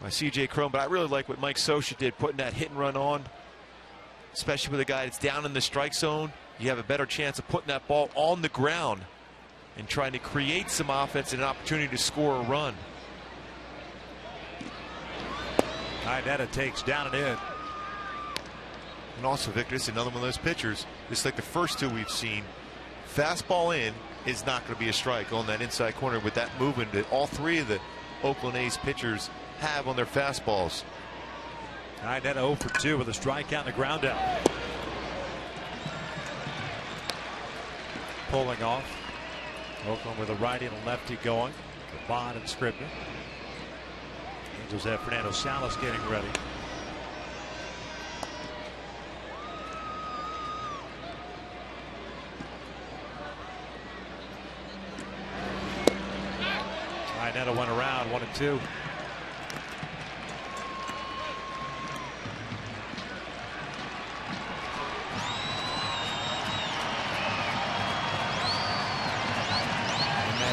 by C.J. Cron. But I really like what Mike Scioscia did, putting that hit and run on, especially with a guy that's down in the strike zone. You have a better chance of putting that ball on the ground and trying to create some offense and an opportunity to score a run. Inetta takes down and in. And also, Victor, this is another one of those pitchers, just like the first 2 we've seen. Fastball in is not going to be a strike on that inside corner with that movement that all 3 of the Oakland A's pitchers have on their fastballs. Inetta 0 for 2 with a strikeout and a ground out. Pulling off. Oakland with a righty and a lefty going. Bond and Scribner. Angels have Fernando Salas getting ready. Inetta went around 1-2.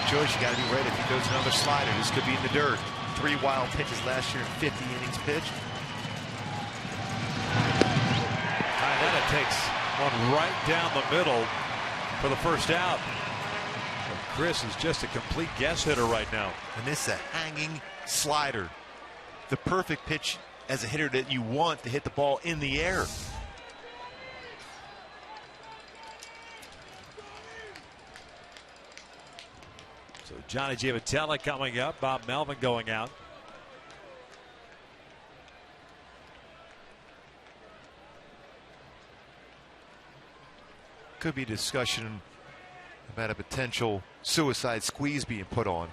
Joyce, you got to be ready if he goes another slider. This could be in the dirt. 3 wild pitches last year in 50 innings pitched. Inetta takes one right down the middle for the first out. Chris is just a complete guess hitter right now. And this is a hanging slider. The perfect pitch as a hitter that you want to hit the ball in the air. So Johnny Giavotella coming up. Bob Melvin going out. Could be discussion about a potential suicide squeeze being put on.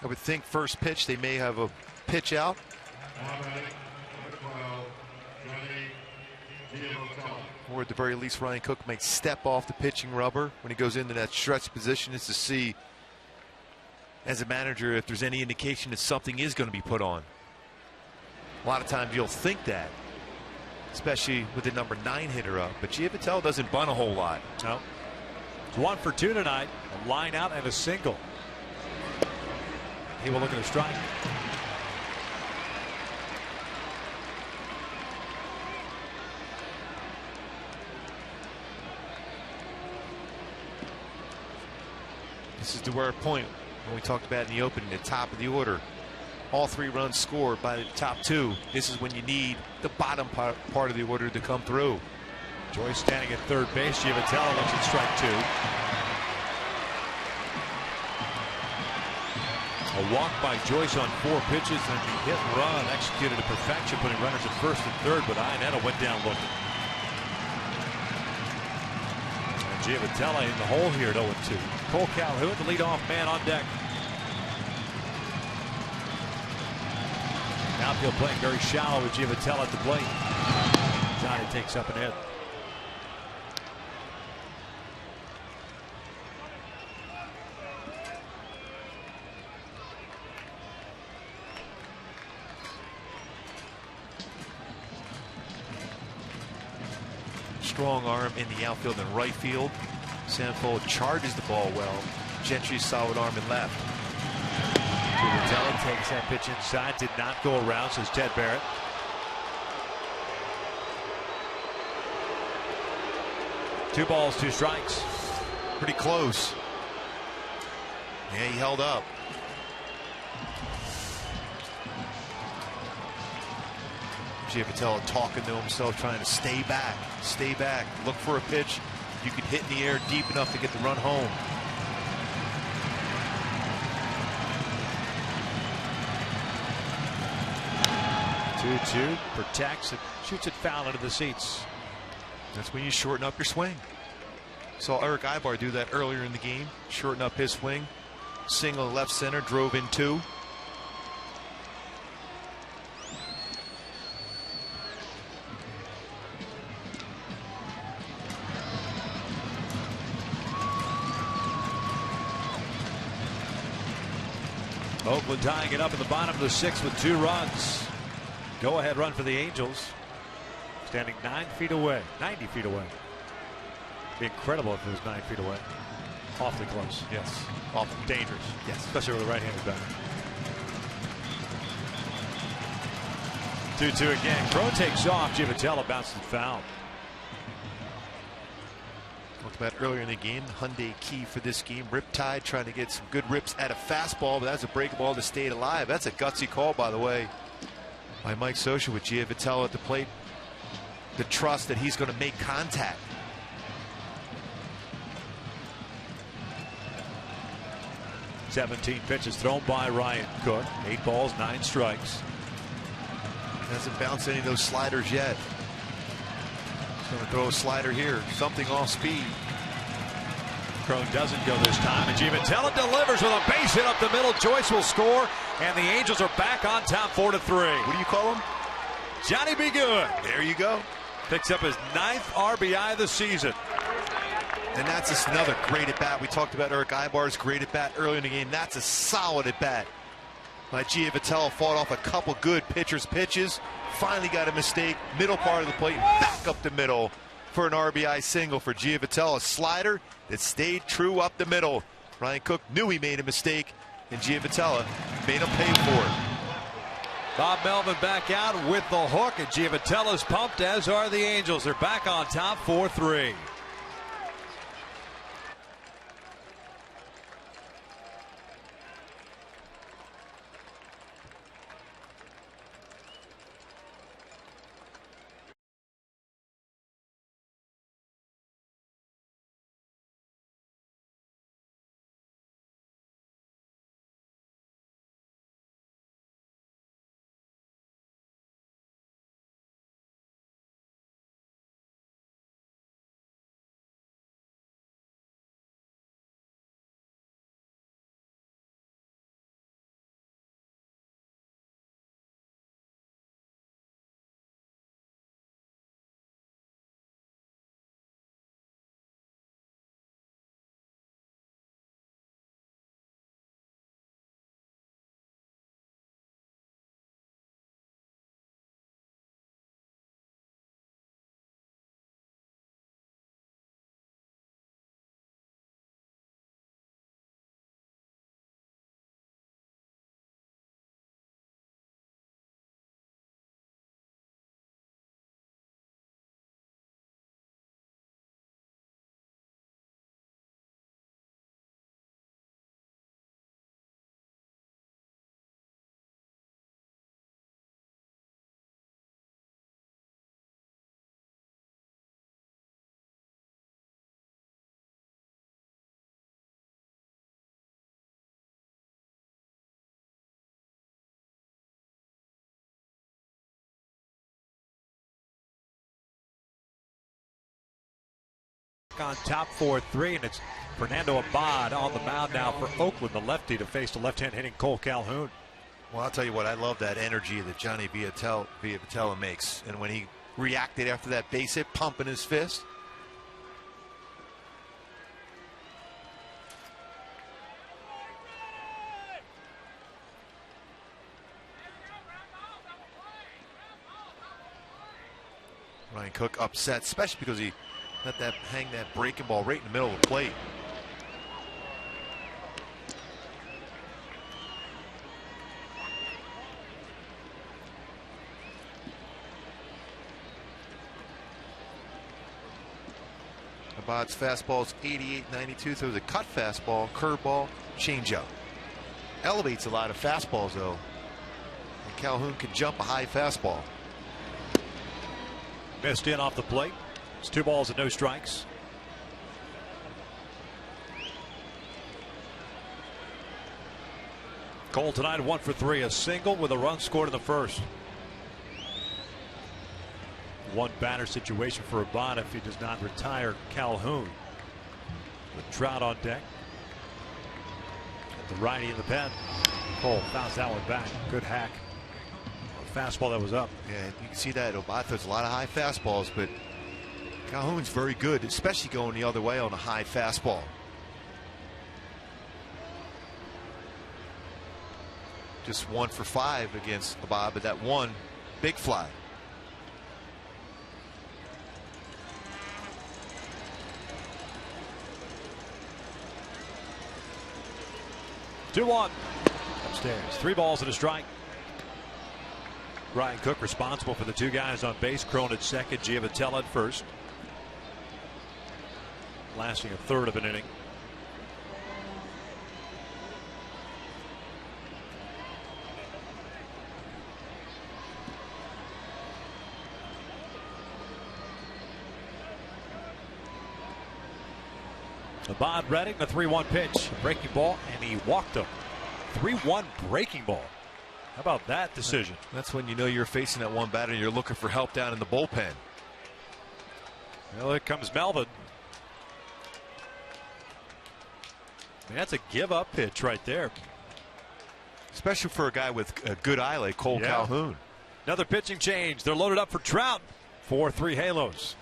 I would think first pitch they may have a pitch out. Or at the very least, Ryan Cook might step off the pitching rubber when he goes into that stretch position, is to see, as a manager, if there's any indication that something is going to be put on. A lot of times you'll think that, especially with the number 9 hitter up, but Giavitello doesn't bunt a whole lot. No. It's 1 for 2 tonight. A line out and a single. He will look at a strike. This is the rare point when we talked about in the opening, the top of the order. All 3 runs scored by the top 2. This is when you need the bottom part of the order to come through. Joyce standing at third base. Giavitello looks at strike 2. A walk by Joyce on 4 pitches, and the hit and run executed to perfection, putting runners at first and third, but Iannetta went down looking. And Giavitello in the hole here at 0-2. Cole Calhoun, the leadoff man, on deck. Outfield playing very shallow with Giavitello at the plate. Johnny takes up and in. Strong arm in the outfield and right field. Sanford charges the ball well. Gentry's solid arm in left. Giavitello takes that pitch inside. Did not go around, says Ted Barrett. Two balls, 2 strikes. Pretty close. Yeah, he held up. Giavitello talking to himself, trying to stay back, look for a pitch you could hit in the air deep enough to get the run home. Two protects and shoots it foul into the seats. That's when you shorten up your swing. Saw Eric Ibar do that earlier in the game. Shorten up his swing. Single left center, drove in 2. Oakland tying it up in the bottom of the 6th with 2 runs. Go ahead run for the Angels. Standing 9 feet away, 90 feet away. Be incredible if it was 9 feet away. Awfully close. Yes. Awful dangerous. Yes. Especially with a right-handed batter. 2-2 again. Crow takes off. Giavitello bounces it foul. Talked about earlier in the game, the Hyundai key for this game. Riptide trying to get some good rips at a fastball, but that's a break ball to stay alive. That's a gutsy call, by the way, by Mike Scioscia with Giavitello at the plate. The trust that he's going to make contact. $17 pitches thrown by Ryan Cook. 8 balls, 9 strikes. Hasn't bounced any of those sliders yet. He's going to throw a slider here. Something off speed. Crone doesn't go this time, and Giavitello delivers with a base hit up the middle. Joyce will score, and the Angels are back on top 4-3. What do you call him? Johnny Be Good. There you go. Picks up his 9th RBI of the season. And that's just another great at bat. We talked about Eric Ibar's great at bat earlier in the game. That's a solid at bat by Giavitello. Fought off a couple good pitchers' pitches. Finally got a mistake. Middle part of the plate, back up the middle for an RBI single for Giavitello. A slider that stayed true up the middle. Ryan Cook knew he made a mistake, and Giavitello made him pay for it. Bob Melvin back out with the hook, and Giavitello's pumped, as are the Angels. They're back on top 4-3. on top 4-3, and it's Fernando Abad on the mound now for Oakland, the lefty, to face the left-hand hitting Cole Calhoun. Well, I'll tell you what, I love that energy that Johnny Vitello makes. And when he reacted after that base hit, pumping his fist. Ryan Cook upset, especially because he let that hang that breaking ball right in the middle of the plate. Abad's fastball is 88-92. Throws a cut fastball, curveball, changeup. Elevates a lot of fastballs though. And Calhoun can jump a high fastball. Missed in off the plate. It's 2 balls and no strikes. Cole tonight 1 for 3, a single with a run scored in the first. One batter situation for Abad if he does not retire Calhoun. With Trout on deck. At the righty in the pen. Cole fouls that one back. Good hack. Fastball that was up. Yeah, you can see that Abad throws a lot of high fastballs, but Calhoun's very good, especially going the other way on a high fastball. Just 1 for 5 against Abad, but that one big fly. Two-1 upstairs. 3 balls and a strike. Ryan Cook responsible for the 2 guys on base. Crone at second, Giavotella at first. Lasting a third of an inning. Abad ready, the 3-1 pitch. Breaking ball, and he walked him. 3-1 breaking ball. How about that decision? That's when you know you're facing that one batter and you're looking for help down in the bullpen. Well, here comes Melvin. That's a give-up pitch right there. Especially for a guy with a good eye like Cole Calhoun. Another pitching change. They're loaded up for Trout. 4-3 Halos.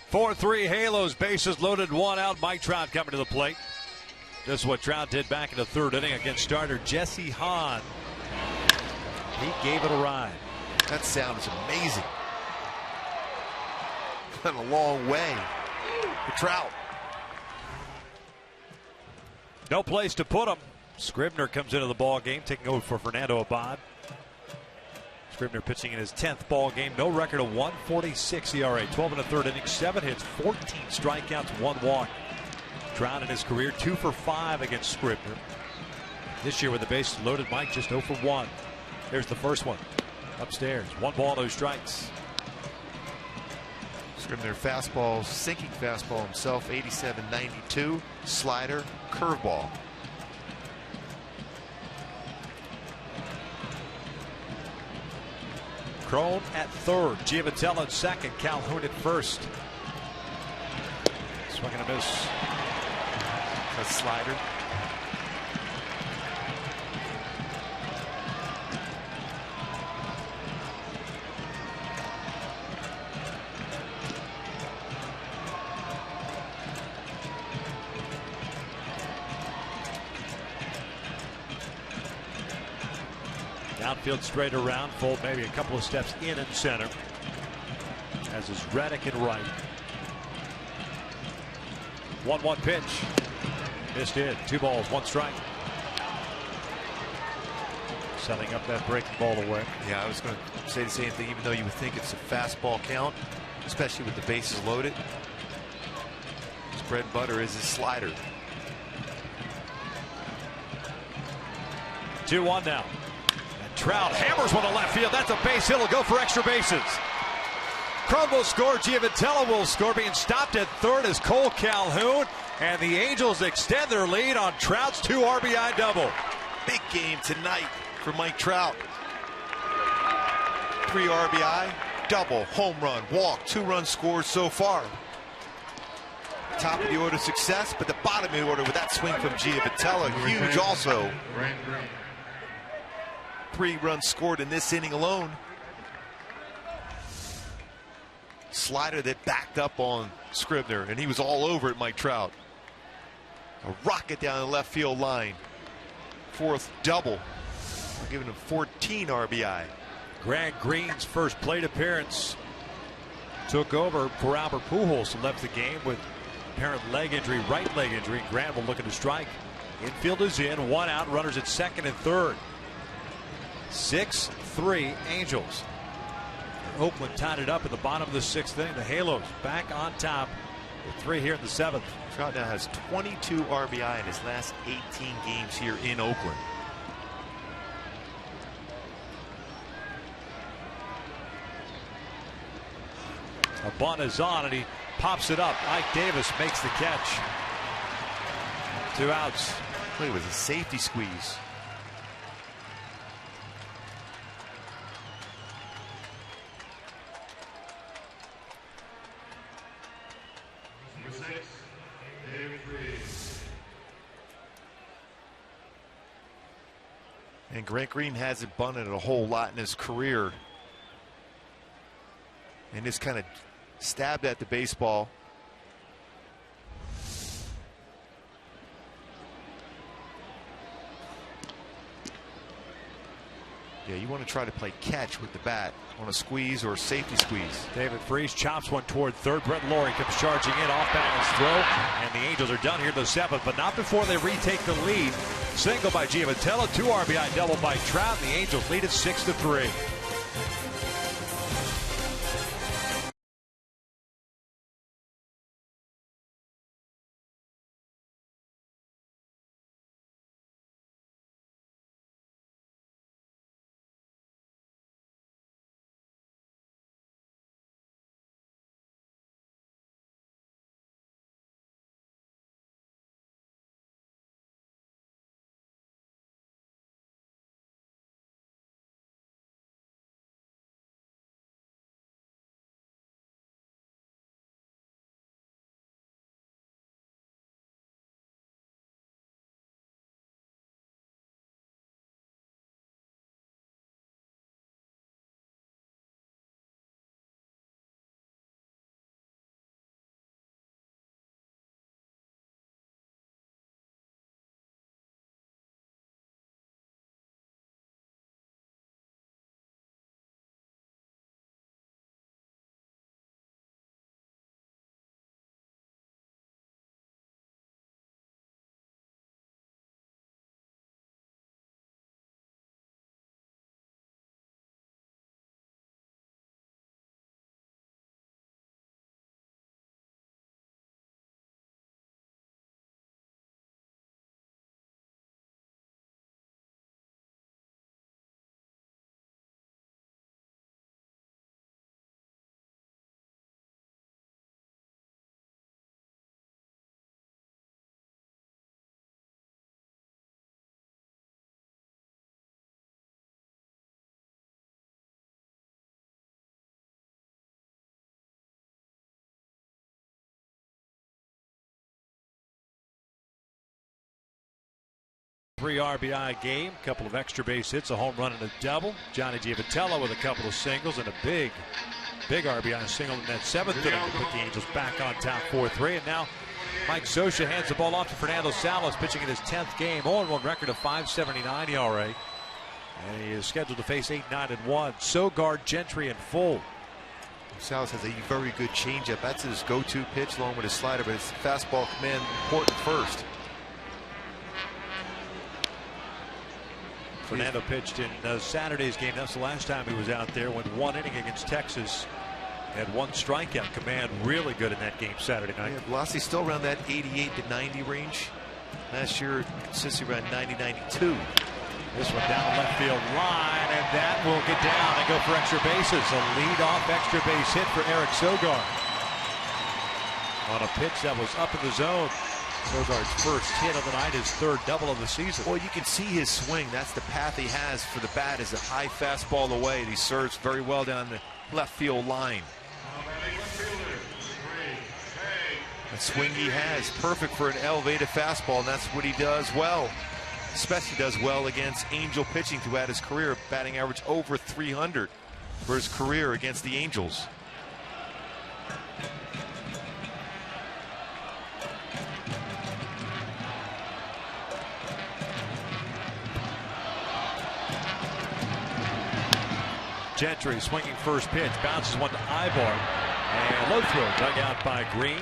Four-3 Halos, bases loaded, 1 out. Mike Trout coming to the plate. This is what Trout did back in the 3rd inning against starter Jesse Hahn. He gave it a ride. That sound is amazing. Went a long way for Trout. No place to put him. Scribner comes into the ball game, taking over for Fernando Abad. Scribner pitching in his 10th ball game. No record of 1.46 ERA. 12 and a third innings, 7 hits, 14 strikeouts, 1 walk. Trout in his career 2 for 5 against Scribner. This year with the bases loaded, Mike just 0 for 1. Here's the first one. Upstairs. 1 ball, no strikes. Scribner fastball, sinking fastball himself, 87-92. Slider, curveball. Crone at third. Giavatello at second. Calhoun at first. Swing and a miss. A slider. Outfield straight around, fold maybe a couple of steps in and center. As is Reddick at right. 1-1 pitch. Missed it. 2 balls, 1 strike. Setting up that breaking ball away. Yeah, I was going to say the same thing, even though you would think it's a fastball count, especially with the bases loaded. His bread and butter is his slider. 2-1 now. Trout hammers one to left field. That's a base hit. He'll go for extra bases. Crone will score. Giavatello will score. Being stopped at third is Cole Calhoun. And the Angels extend their lead on Trout's 2 RBI double. Big game tonight for Mike Trout. 3 RBI, double, home run, walk, 2 runs scored so far. Top of the order success, but the bottom of the order with that swing from Giavatello, huge also. 3 runs scored in this inning alone. Slider that backed up on Scribner, and he was all over it, Mike Trout. A rocket down the left field line. 4th double, giving him 14 RBI. Grant Green's first plate appearance took over for Albert Pujols, who left the game with apparent leg injury, right leg injury. Grant will looking to strike. Infield is in, 1 out, runners at second and third. 6-3 Angels. Oakland tied it up at the bottom of the 6th inning. The Halos back on top with 3 here in the 7th. Trout now has 22 RBI in his last 18 games here in Oakland. A bunt is on and he pops it up. Ike Davis makes the catch. 2 outs. Play with a safety squeeze. And Grant Green hasn't bunted a whole lot in his career. And just kind of stabbed at the baseball. Yeah, you want to try to play catch with the bat on a squeeze or a safety squeeze. David Freese chops one toward third. Brett Laurie comes charging in, off balance throw, and the Angels are done here in the 7th, but not before they retake the lead. Single by Giavatello, 2 RBI double by Trout, and the Angels lead it 6-3. RBI game, a couple of extra base hits, a home run and a double. Johnny Giavitello with a couple of singles and a big RBI single in that 7th inning to put the Angels back on top 4-3. And now Mike Scioscia hands the ball off to Fernando Salas, pitching in his 10th game, 0-1 record of .579 ERA. And he is scheduled to face 8-9-1. Sogard, Gentry, and Full. Salas has a very good changeup. That's his go-to pitch along with his slider, but his fastball command important first. Fernando pitched in Saturday's game. That's the last time he was out there. Went 1 inning against Texas. Had 1 strikeout. Command really good in that game Saturday night. Yeah, velocity still around that 88 to 90 range. Last year, consistently around 90-92. This one down the left field line, and that will get down and go for extra bases. A lead-off extra base hit for Eric Sogard on a pitch that was up in the zone. Sogard's first hit of the night, his 3rd double of the season. Well, you can see his swing. That's the path he has for the bat, is a high fastball away, and he serves very well down the left field line. The swing he has, perfect for an elevated fastball, and that's what he does well. Especially does well against Angel pitching throughout his career, batting average over 300 for his career against the Angels. Gentry swinging first pitch, bounces one to Ibar, and low throw dug out by Green.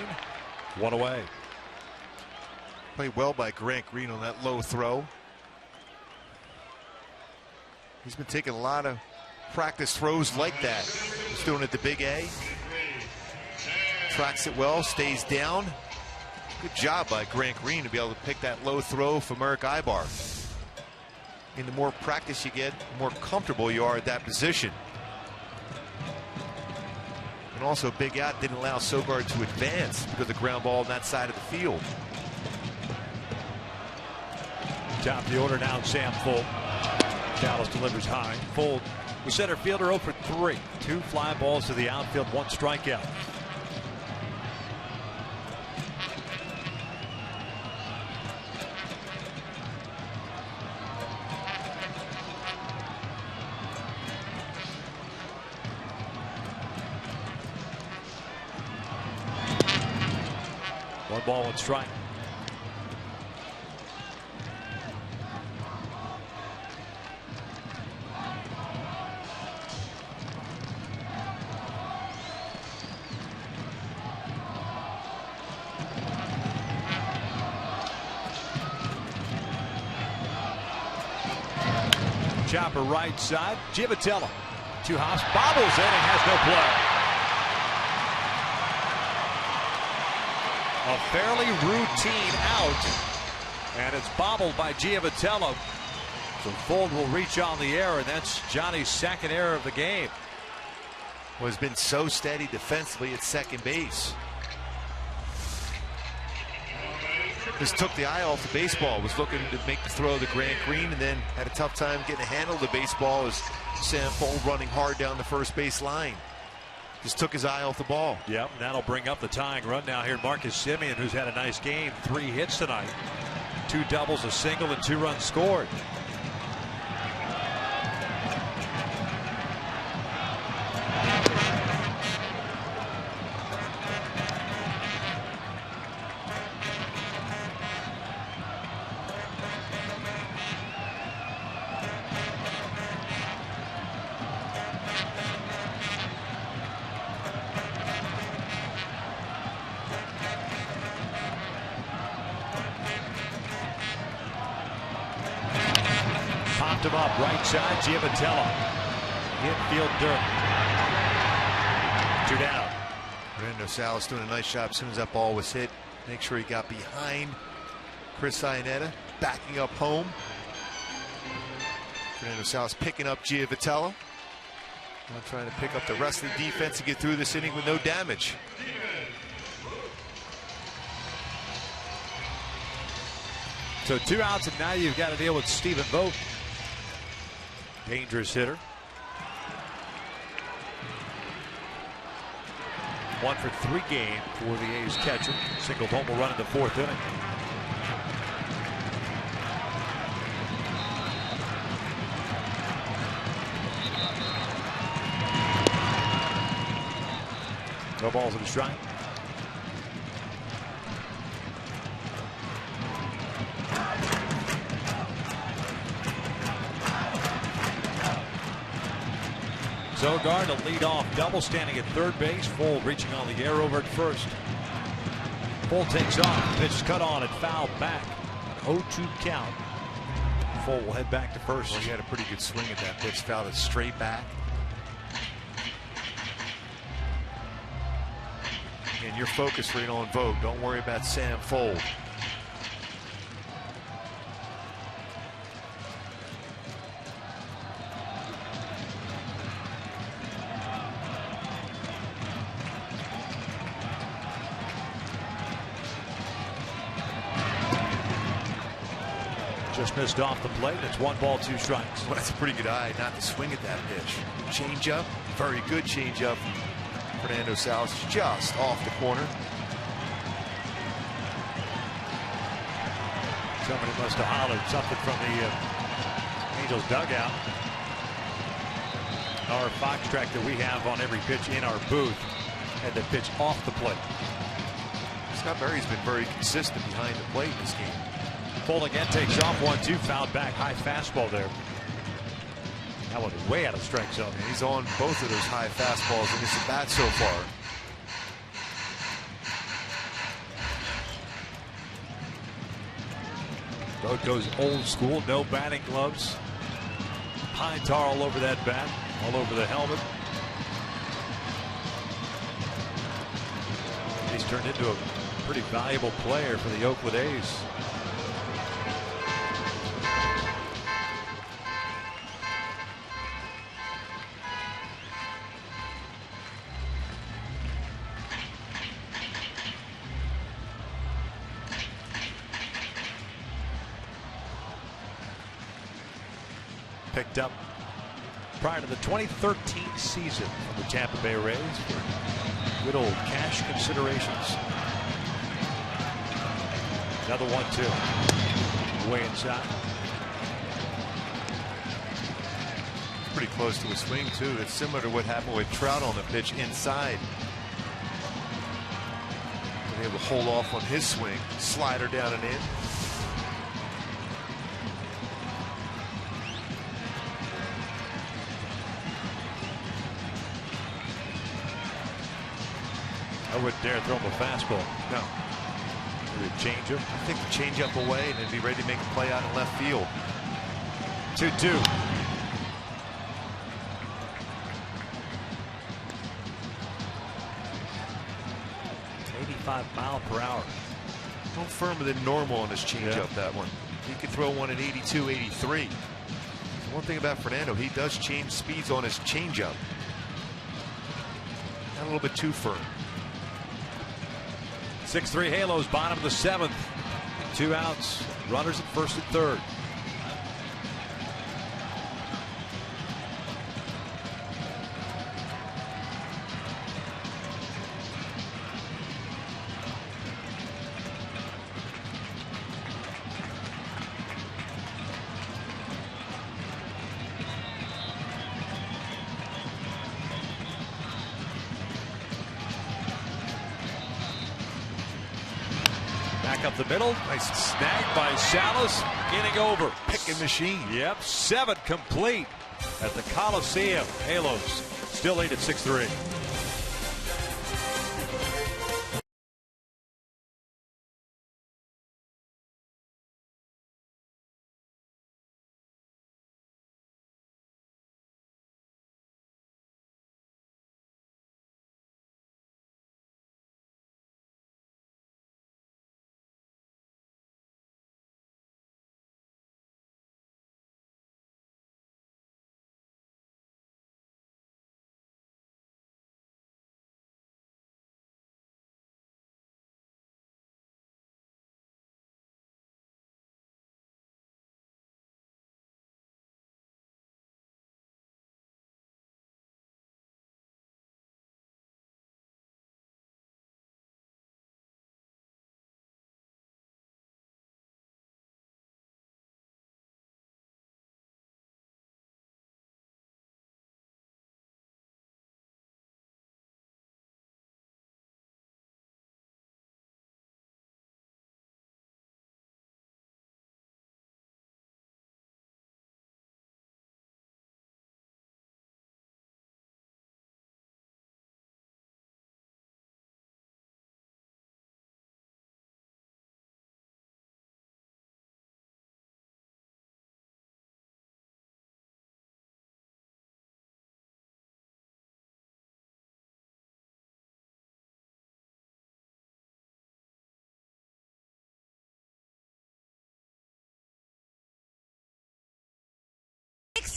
1 away. Played well by Grant Green on that low throw. He's been taking a lot of practice throws like that. He's doing it the Big A. Tracks it well, stays down. Good job by Grant Green to be able to pick that low throw from Eric Ibar. And the more practice you get, the more comfortable you are at that position. And also, big out didn't allow Sogard to advance because of the ground ball on that side of the field. Top of the order now, Sam Full. Dallas delivers high. Full, the center fielder, 0 for 3. 2 fly balls to the outfield, 1 strikeout. One ball, 1 strike. Chopper right side. Giavitello. 2 hops. Bobbles in and has no play. A fairly routine out. And it's bobbled by Giavitello. So Full will reach on the air, and that's Johnny's 2nd error of the game. Well, has been so steady defensively at second base. Just took the eye off the baseball, was looking to make the throw to Grant Green, and then had a tough time getting a handle of the baseball as Sam Full running hard down the first base line. Just took his eye off the ball. Yep, and that'll bring up the tying run now here. Marcus Semien, who's had a nice game, 3 hits tonight. 2 doubles, a single, and 2 runs scored. Popped him up right side. Giavitello. Infield dirt. 2 down. Fernando Salas doing a nice job as soon as that ball was hit. Make sure he got behind Chris Iannetta, backing up home. Fernando Salas picking up Giavitello. Now trying to pick up the rest of the defense to get through this inning with no damage. So 2 outs, and now you've got to deal with Stephen Vogt. Dangerous hitter. 1 for 3 game for the A's catcher. Single home run in the 4th inning. No balls in the strike. Zogard to lead off double, standing at third base. Full reaching on the air over at first. Full takes off. Pitch cut on and fouled back. An 0-2 count. Full will head back to first. Well, he had a pretty good swing at that pitch. Fouled it straight back. And your focus right on Vogt. Don't worry about Sam Fold. Just missed off the plate. It's 1 ball, 2 strikes. Well, that's a pretty good eye not to swing at that pitch. Change up, very good change up. Fernando Salas just off the corner. Somebody must have hollered something from the Angels dugout. Our Fox track that we have on every pitch in our booth had the pitch off the plate. Scott Berry's been very consistent behind the plate in this game. Full again, takes off 1-2, fouled back. High fastball there. That one way out of strike zone. And he's on both of those high fastballs in this at bat so far. Vogt goes old school, no batting gloves. Pine tar all over that bat, all over the helmet. He's turned into a pretty valuable player for the Oakland A's. Picked up prior to the 2013 season from the Tampa Bay Rays for good old cash considerations. Another 1-2. Way inside. Pretty close to a swing, too. It's similar to what happened with Trout on the pitch inside. Been able to hold off on his swing. Slider down and in. I wouldn't dare throw him a fastball. No. Maybe a changeup. I think the changeup away and then be ready to make a play out in left field. 2-2. mph. A little firmer than normal on his changeup, that one. He could throw one at 82, 83. One thing about Fernando, he does change speeds on his changeup. Not a little bit too firm. 6-3 Halos, bottom of the 7th. 2 outs. Runners at first and third. Back up the middle. Nice snag by Salas. Getting over. Picking machine. Yep. 7 complete at the Coliseum. Halos still lead at 6-3.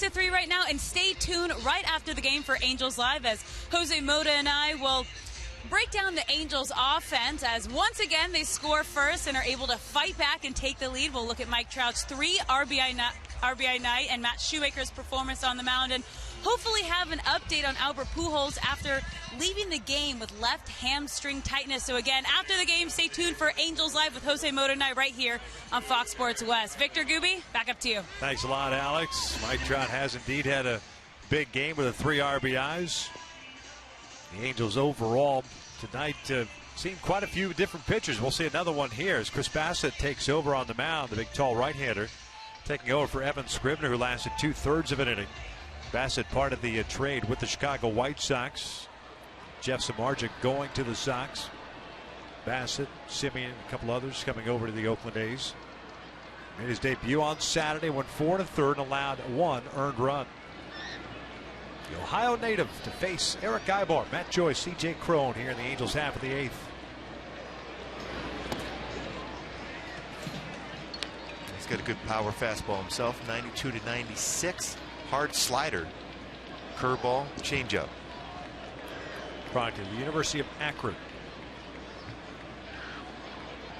6-3 right now, and stay tuned right after the game for Angels Live as Jose Mota and I will break down the Angels offense as once again they score first and are able to fight back and take the lead. We'll look at Mike Trout's 3 RBI night and Matt Shoemaker's performance on the mound, and hopefully have an update on Albert Pujols after leaving the game with left hamstring tightness. So again, after the game, stay tuned for Angels Live with Jose Mota and I right here on Fox Sports West. Victor Gooby, back up to you. Thanks a lot, Alex. Mike Trout has indeed had a big game with the 3 RBIs. The Angels overall tonight seen quite a few different pitchers. We'll see another one here as Chris Bassett takes over on the mound, the big tall right-hander, taking over for Evan Scribner, who lasted 2/3 of an inning. Bassett part of the trade with the Chicago White Sox. Jeff Samardzija going to the Sox. Bassett, Simeon, a couple others coming over to the Oakland A's. Made his debut on Saturday, went 4 1/3 and allowed 1 earned run. The Ohio native to face Eric Ibar, Matt Joyce, C.J. Cron here in the Angels half of the 8th. He's got a good power fastball himself, 92 to 96. Hard slider, curveball, changeup. Product of the University of Akron.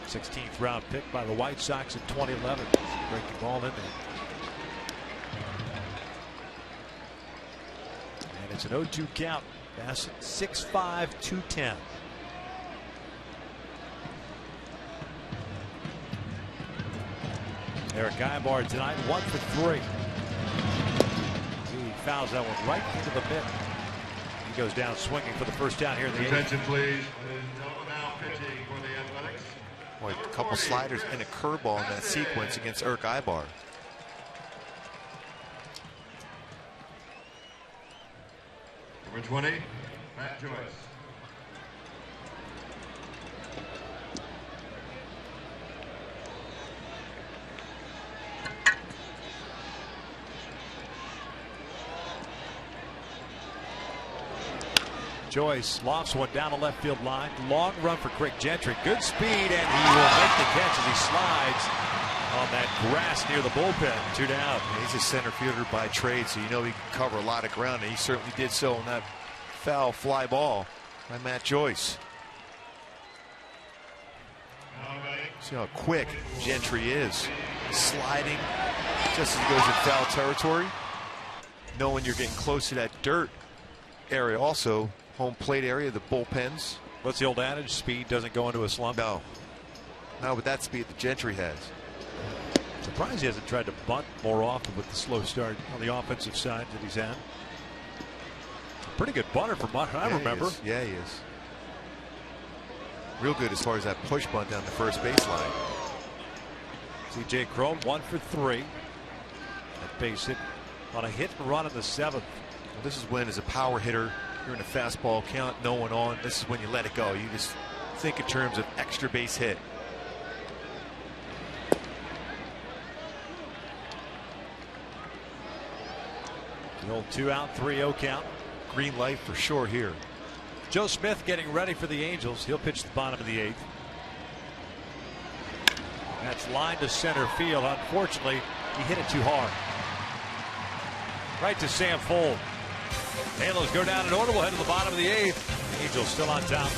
16th round pick by the White Sox in 2011. Breaking ball in there. And it's an 0-2 count. Bassett 6'5", 210. Eric Ibar tonight 1 for 3. He fouls that one right into the mitt. He goes down swinging for the first down here in the 8th. Attention, please. Now pitching for the Athletics. Boy, a couple sliders and a curveball in that sequence against Eric Ibar. Number 20, Matt Joyce. Joyce lofts one down the left field line. Long run for Craig Gentry. Good speed, and he will make the catch as he slides on that grass near the bullpen. 2 down. He's a center fielder by trade, so you know he can cover a lot of ground, and he certainly did so on that foul fly ball by Matt Joyce. See how quick Gentry is. Sliding just as he goes in foul territory. Knowing you're getting close to that dirt area also. Home plate area, the bullpens. What's the old adage? Speed doesn't go into a slump. No. Not with that speed that Gentry has. Surprised he hasn't tried to bunt more often with the slow start on the offensive side that he's had. Pretty good bunter from what I remember. Yeah, he is. Real good as far as that push bunt down the first baseline. C.J. Cron 1 for 3. That base hit on a hit and run in the 7th. Well, this is when, as a power hitter, you're in a fastball count, no one on. This is when you let it go. You just think in terms of extra base hit. The old 2-out, 3-0 count. Green light for sure here. Joe Smith getting ready for the Angels. He'll pitch the bottom of the 8th. That's line to center field. Unfortunately, he hit it too hard. Right to Sam Fuld. Halos go down in order. We'll head to the bottom of the 8th. Angels still on top.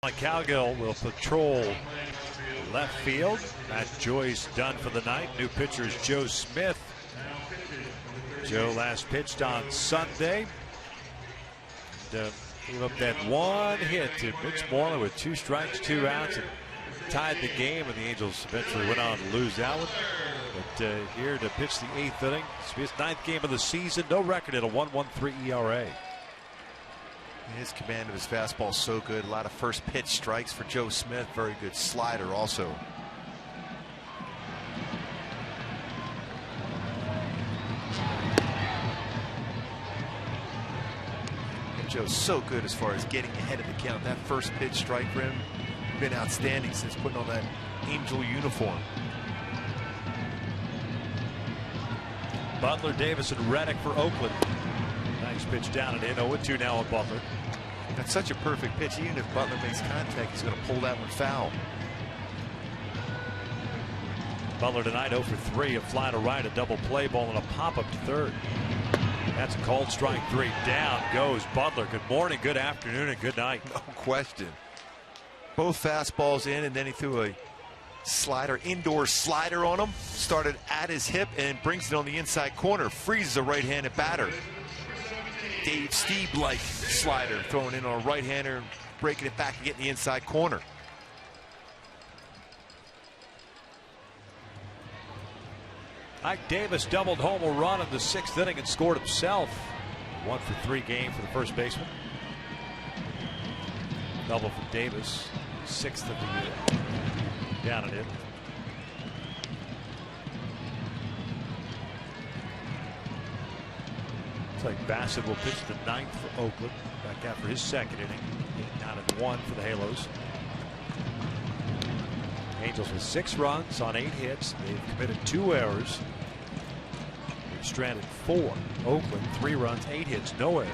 Calgill will patrol left field. Matt Joyce done for the night. New pitcher is Joe Smith. Joe last pitched on Sunday. Gave up that one hit to Mitch Moreland with 2 strikes, 2 outs, and tied the game, and the Angels eventually went on to lose that one. But here to pitch the 8th inning. It's his 9th game of the season. No record at a 1.13 ERA. His command of his fastball is so good. A lot of first pitch strikes for Joe Smith. Very good slider also. And Joe's so good as far as getting ahead of the count. That first pitch strike for him been outstanding since putting on that Angel uniform. Butler, Davis, and Reddick for Oakland. Nice pitch down and in. 0-2 now on Butler. That's such a perfect pitch. Even if Butler makes contact, he's going to pull that one foul. Butler tonight 0 for 3. A fly to right, a double play ball, and a pop up to third. That's a called strike 3. Down goes Butler. Good morning, good afternoon, and good night. No question. Both fastballs in, and then he threw a slider, indoor slider on him. Started at his hip and brings it on the inside corner. Freezes a right-handed batter. Dave Stieb-like slider thrown in on a right-hander, breaking it back and getting the inside corner. Ike Davis doubled home a run in the 6th inning and scored himself. 1 for 3 game for the first baseman. Double for Davis, 6th of the year. Down and in. Looks like Bassett will pitch the 9th for Oakland. Back after his 2nd inning. 8-1 for the Halos. Angels with 6 runs on 8 hits. They've committed 2 errors. They've stranded 4. Oakland 3 runs, 8 hits, no errors.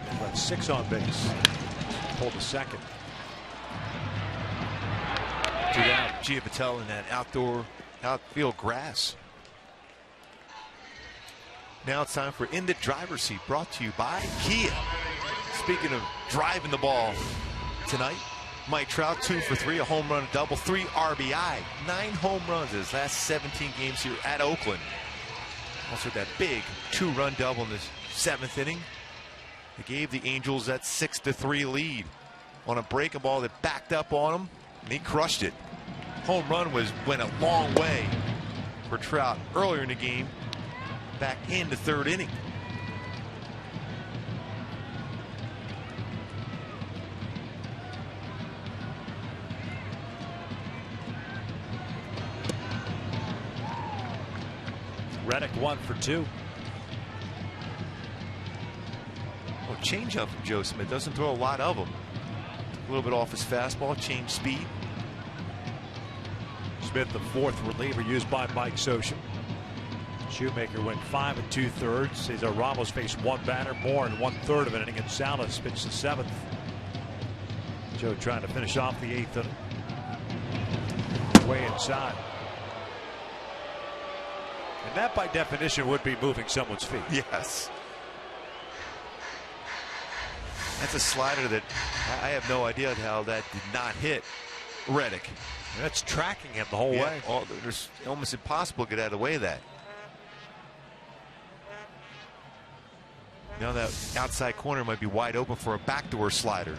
They've got 6 on base. Pulled the 2nd. 2 down. Gia Patel in that outfield grass. Now it's time for In the Driver's Seat, brought to you by Kia. Speaking of driving the ball tonight, Mike Trout 2 for 3, a home run, a double, 3 RBI, 9 home runs in his last 17 games here at Oakland. Also that big 2-run double in the 7th inning. It gave the Angels that 6-3 lead on a breaking ball that backed up on him, and he crushed it. Home run went a long way for Trout earlier in the game, back in the 3rd inning. Reddick 1 for 2. Well, changeup from Joe Smith. Doesn't throw a lot of them. A little bit off his fastball, change speed. Smith, the 4th reliever used by Mike Scioscia. Shoemaker went 5 2/3. Cesar Ramos faced 1 batter, more in 1/3 of an inning, and Salas pitched the 7th. Joe trying to finish off the 8th inning. Way inside. And that by definition would be moving someone's feet. Yes. That's a slider that I have no idea how that did not hit Reddick. That's tracking him the whole way. It's almost impossible to get out of the way of that. Now that outside corner might be wide open for a backdoor slider.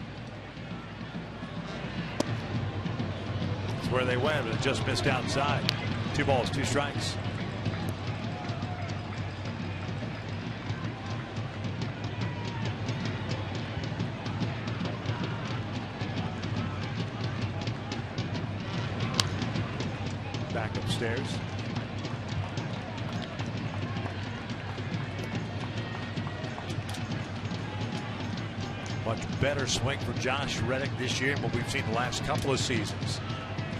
That's where they went, but it just missed outside. 2 balls, 2 strikes. Back upstairs. Much better swing for Josh Reddick this year than what we've seen the last couple of seasons.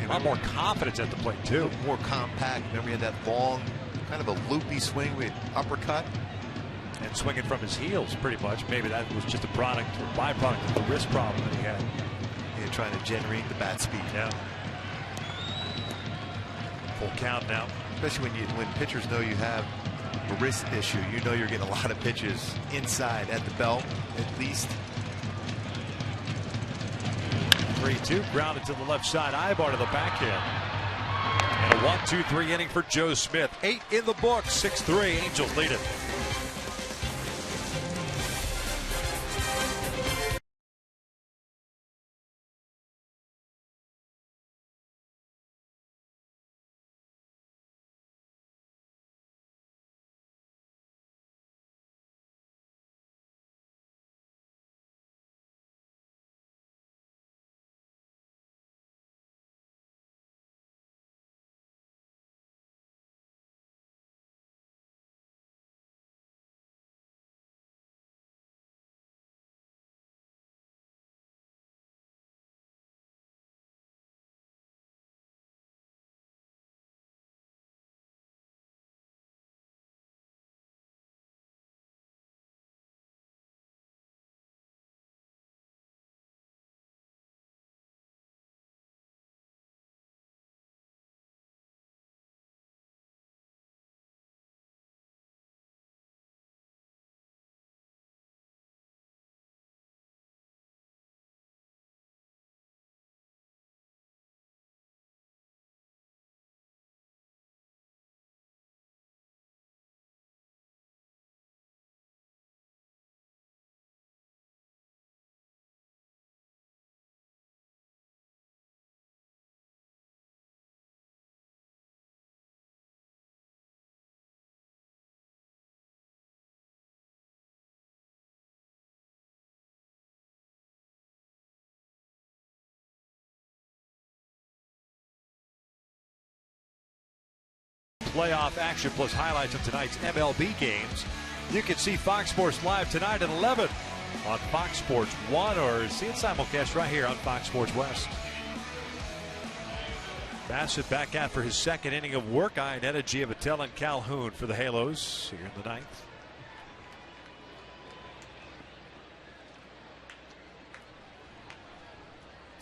A lot more confidence at the plate, too. More compact. Remember, he had that long, kind of a loopy swing with uppercut. And swinging from his heels, pretty much. Maybe that was just a product or byproduct of the wrist problem that he had. Yeah, trying to generate the bat speed. Yeah. Full count now. Especially when pitchers know you have a wrist issue. You know you're getting a lot of pitches inside at the belt, at least. 3-2. Grounded to the left side. Ibar to the backhand. And a 1-2-3 inning for Joe Smith. 8 in the book. 6-3. Angels lead it. Playoff action plus highlights of tonight's MLB games. You can see Fox Sports Live tonight at 11 on Fox Sports 1 or see it simulcast right here on Fox Sports West. Bassett back out for his second inning of work. Iannetta, Giavotella, and Calhoun for the Halos here in the ninth.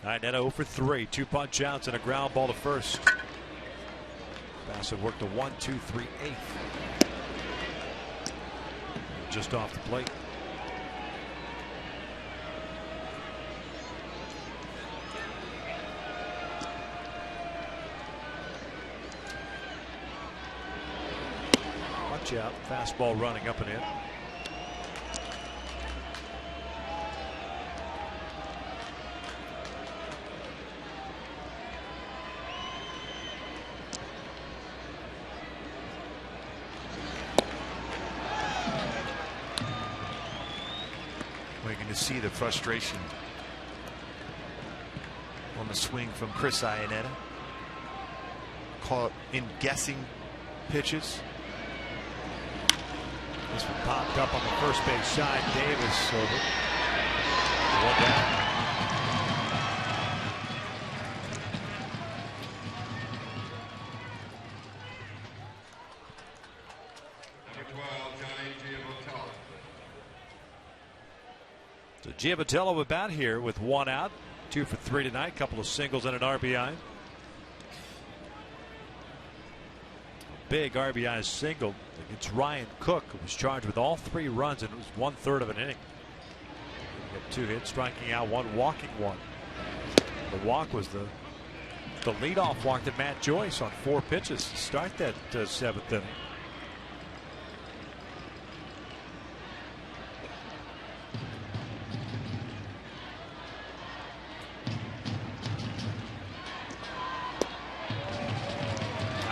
Iannetta 0 for 3, 2 punch outs and a ground ball to first. Bassett worked a 1-2-3 eighth. Just off the plate. Watch out. Fastball running up and in. To see the frustration on the swing from Chris Iannetta. Caught in guessing pitches. This one popped up on the first base side. Davis over. One down. So Giavotella with bat here with 1 out, 2 for 3 tonight, couple of singles and an RBI. Big RBI single against Ryan Cook, who was charged with all 3 runs, and it was 1/3 of an inning. He had 2 hits, striking out 1, walking 1. The walk was the leadoff walk to Matt Joyce on 4 pitches to start that 7th inning.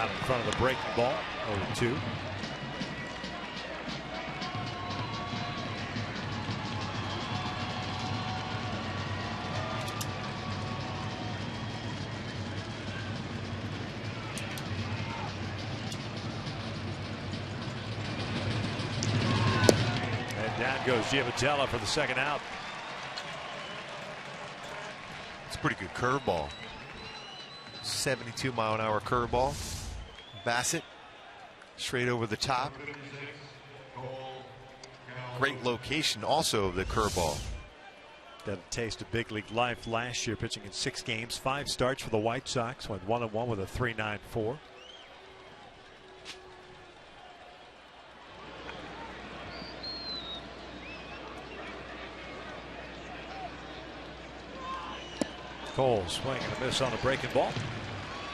In front of the breaking ball, 0-2. And down goes Giavotella for the second out. It's a pretty good curveball. 72-mile-an-hour curveball. Bassett straight over the top. Great location also of the curveball. Got a taste of big league life last year, pitching in 6 games, 5 starts for the White Sox, went 1-1 with a 3.94. Cole swing and a miss on a breaking ball.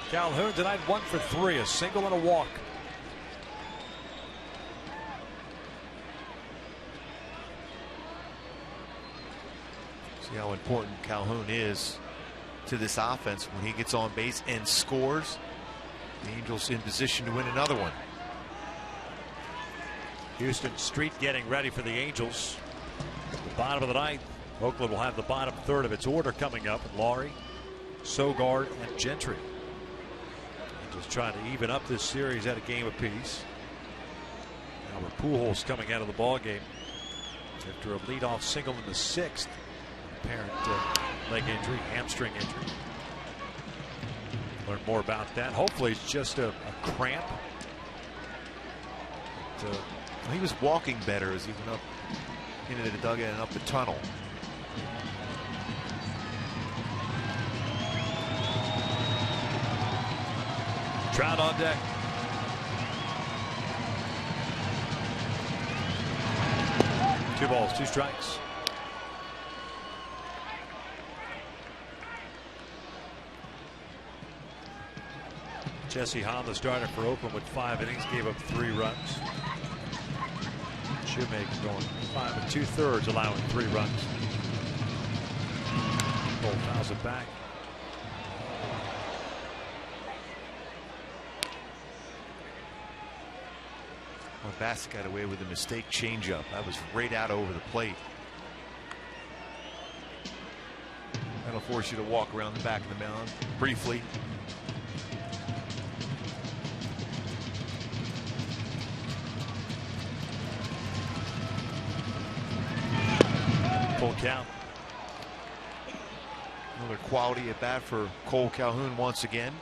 Calhoun tonight 1 for 3, a single and a walk. See how important Calhoun is to this offense when he gets on base and scores. The Angels in position to win another one. Houston Street getting ready for the Angels. The bottom of the ninth. Oakland will have the bottom third of its order coming up. Laurie, Sogard, and Gentry. Angels trying to even up this series at a game apiece. Albert Pujols coming out of the ball game after a leadoff single in the 6th. Apparent leg injury, hamstring injury. Learn more about that. Hopefully it's just a cramp. But, he was walking better as he went up into the dugout and up the tunnel. Trout on deck. Two balls, 2 strikes. Jesse Hahn, the starter for Oakland, with 5 innings, gave up 3 runs. Shoemaker going 5 2/3, allowing 3 runs. Cole fouls it back. Well, Bassett got away with a mistake changeup. That was right out over the plate. That'll force you to walk around the back of the mound briefly. Full count. Another quality at bat for Cole Calhoun once again.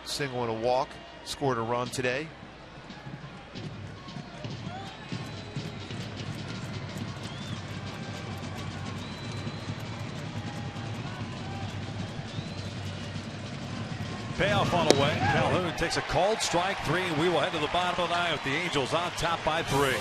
Single and a walk. Scored a run today. Payoff on the way. Calhoun takes a called strike 3, and we will head to the bottom of the 9th with the Angels on top by 3.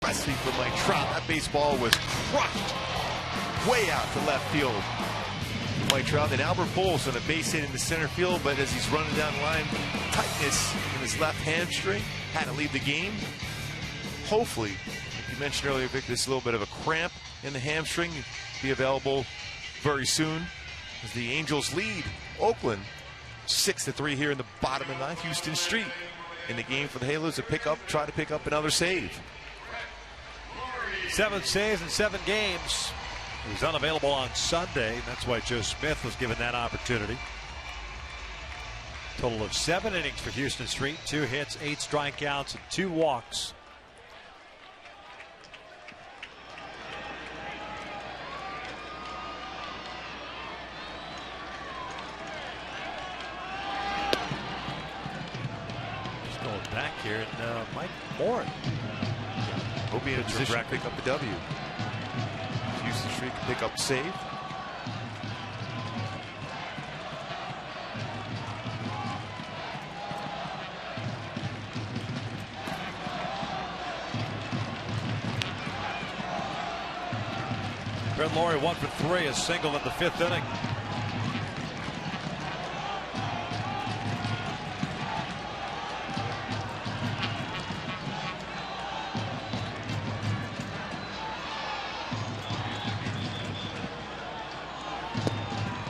Wrestling for Mike Trout. That baseball was crushed way out to left field. Mike Trout and Albert Pujols on a base hit in the center field, but as he's running down the line, tightness in his left hamstring, had to leave the game. Hopefully, like you mentioned earlier, Vic, this is a little bit of a cramp in the hamstring. Be available very soon as the Angels lead Oakland 6-3 here in the bottom of the 9th. Houston Street in the game for the Halos to try to pick up another save. 7 saves in 7 games. He was unavailable on Sunday. That's why Joe Smith was given that opportunity. Total of 7 innings for Houston Street. 2 hits, 8 strikeouts, and 2 walks. back here, and Mike Moore. He'll be in a position to pick up the W. Houston Street can pick up save. Brett Laurie 1 for 3, a single in the 5th inning.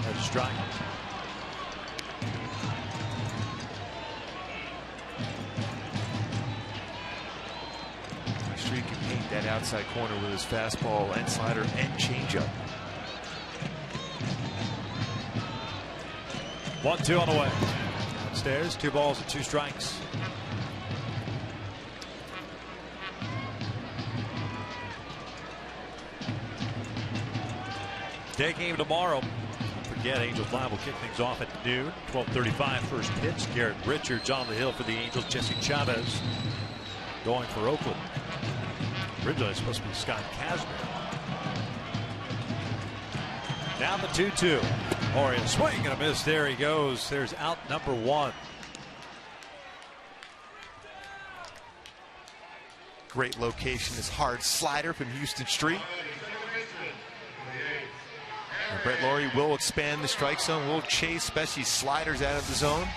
That's a strike. Street can paint that outside corner with his fastball and slider and changeup. 1-2 on the way. Downstairs, 2 balls and 2 strikes. Day game tomorrow. Don't forget, Angels Live will kick things off at noon. 12:35 first pitch. Garrett Richards on the hill for the Angels. Jesse Chavez going for Oakland. Originally it's supposed to be Scott Kazmir. Now the 2-2. Orioles swing and a miss. There he goes. There's out number 1. Great location. This hard slider from Houston Street. And Brett Laurie will expand the strike zone. Will chase, especially sliders out of the zone.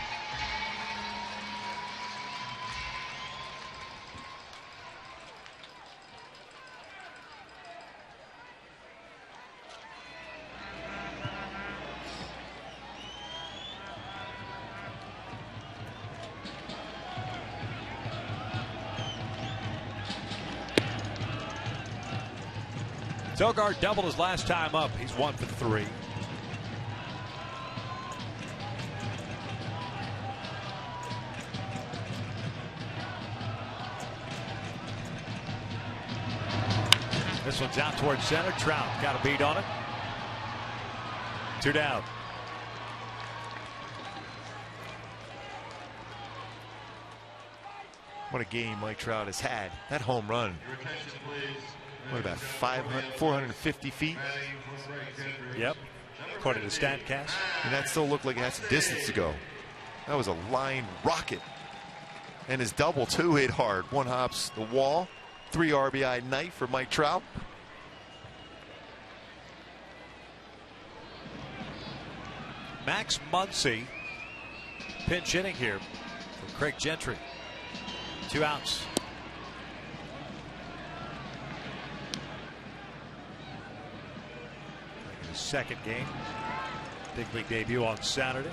Sogard doubled his last time up. He's 1 for 3. This one's out towards center. Trout got a beat on it. 2 down. What a game Mike Trout has had. That home run. What about 450 feet? Yep. According to StatCast. And that still looked like it had some distance to go. That was a line rocket. And his double too hit hard. 1 hops the wall. 3 RBI night for Mike Trout. Max Muncy pinch hitting here for Craig Gentry. 2 outs. His second game. Big league debut on Saturday.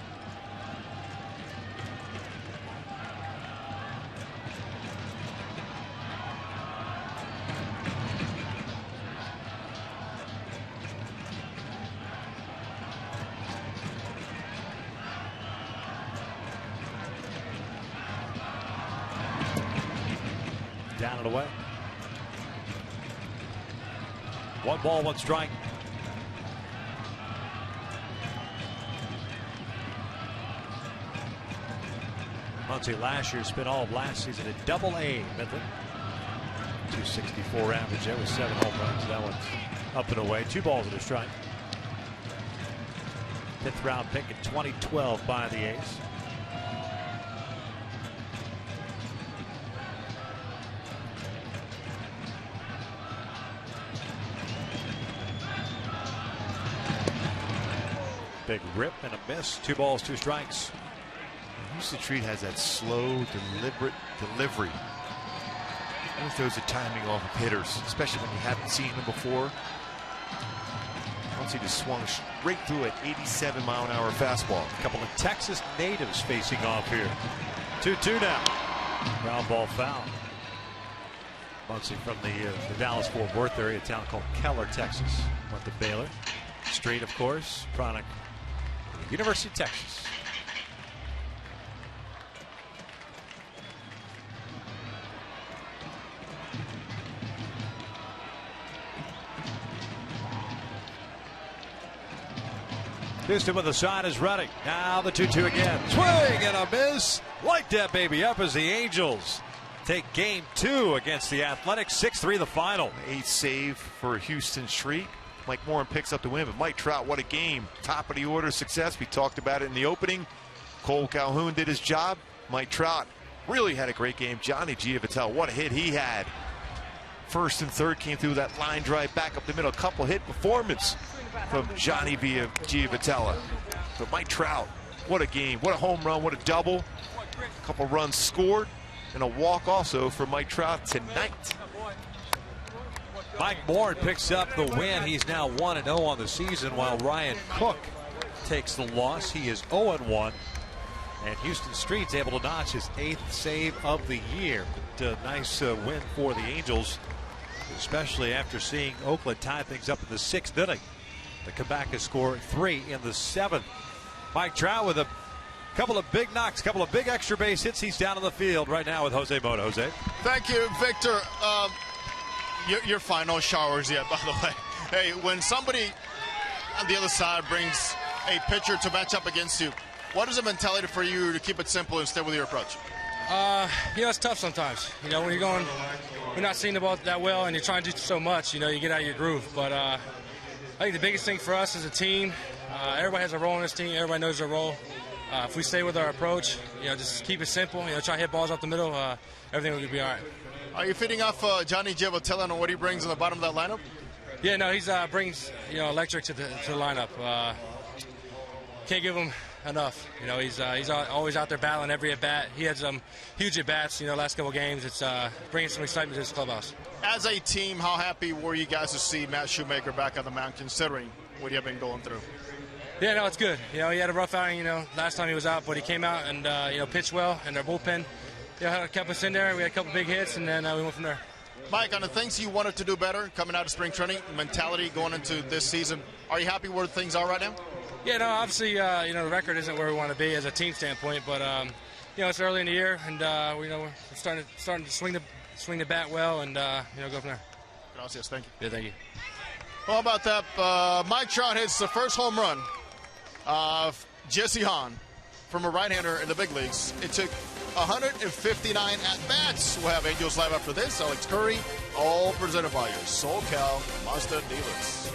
Down and away. 1 ball, 1 strike. Muncy last year spent all of last season at Double-A Midland. 264 average there with 7 home runs. That one's up and away. 2 balls and a strike. 5th round pick in 2012 by the A's. Big rip and a miss. 2 balls, 2 strikes. Houston Street has that slow, deliberate delivery. It throws the timing off of hitters, especially when you haven't seen them before. Once he just swung straight through an 87-mile-an-hour fastball. A couple of Texas natives facing off here. 2-2 now. Ground ball foul. Muncy from the Dallas-Fort Worth area, a town called Keller, Texas. Went to Baylor. Street, of course, product University of Texas. Houston with the sign is ready. Now the 2-2 again. Swing and a miss. Light that baby up as the Angels take game 2 against the Athletics. 6-3 the final. 8th save for Houston Street. Mike Morin picks up the win, but Mike Trout, what a game. Top of the order success. We talked about it in the opening. Cole Calhoun did his job. Mike Trout really had a great game. Johnny Giavitello, what a hit he had. First and third came through that line drive back up the middle. Couple hit performance from Johnny Giavitello. But Mike Trout, what a game. What a home run. What a double. A couple runs scored. And a walk also for Mike Trout tonight. Mike Morin picks up the win. He's now 1-0 on the season, while Ryan Cook takes the loss. He is 0-1. And Houston Street's able to notch his 8th save of the year. Nice win for the Angels, especially after seeing Oakland tie things up in the 6th inning. The comeback has scored 3 in the 7th. Mike Trout with a couple of big knocks, couple of big extra base hits. He's down on the field right now with Jose Mota. Jose. Thank you, Victor. You're fine. No showers yet, by the way. Hey, when somebody on the other side brings a pitcher to match up against you, what is the mentality for you to keep it simple and stay with your approach? It's tough sometimes. When you're not seeing the ball that well and you're trying to do so much, you get out of your groove. But I think the biggest thing for us as a team, everybody has a role in this team. Everybody knows their role. If we stay with our approach, just keep it simple. Try to hit balls up the middle. Everything will be all right. Are you feeding off Johnny Giavitello and what he brings in the bottom of that lineup? Yeah, no, he's brings electric to the lineup. Can't give him enough. He's always out there battling every at bat. He had some huge at bats. Last couple games. It's bringing some excitement to this clubhouse. As a team, how happy were you guys to see Matt Shoemaker back on the mound, considering what you have been going through? Yeah, no, it's good. He had a rough outing. Last time he was out, but he came out and pitched well. And our bullpen, kept us in there. We had a couple big hits, and then we went from there. Mike, on the things you wanted to do better coming out of spring training, mentality going into this season, are you happy where things are right now? Yeah, no, obviously, the record isn't where we want to be as a team standpoint, but it's early in the year, and we're starting to swing the bat well, and go from there. Gracias, thank you. Yeah, thank you. Well, how about that? Mike Trout hits the first home run of Jesse Hahn from a right-hander in the big leagues. It took 159 at-bats. We'll have Angels Live after this. Alex Curry, all presented by your SoCal Mazda dealers.